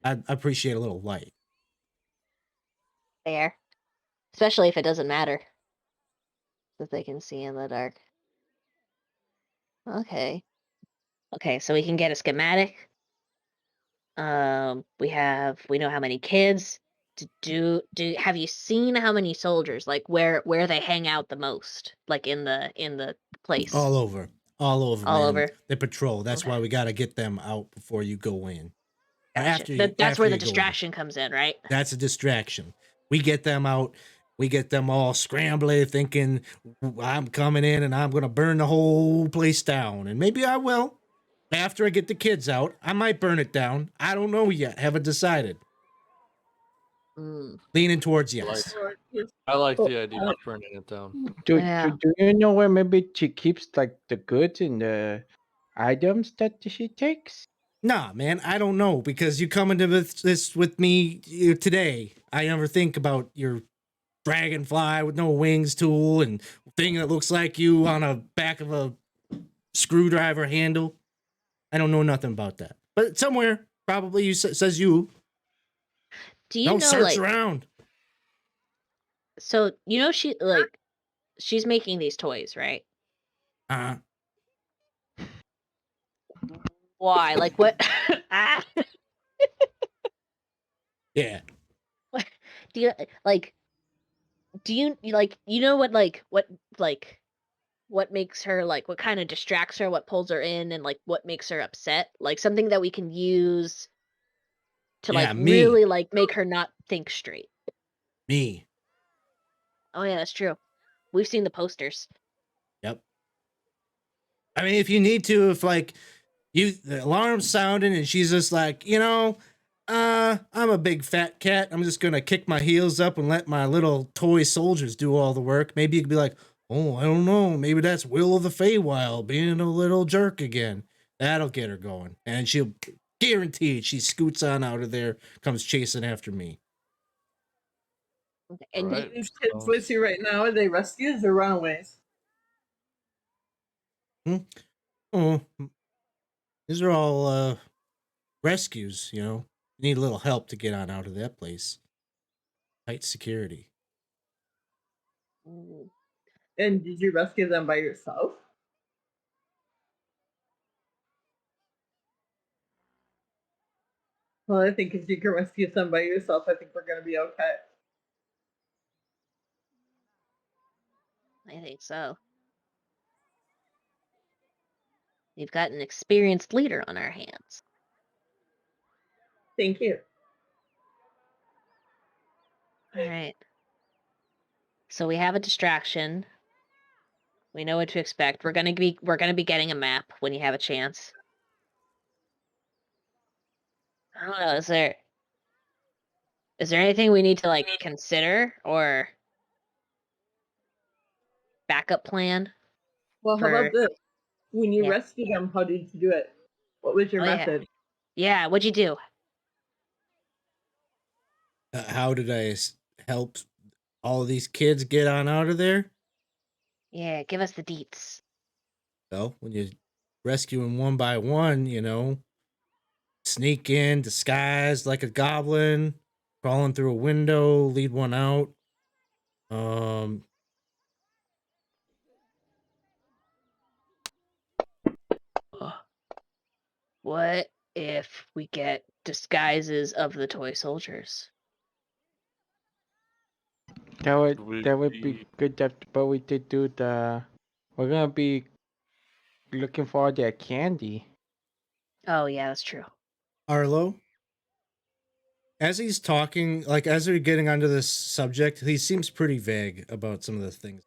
I appreciate a little light. Fair. Especially if it doesn't matter. That they can see in the dark. Okay. Okay, so we can get a schematic. We know how many kids. Have you seen how many soldiers, like where they hang out the most, like in the place? All over, All man. over. They patrol. That's Okay. why we got to get them out before you go in. Gotcha. That's where the distraction comes in, right? That's a distraction. We get them out. We get them all scrambling, thinking I'm coming in and I'm going to burn the whole place down. And maybe I will. After I get the kids out, I might burn it down. I don't know yet. Haven't decided. Leaning towards yes. I like the idea of burning it down. Do Yeah. you know where maybe she keeps like the goods and the items that she takes? Nah, man, I don't know because you come into this with me today. I never think about your dragonfly with no wings tool and thing that looks like you on a back of a screwdriver handle. I don't know nothing about that. But somewhere, probably you says you. Do you Don't know search like around. so she's making these toys, right? Why? Like what? Yeah. Do you know what makes her like what kind of distracts her, what pulls her in, and like what makes her upset? Like something that we can use to Yeah, like me. really like make her not think straight. Me. Oh yeah, that's true. We've seen the posters. Yep. I mean, if you need to, if like the alarm's sounding and she's just like, I'm a big fat cat. I'm just gonna kick my heels up and let my little toy soldiers do all the work. Maybe you could be like, oh, I don't know. Maybe that's Will of the Feywild being a little jerk again. That'll get her going. And she'll guaranteed she scoots on out of there, comes chasing after me. Okay, and Alright. These kids with you right now, are they rescues or runaways? Oh, these are all rescues, Need a little help to get on out of that place. Tight security. And did you rescue them by yourself? Well, I think if you can rescue some by yourself, I think we're gonna be okay. I think so. We've got an experienced leader on our hands. Thank you. All right. So we have a distraction. We know what to expect. We're gonna be getting a map when you have a chance. I don't know. Is there anything we need to like consider or backup plan? Well, how For about this? When you yeah. rescued him, how did you do it? What was your Oh yeah. method? Yeah. What'd you do? How did I help all of these kids get on out of there? Yeah. Give us the deets. Well, when you rescue them one by one, sneak in, disguised like a goblin, crawling through a window, lead one out. Um, What if we get disguises of the toy soldiers? That would be good. But we did do the. We're gonna be looking for their candy. Oh yeah, that's true. Arlo, as he's talking, like as we're getting onto this subject, he seems pretty vague about some of the things.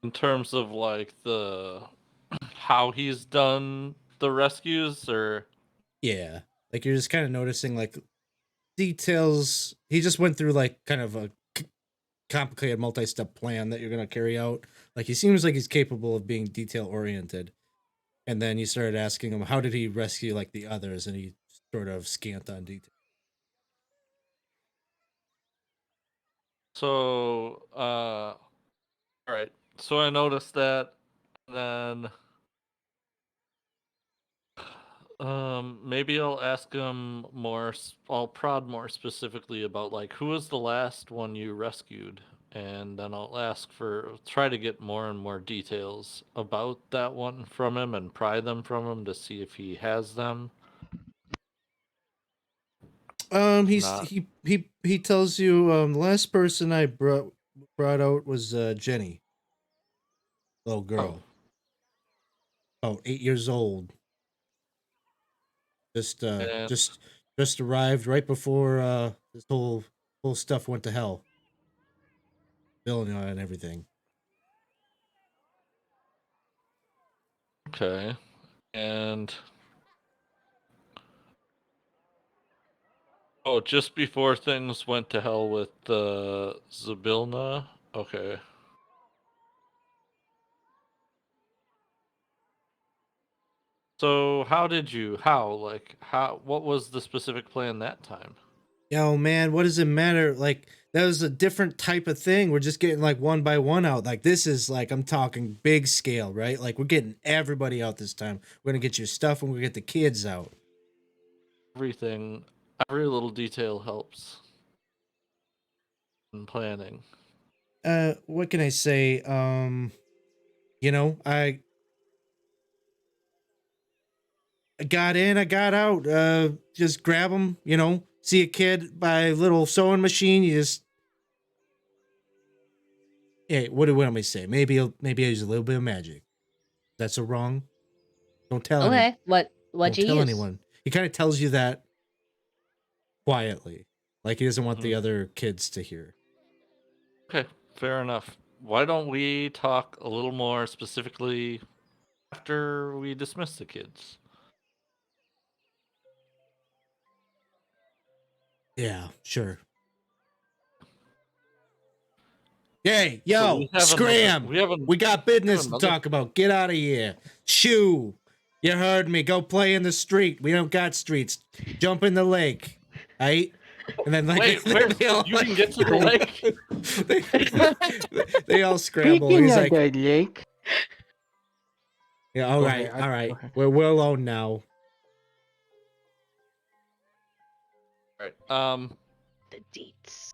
In terms of like the how he's done the rescues, or Yeah, like you're just kind of noticing like details. He just went through like kind of a complicated multi-step plan that you're going to carry out. Like he seems like he's capable of being detail oriented. And then you started asking him how did he rescue like the others, and he sort of scant on detail. so all right. So I noticed that, then maybe I'll ask him more. I'll prod more specifically about like who was the last one you rescued, and then I'll try to get more and more details about that one from him and pry them from him to see if he has them. Not He tells you the last person I brought out was Jenny, little girl, about 8 years old. Just and just arrived right before this whole stuff went to hell, billing on and everything. okay, and oh, just before things went to hell with Zabilna. Okay. So what was the specific plan that time? Yo, man, what does it matter? Like, that was a different type of thing. We're just getting like one by one out. Like, this is like, I'm talking big scale, right? Like, we're getting everybody out this time. We're gonna get your stuff and we're gonna get the kids out. Everything, every little detail helps in planning. What can I say? I got in, I got out. Just grab them, see a kid by a little sewing machine, you just, hey, what am I say? Maybe I use a little bit of magic. That's so wrong. Don't tell anyone. Okay. What'd Don't you tell use? anyone. He kind of tells you that quietly, like he doesn't want the Mhm. other kids to hear. Okay, fair enough. Why don't we talk a little more specifically after we dismiss the kids? Yeah, sure. Hey, So yo, scram! We got business to talk about. Get out of here. Shoo! You heard me. Go play in the street. We don't got streets. Jump in the lake. Right? And then like Wait, they all, you can get to the lake? they all scramble. Speaking He's of like, the lake, yeah, all Go right, ahead, all right. go ahead. We're alone now. Right. The deets.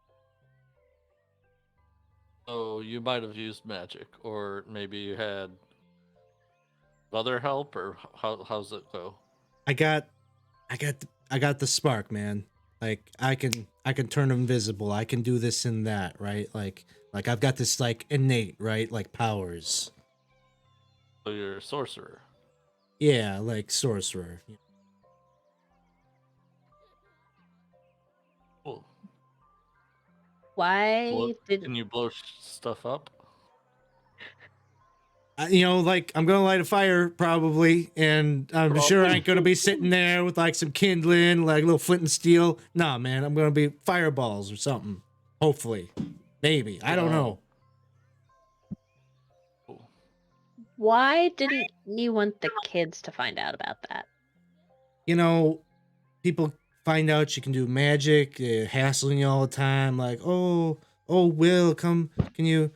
So you might have used magic, or maybe you had other help, or how's it go? I got the spark, man. Like I can turn invisible. I can do this and that, right? Like I've got this like innate, right? Like powers. So you're a sorcerer. Yeah, like sorcerer. Cool. Why did Can you blow stuff up? Like I'm gonna light a fire probably, and I'm sure I ain't gonna be sitting there with like some kindling, like a little flint and steel. Nah, man, I'm gonna be fireballs or something. Hopefully, maybe. I don't know. Cool. why didn't you want the kids to find out about that? People find out you can do magic, hassling you all the time. Like, oh, Will, come, can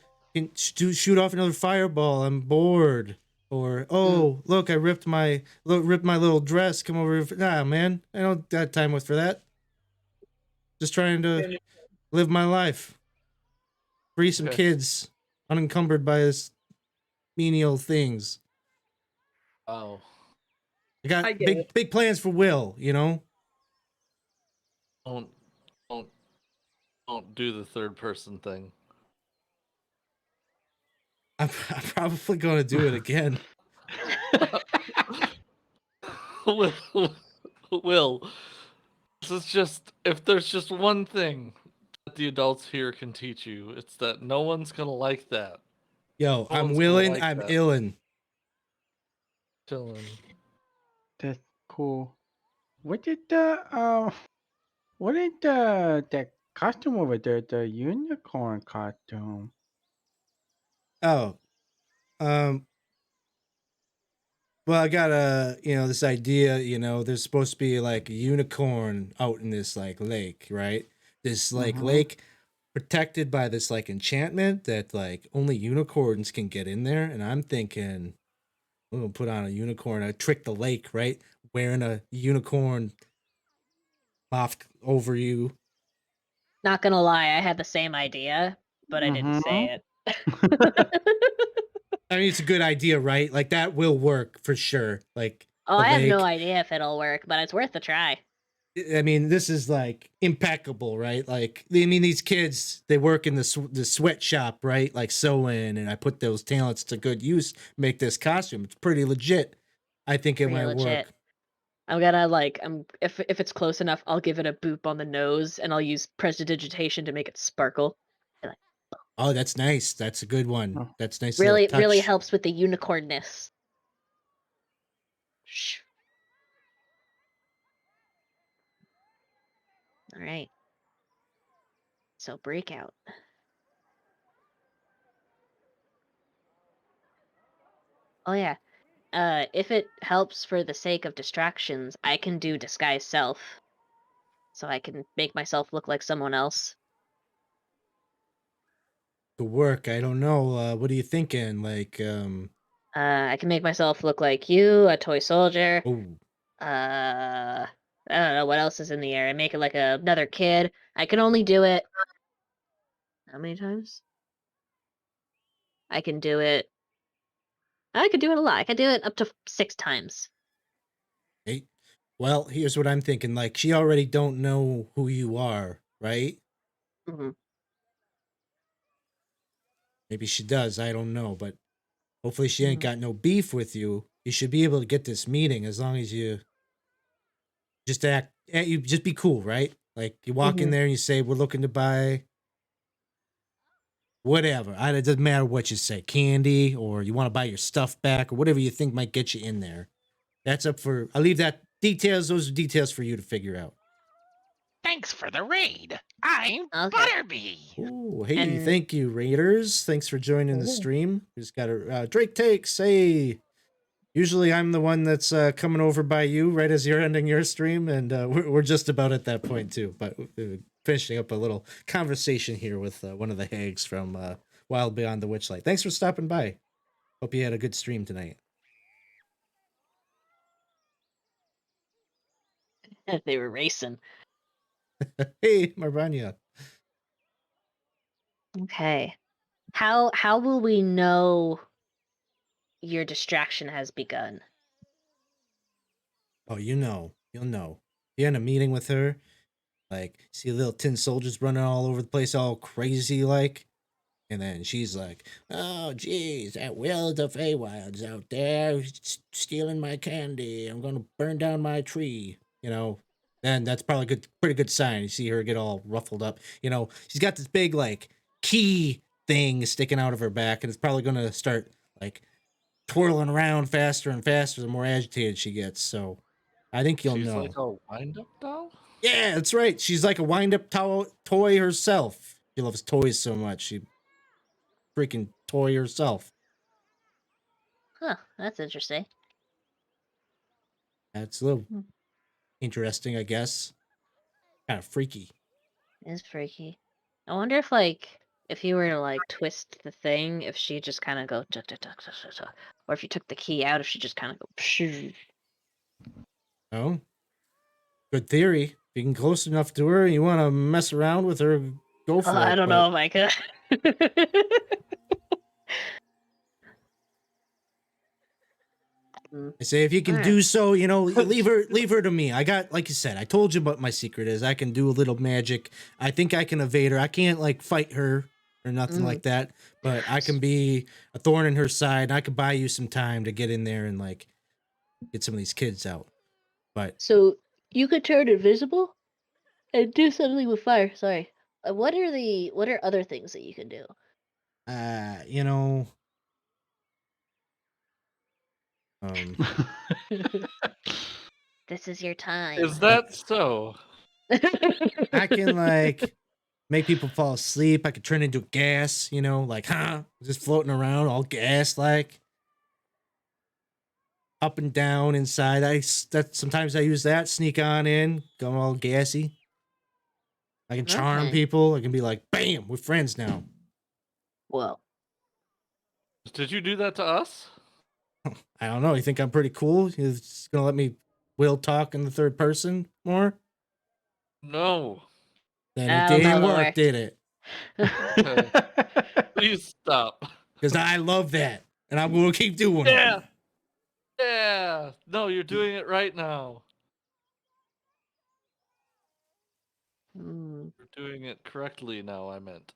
shoot off another fireball? I'm bored. Or, oh, look, I ripped my little dress. Come over. Nah, man, I don't got time for that. Just trying to live my life, free some Okay. kids, unencumbered by this menial things. Oh. I got I get big plans for Will. Don't do the third person thing. I'm probably gonna do it again. Will, this is just, if there's just one thing that the adults here can teach you, it's that no one's gonna like that. Yo, I'm one's gonna willing, like I'm that. illin'. Chillin'. That's cool. What did the that costume over there, the unicorn costume? Oh, um, well, I got this idea, there's supposed to be like a unicorn out in this like lake, right? This like lake protected by this like enchantment that like only unicorns can get in there. And I'm thinking, I'm gonna put on a unicorn, I trick the lake, right? Wearing a unicorn off over you. Not gonna lie, I had the same idea, but I didn't say it. I mean, it's a good idea, right? Like that will work for sure. Like Oh, the I have no lake. idea if it'll work, but it's worth a try. I mean, this is like impeccable, right? Like, I mean, these kids, they work in the sweatshop, right? Like sewing, and I put those talents to good use, make this costume. It's pretty legit. I think it Pretty might legit. work. I'm gonna if it's close enough, I'll give it a boop on the nose, and I'll use prestidigitation to make it sparkle. Oh, that's nice. That's a good one. Oh. That's nice. Really, little touch. really helps with the unicornness. Shh. All right. So breakout. Oh yeah. If it helps for the sake of distractions, I can do disguise self. So I can make myself look like someone else. To work. I don't know. What are you thinking? Like, I can make myself look like you, a toy soldier. oh, I don't know what else is in the air. I make it like another kid. I can only do it. How many times? I can do it. I could do it a lot. I could do it up to 6 times. hey. Well, here's what I'm thinking. Like, she already don't know who you are, right? Hmm. Maybe she does. I don't know, but hopefully she ain't got no beef with you. You should be able to get this meeting as long as you just you just be cool, right? Like you walk in there and you say, "We're looking to buy whatever." It doesn't matter what you say, candy, or you want to buy your stuff back, or whatever you think might get you in there. That's up for. I leave that details. Those are details for you to figure out. Thanks for the raid. I'm Okay. Butterby. Oh, hey, And- thank you, Raiders. Thanks for joining the stream. We just got a Drake takes. Hey, usually I'm the one that's coming over by you right as you're ending your stream, and we're just about at that point too. But finishing up a little conversation here with one of the hags from Wild Beyond the Witchlight. Thanks for stopping by. Hope you had a good stream tonight. They were racing. Hey, Marvania. Okay. How will we know your distraction has begun? Oh, you'll know. You're in a meeting with her, like, see little tin soldiers running all over the place, all crazy like, and then she's like, "Oh, geez, that Will the Feywild's out there stealing my candy. I'm gonna burn down my tree." Then that's probably pretty good sign. You see her get all ruffled up. She's got this big like key thing sticking out of her back, and it's probably gonna start like twirling around faster and faster the more agitated she gets. So I think you'll She's know. like a wind-up doll? Yeah, that's right. She's like a wind-up toy herself. She loves toys so much. She freaking toy herself. Huh, that's interesting. That's a little Hmm. interesting, I guess. Kind of freaky. It's freaky. I wonder if you were to like twist the thing, if she just kind of go tuck, tuck, tuck, tuck, tuck, tuck. Or if you took the key out, if she just kind of go pshoo. Oh, good theory. If you can close enough to her and you want to mess around with her, go for it. I don't know if I could. I say if you can do so, leave her to me. I got, like you said, I told you what my secret is. I can do a little magic. I think I can evade her. I can't like fight her or nothing like that, but I can be a thorn in her side. And I could buy you some time to get in there and like get some of these kids out. But So you could turn invisible and do something with fire. Sorry. What are other things that you can do? This is your time. Is that so? I can like make people fall asleep. I could turn into gas, like just floating around all gas like up and down inside. Sometimes I use that, sneak on in, go all gassy. I can charm Okay. people. I can be like, bam, we're friends now. Well, Did you do that to us? I don't know. You think I'm pretty cool? You're just gonna let me Will talk in the third person more? No. Then I it don't know, didn't don't work, worry. did it? Please stop. Because I love that, and I'm gonna keep doing Yeah. it. Yeah. No, you're doing it right now. You're doing it correctly now, I meant.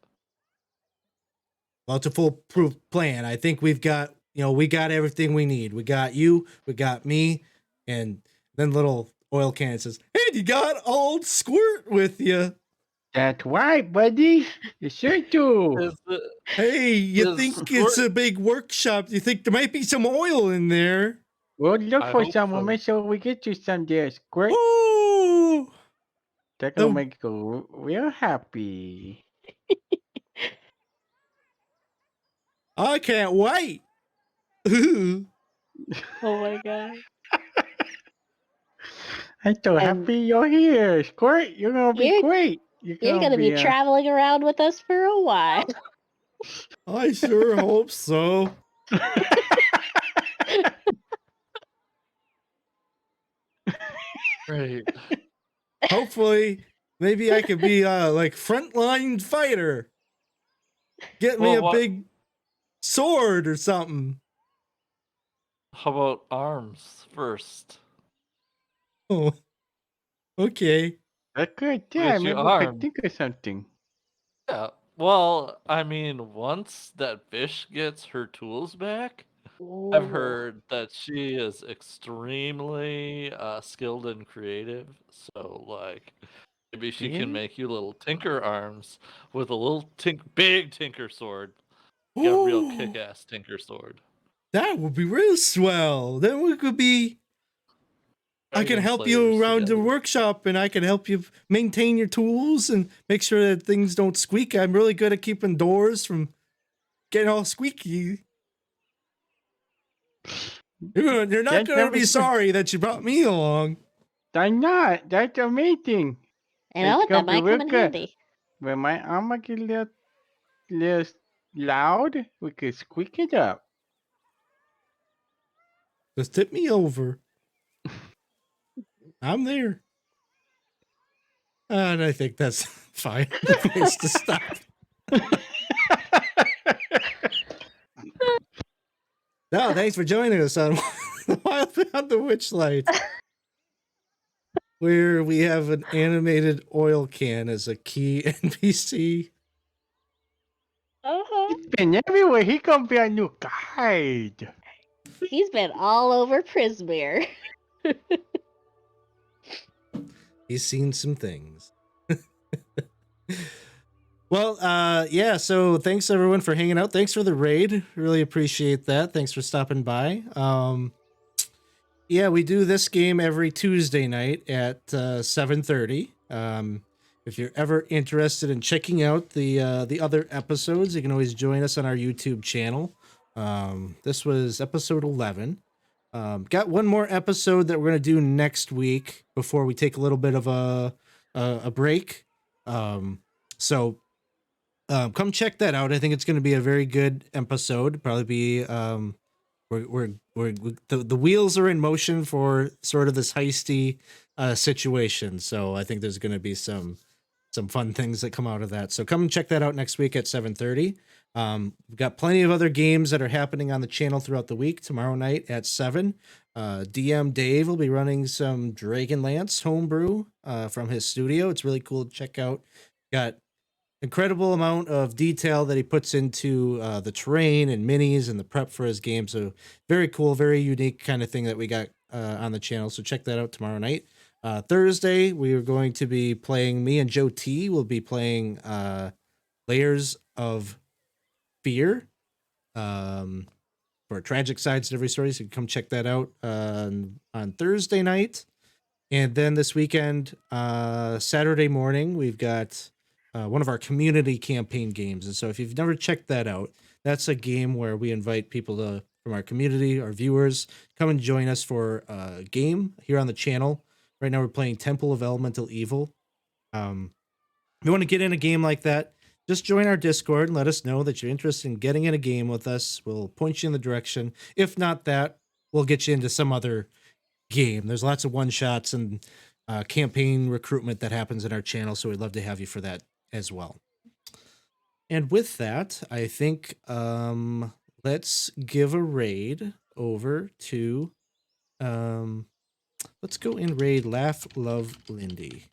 Well, it's a foolproof plan. I think we got everything we need. We got you, we got me, and then little oil can says, "And you got old Squirt with you." That's right, buddy. You sure do. Is the, Hey, you Is think it's Squirt- a big workshop? You think there might be some oil in there? We'll look I for hope some. We'll so. make sure we get you some there, Squirt. Oh, That gonna Oh. make you real happy. I can't wait. oh my god. I'm so And- happy you're here, Squirt. You're gonna be You're- great. You're gonna be traveling around with us for a while. I sure hope so. Great. Hopefully, maybe I could be like frontline fighter. Get me Well, a what- big sword or something. How about arms first? Oh, okay. That's good. Yeah, Get you maybe we could armed. think of something. Yeah. Well, I mean, once that fish gets her tools back, I've heard that she is extremely skilled and creative. So, like, maybe she Really? can make you little tinker arms with a little big tinker sword. Get a real Ooh, kick-ass tinker sword. that would be real swell. Then we could be. I can Dragon help you Slayers around the together. workshop, and I can help you maintain your tools and make sure that things don't squeak. I'm really good at keeping doors from getting all squeaky. You're not That's going to be never- sorry that you brought me along. I'm not. That's amazing. You know It's what? That gonna be might real come in good. handy. When my armor get a little loud, we could squeak it up. Just tip me over. I'm there. And I think that's fine. The place to stop. No, thanks for joining us on The Wild Beyond the Witchlight. where we have an animated oil can as a key NPC. Uh-huh. He's been everywhere. He gonna be a new guide. He's been all over Prismere. He's seen some things. Well, yeah, so thanks everyone for hanging out. Thanks for the raid. Really appreciate that. Thanks for stopping by. Yeah, we do this game every Tuesday night at 7:30. If you're ever interested in checking out the other episodes, you can always join us on our YouTube channel. This was episode 11. Got one more episode that we're gonna do next week before we take a little bit of a break. So come check that out. I think it's going to be a very good episode. Probably be the wheels are in motion for sort of this heisty situation. So I think there's going to be some fun things that come out of that. So come and check that out next week at 7:30. We've got plenty of other games that are happening on the channel throughout the week. Tomorrow night at 7, DM Dave will be running some Dragonlance homebrew from his studio. It's really cool to check out. Got incredible amount of detail that he puts into the terrain and minis and the prep for his game. So very cool, very unique kind of thing that we got on the channel. So check that out tomorrow night. Thursday, we are going to be playing, me and Joe T will be playing Layers of Fear for Tragic Sides to Every Story. So you can come check that out on Thursday night. And then this weekend, Saturday morning, we've got one of our community campaign games. And so if you've never checked that out, that's a game where we invite people from our community, our viewers, come and join us for a game here on the channel. Right now we're playing Temple of Elemental Evil. If you want to get in a game like that, just join our Discord and let us know that you're interested in getting in a game with us. We'll point you in the direction. If not that, we'll get you into some other game. There's lots of one-shots and campaign recruitment that happens in our channel, so we'd love to have you for that as well. And with that, I think let's give a raid over to let's go and raid Laugh Love Lindy,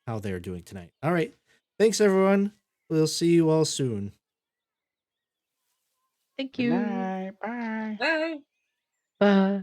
how they're doing tonight. All right, thanks everyone, we'll see you all soon. Thank Good you. night. Bye. Bye. Bye.